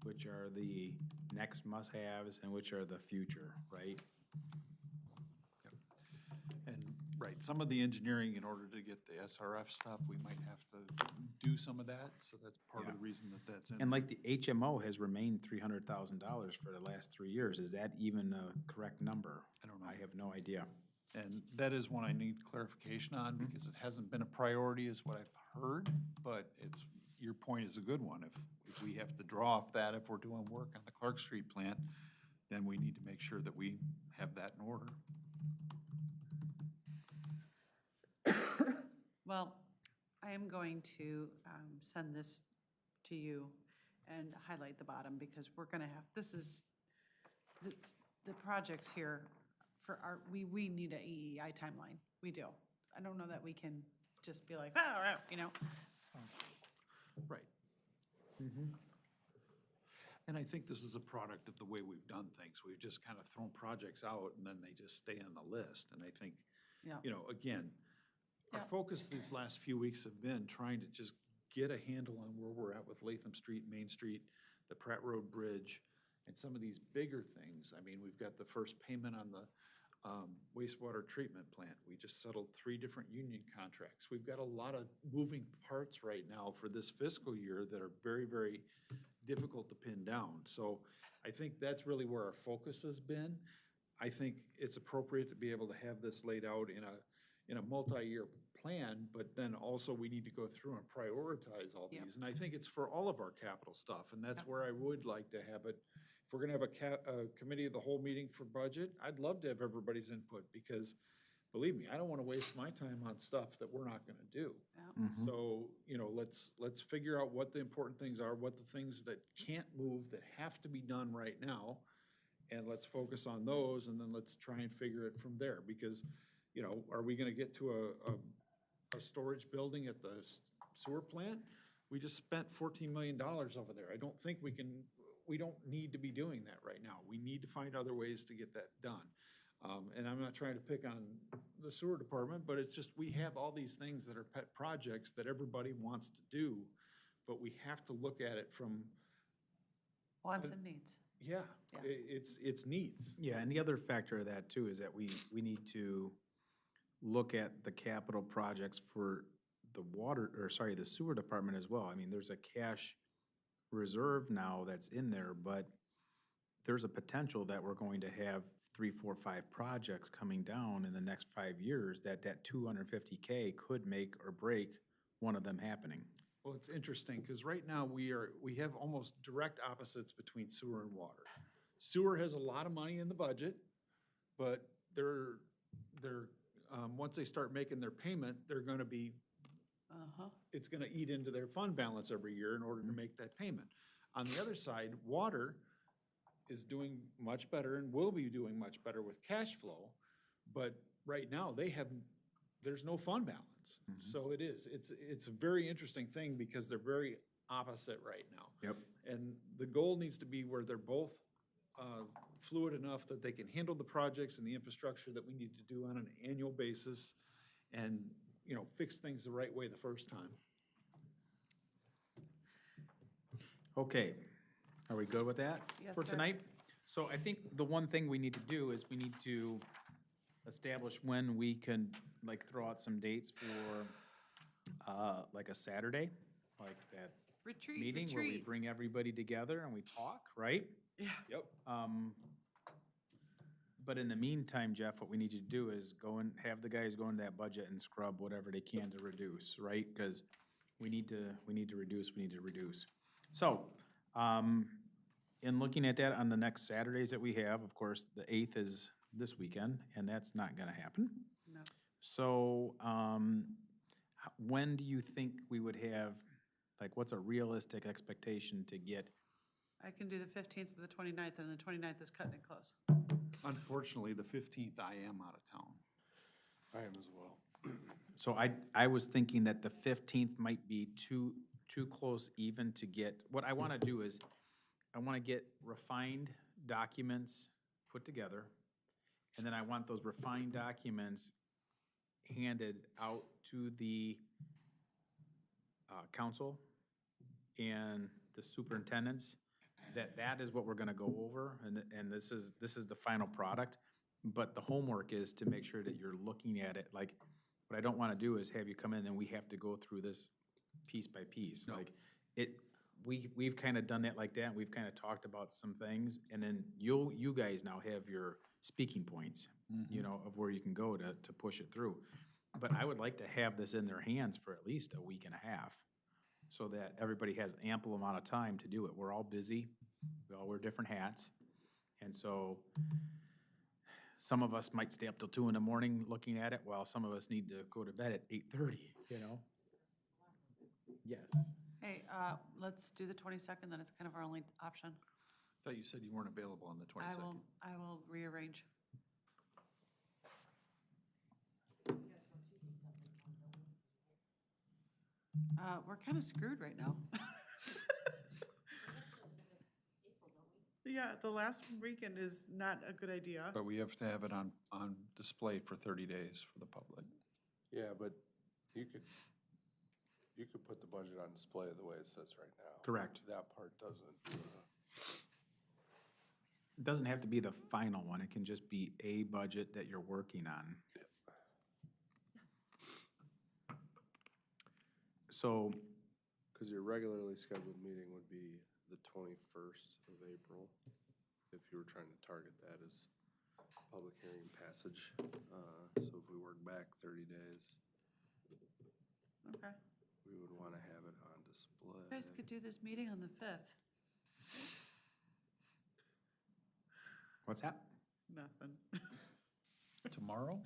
A: which are the next must-haves, and which are the future, right?
E: And, right, some of the engineering, in order to get the SRF stuff, we might have to do some of that, so that's part of the reason that that's in.
A: And like the HMO has remained $300,000 for the last 3 years. Is that even a correct number?
E: I don't know.
A: I have no idea.
E: And that is one I need clarification on, because it hasn't been a priority is what I've heard, but your point is a good one. If we have to draw off that, if we're doing work on the Clark Street plant, then we need to make sure that we have that in order.
C: well, I am going to send this to you and highlight the bottom because we're gonna have, this is, the projects here for our, we need a EEI timeline. We do. I don't know that we can just be like, oh, you know.
E: Right. And I think this is a product of the way we've done things. We've just kind of thrown projects out and then they just stay on the list. And I think,
C: Yeah.
E: you know, again, our
C: Yeah.
E: focus these last few weeks have been trying to just get a handle on where we're at with Latham Street, Main Street, the Pratt Road Bridge, and some of these bigger things. I mean, we've got the first payment on the wastewater treatment plant. We just settled 3 different union contracts. We've got a lot of moving parts right now for this fiscal year that are very, very difficult to pin down. So I think that's really where our focus has been. I think it's appropriate to be able to have this laid out in a multi-year plan, but then also we need to go through and prioritize all
C: Yep.
E: these. And I think it's for all of our capital stuff, and that's where I would like to have it. If we're gonna have a committee of the whole meeting for budget, I'd love to have everybody's input, because believe me, I don't wanna waste my time on stuff that we're not gonna do.
C: Yeah.
E: So, you know, let's figure out what the important things are, what the things that can't move, that have to be done right now, and let's focus on those, and then let's try and figure it from there, because, you know, are we gonna get to a storage building at the sewer plant? We just spent $14 million over there. I don't think we don't need to be doing that right now. We need to find other ways to get that done. And I'm not trying to pick on the sewer department, but it's just, we have all these things that are pet projects that everybody wants to do, but we have to look at it from,
C: Wants and needs.
E: yeah,
C: Yeah.
E: it's needs.
A: Yeah, and the other factor of that too is that we need to look at the capital projects for the sewer department as well. I mean, there's a cash reserve now that's in there, but there's a potential that we're going to have 3, 4, 5 projects coming down in the next 5 years that $250K could make or break one of them happening.
E: Well, it's interesting, because right now we have almost direct opposites between sewer and water. Sewer has a lot of money in the budget, but once they start making their payment, they're gonna be, it's gonna eat into their fund balance every year in order to make that payment. On the other side, water is doing much better and will be doing much better with cash flow, but right now there's no fund balance. So it's a very interesting thing, because they're very opposite right now.
A: Yep.
E: And the goal needs to be where they're both fluid enough that they can handle the projects and the infrastructure that we need to do on an annual basis, and, you know, fix things the right way the first time.
A: Okay, are we good with that
C: Yes,
A: for
C: sir.
A: tonight? So I think the one thing we need to do is we need to establish when we can, like, throw out some dates for like a Saturday, like that
C: Retreat,
A: meeting where we
C: retreat.
A: bring everybody together and we talk, right?
C: Yeah.
E: Yep.
A: But in the meantime, Jeff, what we need you to do is go and have the guys go into that budget and scrub whatever they can to reduce, right? Because we need to reduce. So, in looking at that on the next Saturdays that we have, of course, the 8th is this weekend, and that's not gonna happen.
C: No.
A: So, when do you think we would have, like, what's a realistic expectation to get?
C: I can do the 15th to the 29th, and the 29th is cutting it close.
E: Unfortunately, the 15th, I am out of town.
F: I am as well.
A: So I was thinking that the 15th might be too close even to get, what I want to do is, I want to get refined documents put together, and then I want those refined documents handed out to the council and the superintendents, that is what we're gonna go over, and this is the final product. But the homework is to make sure that you're looking at it, like, what I don't wanna do is have you come in and we have to go through this piece by piece. Like, we've kinda done that like that, and we've kinda talked about some things, and then you guys now have your speaking points, you know, of where you can go to push it through. But I would like to have this in their hands for at least a week and a half, so that everybody has ample amount of time to do it. We're all busy, we all wear different hats, and so some of us might stay up till 2 in the morning looking at it, while some of us need to go to bed at 8:30, you know? Yes.
C: Hey, let's do the 22nd, then it's kind of our only option.
E: I thought you said you weren't available on the 22nd.
C: I will rearrange. We're kind of screwed right now. Yeah, the last weekend is not a good idea.
E: But we have to have it on display for 30 days for the public.
F: Yeah, but you could put the budget on display the way it says right now.
A: Correct.
F: That part doesn't,
A: It doesn't have to be the final one, it can just be a budget that you're working on. So,
F: because your regularly scheduled meeting would be the 21st of April, if you were trying to target that as public hearing passage. So if we work back 30 days,
C: Okay.
F: we would want to have it on display.
C: You guys could do this meeting on the 5th.
A: what's that?
C: Nothing.
E: Tomorrow?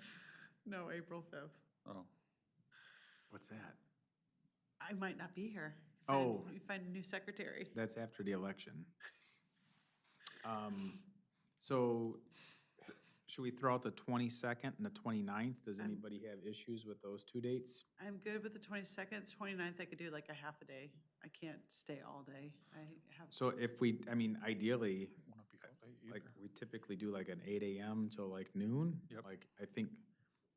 C: No, April 5th.
E: Oh.
A: What's that?
C: I might not be here.
A: Oh.
C: We find a new secretary.
A: That's after the election. So, should we throw out the 22nd and the 29th? Does anybody have issues with those two dates?
C: I'm good with the 22nd, 29th, I could do like a half a day. I can't stay all day. I have,
A: So if we, I mean, ideally,
E: Won't be all day
A: like,
E: either.
A: we typically do like an 8 AM till like noon.
E: Yep.
A: Like, I think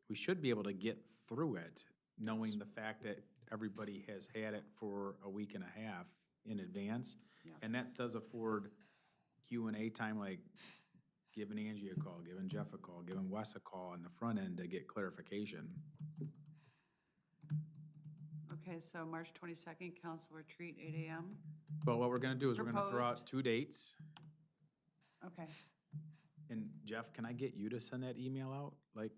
A: we should be able to get through it, knowing the fact that everybody has had it for a week and a half in advance.
C: Yeah.
A: And that does afford Q&A time, like giving Angie a call, giving Jeff a call, giving Wes a call on the front end to get clarification.
C: okay, so March 22nd, council retreat, 8 AM.
A: But what we're gonna do is we're gonna throw out
C: Proposed.
A: 2 dates.
C: Okay,
A: And Jeff, can I get you to send that email out, like,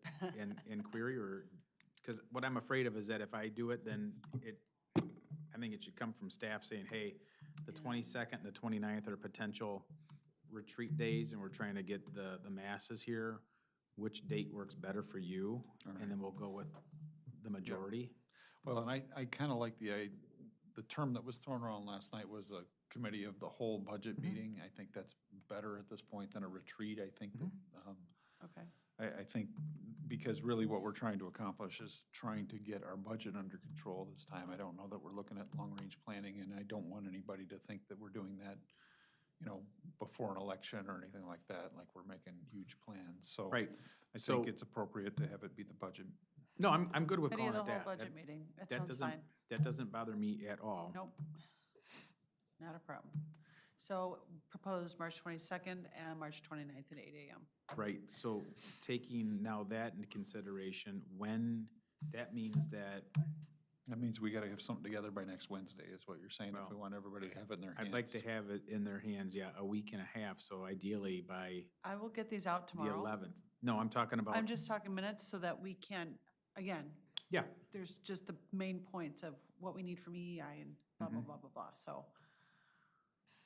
A: in query, or, because what I'm afraid of is that if I do it, then I think it should come from staff saying, hey, the
C: Yeah.
A: 22nd and the 29th are potential retreat days, and we're trying to get the masses here. Which date works better for you? And then we'll go with the majority.
E: Well, and I kind of like the term that was thrown around last night was a committee of the whole budget meeting. I think that's better at this point than a retreat. I think that,
C: okay.
E: I think, because really what we're trying to accomplish is trying to get our budget under control this time. I don't know that we're looking at long-range planning, and I don't want anybody to think that we're doing that, you know, before an election or anything like that, like we're making huge plans. So
A: Right.
E: I
A: So-
E: think it's appropriate to have it be the budget.
A: No, I'm good with
C: Committee
A: calling
C: of the
A: it
C: whole
A: that.
C: budget
A: That-
C: meeting, that
A: That
C: sounds
A: doesn't,
C: fine.
A: that doesn't bother me at all.
C: Nope, not a problem. So proposed March 22nd and March 29th at 8 AM.
A: Right, so taking now that into consideration, when, that means that
D: That means we gotta have something together by next Wednesday, is what you're saying, if we
A: Well,
D: want everybody to have it in their hands.
A: I'd like to have it in their hands, yeah, a week and a half, so ideally by
C: I will get these out
A: the
C: tomorrow.
A: 11th. No, I'm talking about,
C: I'm just talking minutes so that we can, again,
A: yeah,
C: there's just the main points of what we need from EEI and blah, blah, blah, blah, blah, so.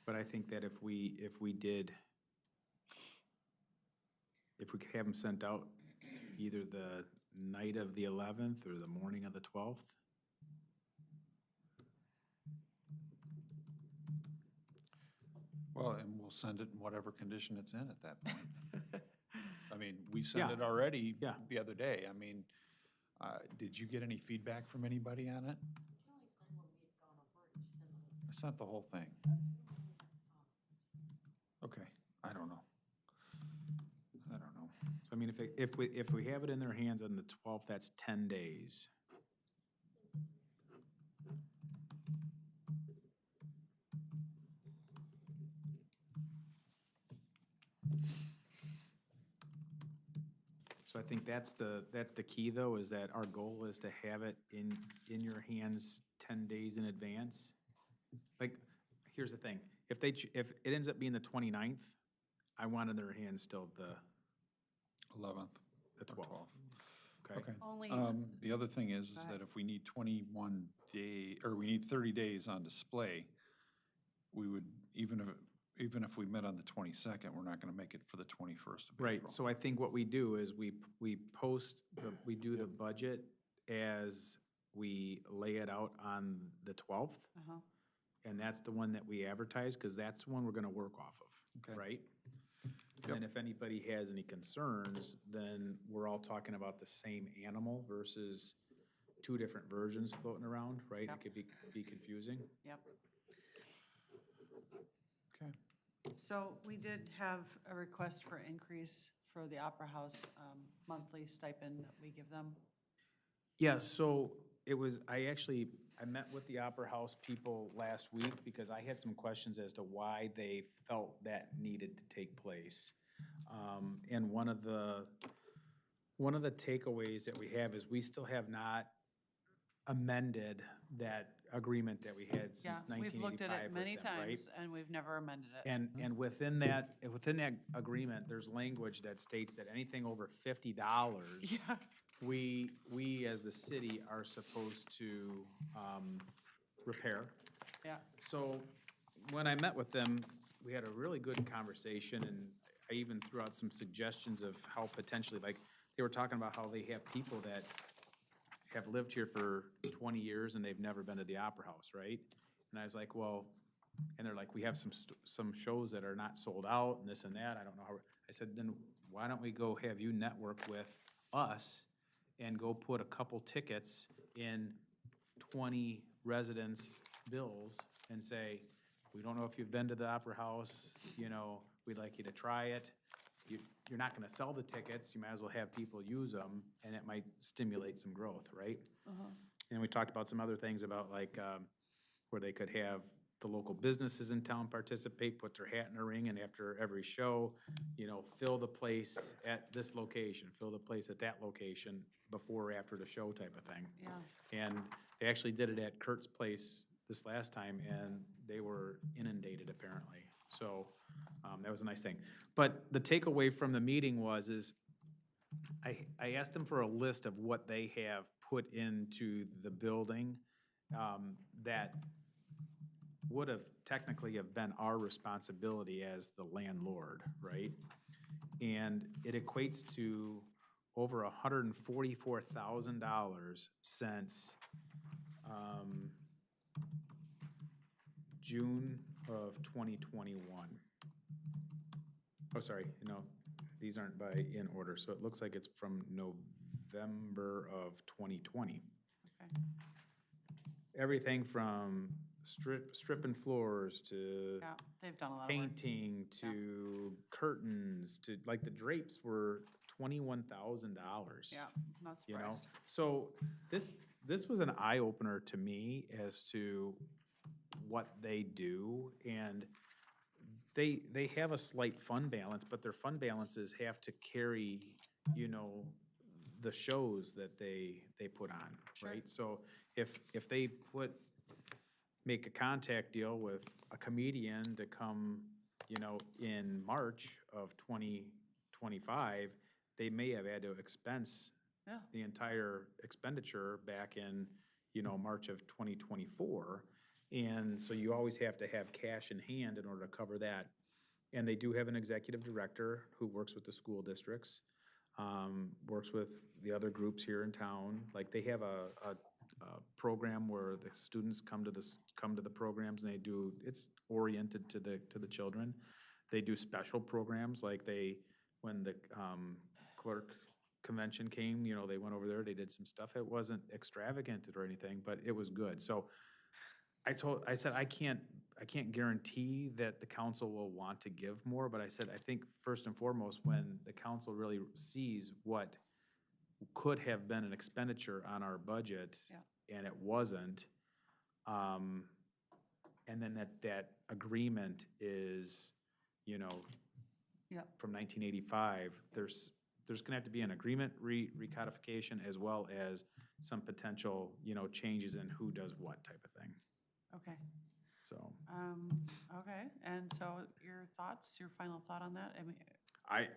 A: but I think that if we could have them sent out either the night of the 11th or the morning of the 12th.
D: Well, and we'll send it in whatever condition it's in at that point. I mean, we sent
A: Yeah.
D: it already
A: Yeah.
D: the other day. I mean, did you get any feedback from anybody on it? I sent the whole thing. Okay, I don't know. I don't know.
A: So I mean, if we have it in their hands on the 12th, that's 10 days. So I think that's the key, though, is that our goal is to have it in your hands 10 days in advance. Like, here's the thing, if it ends up being the 29th, I want in their hands still the
D: 11th.
A: the
D: or
A: 12th.
D: 12th. Okay.
C: Only,
D: The other thing is
C: ahead.
D: that if we need 21 day, or we need 30 days on display, we would, even if we met on the 22nd, we're not gonna make it for the 21st of April.
A: Right, so I think what we do is we post, we do the budget as we lay it out on the 12th,
C: uh-huh,
A: and that's the one that we advertise, because that's the one we're gonna work off of,
D: Okay.
A: right? And then if anybody has any concerns, then we're all talking about the same animal versus two different versions floating around, right?
C: Yep.
A: It could be confusing.
C: yep.
D: Okay.
C: So we did have a request for increase for the Opera House monthly stipend that we give them.
A: Yeah, so it was, I met with the Opera House people last week because I had some questions as to why they felt that needed to take place. And one of the takeaways that we have is we still have not amended that agreement that we had
C: Yeah,
A: since
C: we've
A: 1985
C: looked at it many
A: with them, right?
C: times and we've never amended it.
A: And within that agreement, there's language that states that anything over $50,
C: Yeah,
A: we as the city are supposed to repair.
C: yeah,
A: So when I met with them, we had a really good conversation, and I even threw out some suggestions of how potentially, like, they were talking about how they have people that have lived here for 20 years and they've never been to the Opera House, right? And I was like, well, and they're like, we have some shows that are not sold out and this and that, I don't know how, I said, then why don't we go have you network with us and go put a couple tickets in 20 residents' bills and say, we don't know if you've been to the Opera House, we'd like you to try it. You're not gonna sell the tickets, you might as well have people use them, and it might stimulate some growth, right? And we talked about some other things about like, where they could have the local businesses in town participate, put their hat in the ring, and after every show, fill the place at this location, fill the place at that location, before or after the show type of thing.
C: yeah.
A: And they actually did it at Kurt's place this last time, and they were inundated apparently. So, that was a nice thing. But the takeaway from the meeting is I asked them for a list of what they have put into the building, that would have technically have been our responsibility as the landlord, right? And it equates to over $144,000 since June of 2021. Oh, sorry, no, these aren't in order, so it looks like it's from November of 2020.
C: Okay.
A: Everything from stripping floors to
C: Yeah, they've done a lot of work.
A: painting to curtains to, like, the drapes were $21,000.
C: Yeah, not
A: You know,
C: surprised.
A: so this was an eye-opener to me as to what they do, and they have a slight fund balance, but their fund balances have to carry, the shows that they put on, right? So if they make a contact deal with a comedian to come, in March of 2025, they may have had to expense
C: Yeah.
A: the entire expenditure back in, March of 2024. And so you always have to have cash in hand in order to cover that. And they do have an executive director who works with the school districts, works with the other groups here in town. Like, they have a program where the students come to the programs, and it's oriented to the children. They do special programs, like when the clerk convention came, they went over there, they did some stuff. It wasn't extravagant or anything, but it was good. So I said, I can't guarantee that the council will want to give more, but I said, I think first and foremost, when the council really sees what could have been an expenditure on our budget, and it wasn't, and then that agreement is, from 1985, there's gonna have to be an agreement recodification, as well as some potential, changes in who does what type of thing,
C: Okay.
A: so.
C: Okay, and so your thoughts, your final thought on that? I mean,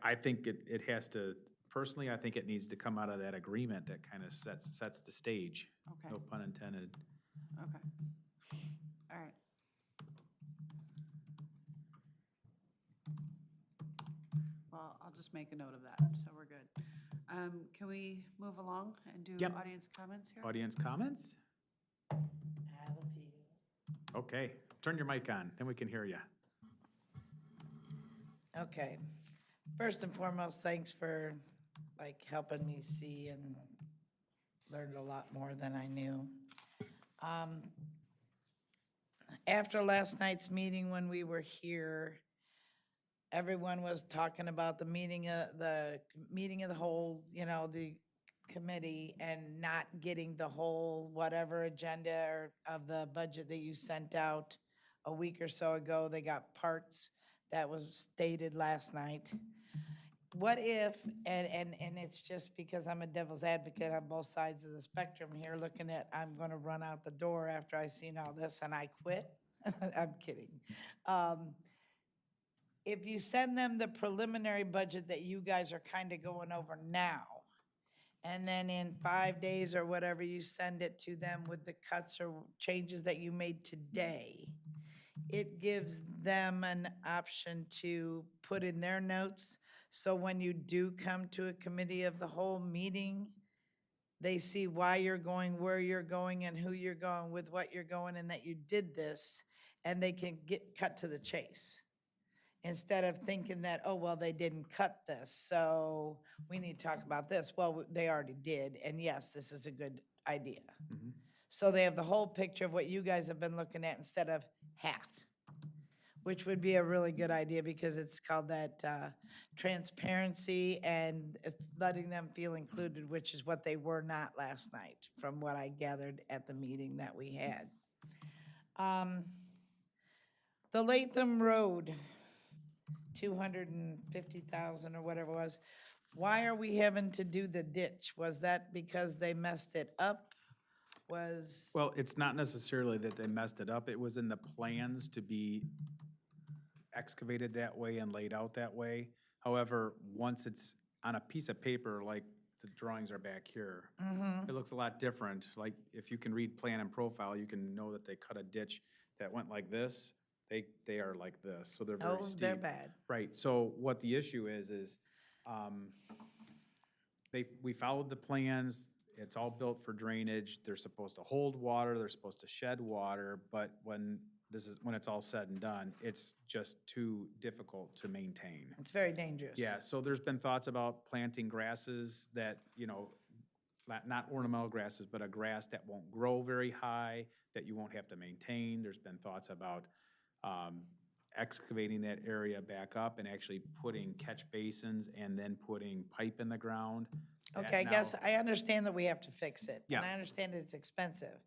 A: I think it has to, personally, I think it needs to come out of that agreement that kind of sets the stage.
C: okay,
A: No pun intended.
C: okay. All right. Well, I'll just make a note of that, so we're good. Can we move along and do
A: Yep.
C: audience comments here?
A: Audience comments?
G: I have a few.
A: Okay, turn your mic on, then we can hear you.
G: Okay. First and foremost, thanks for helping me see and learned a lot more than I knew. After last night's meeting, when we were here, everyone was talking about the meeting of the whole, the committee, and not getting the whole whatever agenda of the budget that you sent out a week or so ago. They got parts that was stated last night. What if, and it's just because I'm a devil's advocate on both sides of the spectrum here, looking at, I'm gonna run out the door after I seen all this and I quit. I'm kidding. If you send them the preliminary budget that you guys are kind of going over now, and then in 5 days or whatever, you send it to them with the cuts or changes that you made today, it gives them an option to put in their notes. So when you do come to a committee of the whole meeting, they see why you're going, where you're going, and who you're going with, what you're going, and that you did this, and they can get cut to the chase. Instead of thinking that, oh, well, they didn't cut this, so we need to talk about this. Well, they already did, and yes, this is a good idea. So they have the whole picture of what you guys have been looking at instead of half, which would be a really good idea, because it's called that transparency and letting them feel included, which is what they were not last night, from what I gathered at the meeting that we had. The Latham Road, 250,000 or whatever it was. Why are we having to do the ditch? Was that because they messed it up?
A: Well, it's not necessarily that they messed it up. It was in the plans to be excavated that way and laid out that way. However, once it's on a piece of paper, like the drawings are back here, it looks a lot different. Like, if you can read plan and profile, you can know that they cut a ditch that went like this. They are like this, so they're very
G: Oh,
A: steep.
G: they're bad.
A: Right, so what the issue is we followed the plans. It's all built for drainage. They're supposed to hold water, they're supposed to shed water, but when it's all said and done, it's just too difficult to maintain.
G: It's very dangerous.
A: Yeah, so there's been thoughts about planting grasses that, not ornamental grasses, but a grass that won't grow very high, that you won't have to maintain. There's been thoughts about excavating that area back up and actually putting catch basins and then putting pipe in the ground.
G: Okay, I guess I understand that we have to fix it.
A: Yeah.
G: And I understand it's expensive.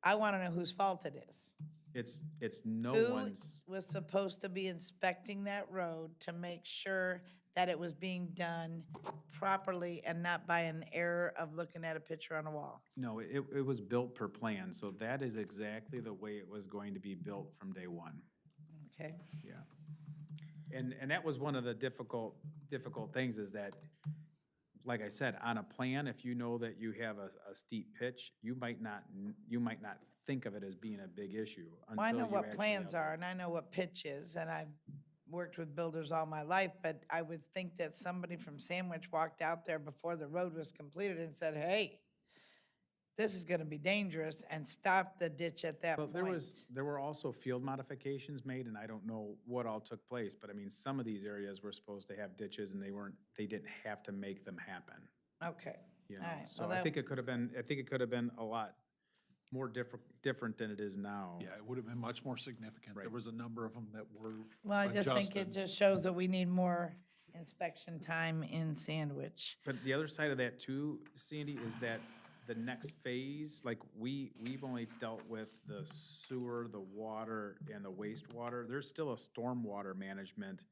G: I want to know whose fault it is.
A: It's no
G: Who
A: one's,
G: was supposed to be inspecting that road to make sure that it was being done properly and not by an error of looking at a picture on a wall?
A: No, it was built per plan, so that is exactly the way it was going to be built from day one.
G: Okay,
A: Yeah. And that was one of the difficult things is that, like I said, on a plan, if you know that you have a steep pitch, you might not think of it as being a big issue
G: well, I
A: until
G: know
A: you
G: what
A: actually
G: plans
A: have
G: are, and I know what pitch is, and I've worked with builders all my life, but I would think that somebody from Sandwich walked out there before the road was completed and said, hey, this is gonna be dangerous, and stopped the ditch at that
A: Well,
G: point.
A: there were also field modifications made, and I don't know what all took place, but I mean, some of these areas were supposed to have ditches and they didn't have to make them happen,
G: Okay,
A: you
G: all
A: know?
G: right,
A: So
G: well,
A: I
G: that,
A: think it could have been a lot more different than it is now.
E: Yeah, it would have been much more significant. There
A: Right.
E: was a number of them that were
G: well, I just think it
E: adjusted.
G: just shows that we need more inspection time in Sandwich.
A: But the other side of that too, Sandy, is that the next phase, like we've only dealt with the sewer, the water, and the wastewater. There's still a stormwater management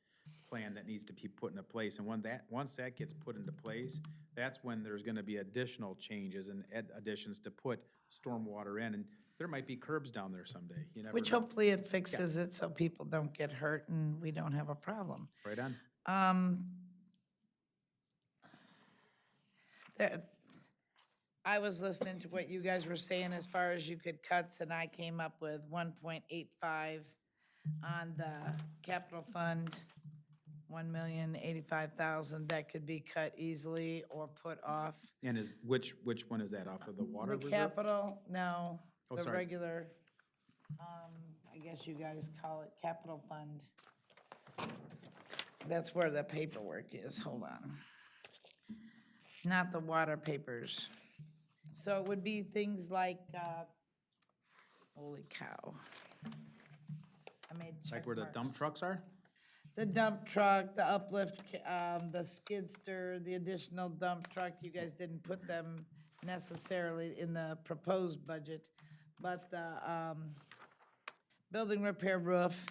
A: plan that needs to be put into place. And once that gets put into place, that's when there's gonna be additional changes and additions to put stormwater in. And there might be curbs down there someday. You never
G: Which
A: know.
G: hopefully it fixes it so people don't get hurt and we don't have a problem.
A: Right on.
G: There, I was listening to what you guys were saying as far as you could cuts, and I came up with 1.85 on the capital fund, 1,085,000 that could be cut easily or put off.
A: And which one is that, off of the water
G: The
A: reserve?
G: capital, no,
A: Oh,
G: the
A: sorry.
G: regular, I guess you guys call it capital fund. That's where the paperwork is, hold on. Not the water papers. So it would be things like, holy cow. I made check
A: Like where the dump
G: marks.
A: trucks are?
G: The dump truck, the uplift, the skidster, the additional dump truck, you guys didn't put them necessarily in the proposed budget, but the, building repair roof,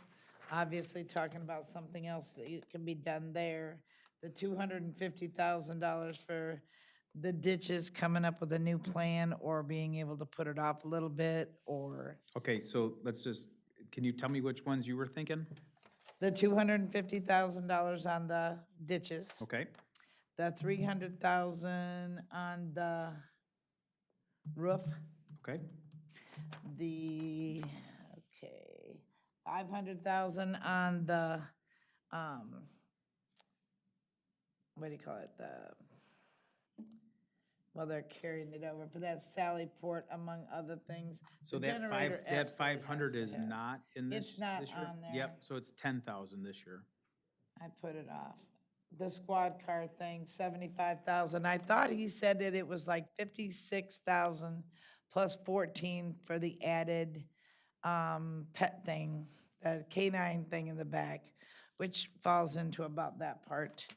G: obviously talking about something else that can be done there. The $250,000 for the ditches, coming up with a new plan or being able to put it off a little bit, or
A: Okay, so can you tell me which ones you were thinking?
G: the $250,000 on the ditches.
A: Okay,
G: The 300,000 on the roof,
A: okay,
G: the, 500,000 on the, what do you call it, well, they're carrying it over, but that's Sallyport among other things.
A: so
G: The
A: that
G: generator absolutely
A: 500
G: has
A: is
G: to have.
A: not in this
G: It's not
A: year?
G: on there.
A: Yep, so it's 10,000 this year.
G: I put it off. The squad car thing, 75,000. I thought he said that it was like 56,000 plus 14 for the added pet thing, the canine thing in the back, which falls into about that part.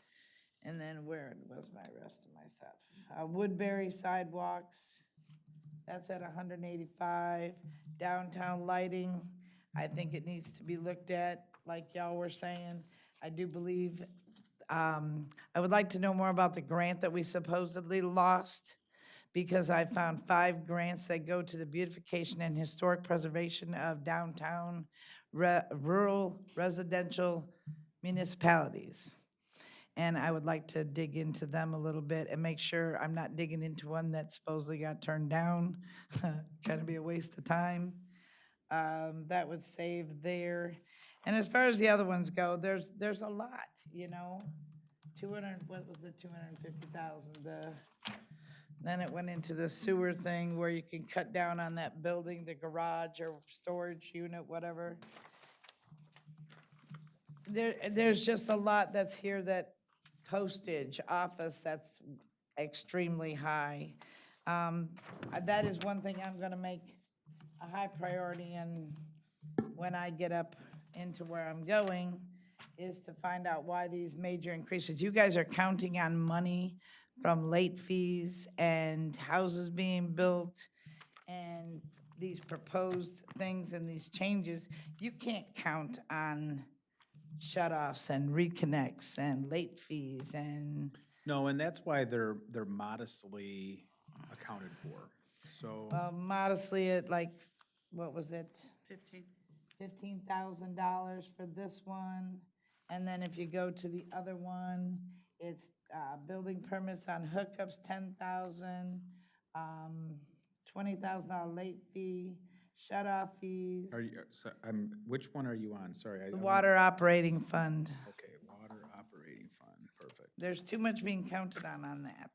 G: And then where was my rest of my stuff? Woodbury sidewalks, that's at 185. Downtown lighting, I think it needs to be looked at, like y'all were saying. I do believe, I would like to know more about the grant that we supposedly lost, because I found 5 grants that go to the beautification and historic preservation of downtown rural residential municipalities. And I would like to dig into them a little bit and make sure I'm not digging into one that supposedly got turned down. Kind of be a waste of time. That would save there. And as far as the other ones go, there's a lot, you know? 200, what was the 250,000? Then it went into the sewer thing where you can cut down on that building, the garage or storage unit, whatever. There's just a lot that's here that postage, office, that's extremely high. That is one thing I'm gonna make a high priority, and when I get up into where I'm going, is to find out why these major increases. You guys are counting on money from late fees and houses being built and these proposed things and these changes. You can't count on shut-offs and reconnects and late fees and,
A: No, and that's why they're modestly accounted for. So,
G: modestly at like, what was it?
C: 15.
G: $15,000 for this one. And then if you go to the other one, it's building permits on hookups, 10,000, $20,000 late fee, shut-off fees.
A: which one are you on? Sorry.
G: The water operating fund.
A: Okay, water operating fund, perfect.
G: There's too much being counted on that.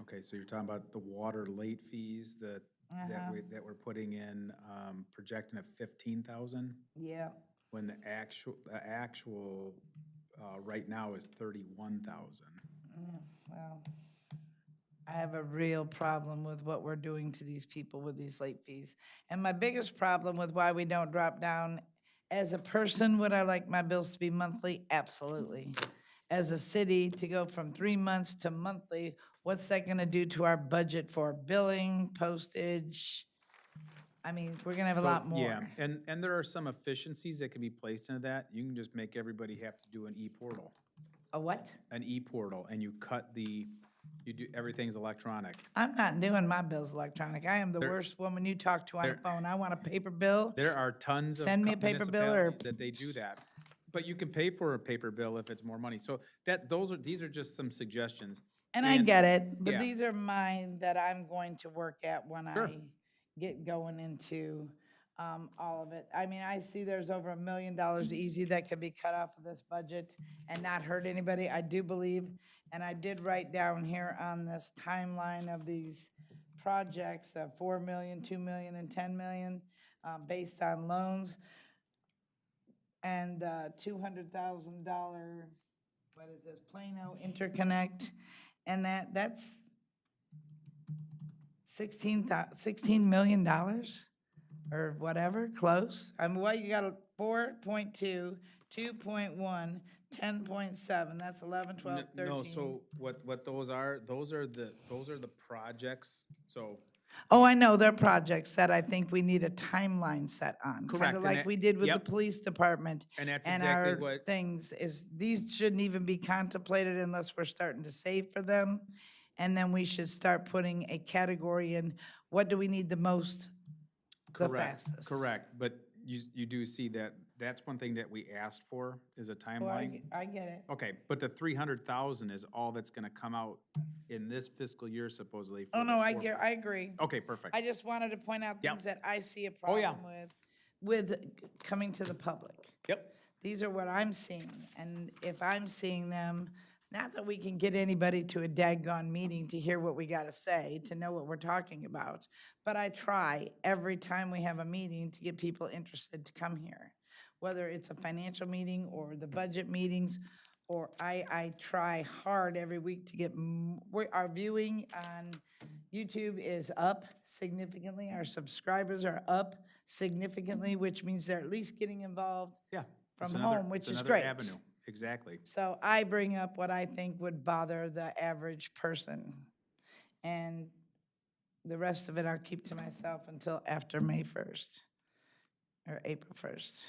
A: Okay, so you're talking about the water late fees that we're putting in, projecting at 15,000,
G: Yeah.
A: when the actual right now is 31,000.
G: Well, I have a real problem with what we're doing to these people with these late fees. And my biggest problem with why we don't drop down, as a person, would I like my bills to be monthly? Absolutely. As a city, to go from 3 months to monthly, what's that gonna do to our budget for billing, postage? I mean, we're gonna have a lot more.
A: Yeah, and there are some efficiencies that can be placed into that. You can just make everybody have to do an e-portal.
G: A what?
A: An e-portal, and you do, everything's electronic.
G: I'm not doing my bills electronic. I am the worst woman you talk to on the
A: there-
G: phone. I want a paper bill.
A: There are tons of
G: Send me a paper bill or-
A: municipalities that they do that. But you can pay for a paper bill if it's more money. So these are just some suggestions.
G: And I
A: And-
G: get it, but
A: yeah.
G: these are mine that I'm going to work at when
A: Sure.
G: I get going into all of it. I mean, I see there's over $1 million easy that could be cut off of this budget and not hurt anybody, I do believe. And I did write down here on this timeline of these projects, 4 million, 2 million, and 10 million, based on loans. And $200,000, what is this, Plano Interconnect? And that's $16 million or whatever, close. I mean, well, you got a 4.2, 2.1, 10.7, that's 11, 12, 13.
A: No, so what those are the projects, so.
G: Oh, I know, they're projects that I think we need a timeline set on.
A: Correct,
G: Kind of
A: and
G: like
A: that-
G: we did with the
A: yep.
G: police department.
A: And that's
G: And
A: exactly
G: our
A: what-
G: things is, these shouldn't even be contemplated unless we're starting to save for them. And then we should start putting a category in, what do we need the most, the fastest?
A: Correct, but you do see that, that's one thing that we asked for, is a
G: Oh,
A: timeline.
G: I get it.
A: Okay, but the 300,000 is all that's gonna come out in this fiscal year supposedly. for
G: Oh,
A: the
G: no, I
A: four-
G: get, I agree.
A: Okay, perfect.
G: I just wanted to point out
A: Yep.
G: things that I see a
A: Oh, yeah.
G: problem with coming to the public.
A: Yep,
G: These are what I'm seeing, and if I'm seeing them, not that we can get anybody to a daggone meeting to hear what we gotta say, to know what we're talking about, but I try every time we have a meeting to get people interested to come here. Whether it's a financial meeting or the budget meetings, or I try hard every week to get, our viewing on YouTube is up significantly, our subscribers are up significantly, which means they're at least getting involved
A: yeah.
G: from
A: It's another-
G: home, which
A: it's
G: is
A: another
G: great.
A: avenue. Exactly.
G: So I bring up what I think would bother the average person. And the rest of it I'll keep to myself until after May 1st, or April 1st,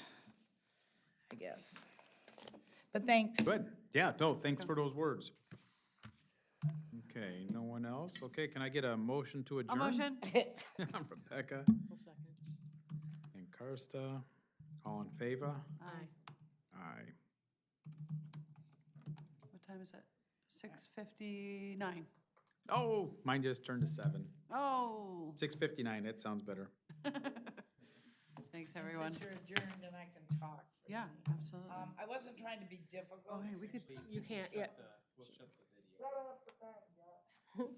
G: I guess. But thanks.
A: Good, yeah, no, thanks for those words. Okay, no one else? Okay, can I get a motion to
C: A
A: adjourn?
C: motion?
A: Rebecca and Karsta, all in favor?
C: Aye.
A: Aye.
C: What time is it? 6:59.
A: Oh, mine just turned to 7.
C: Oh.
A: 6:59, that sounds better.
C: Thanks, everyone.
G: Since you're adjourned and I can talk.
C: Yeah, absolutely.
G: I wasn't trying to be difficult.
C: Oh, hey, we could,
B: You can't, yeah.
A: We'll shut the video.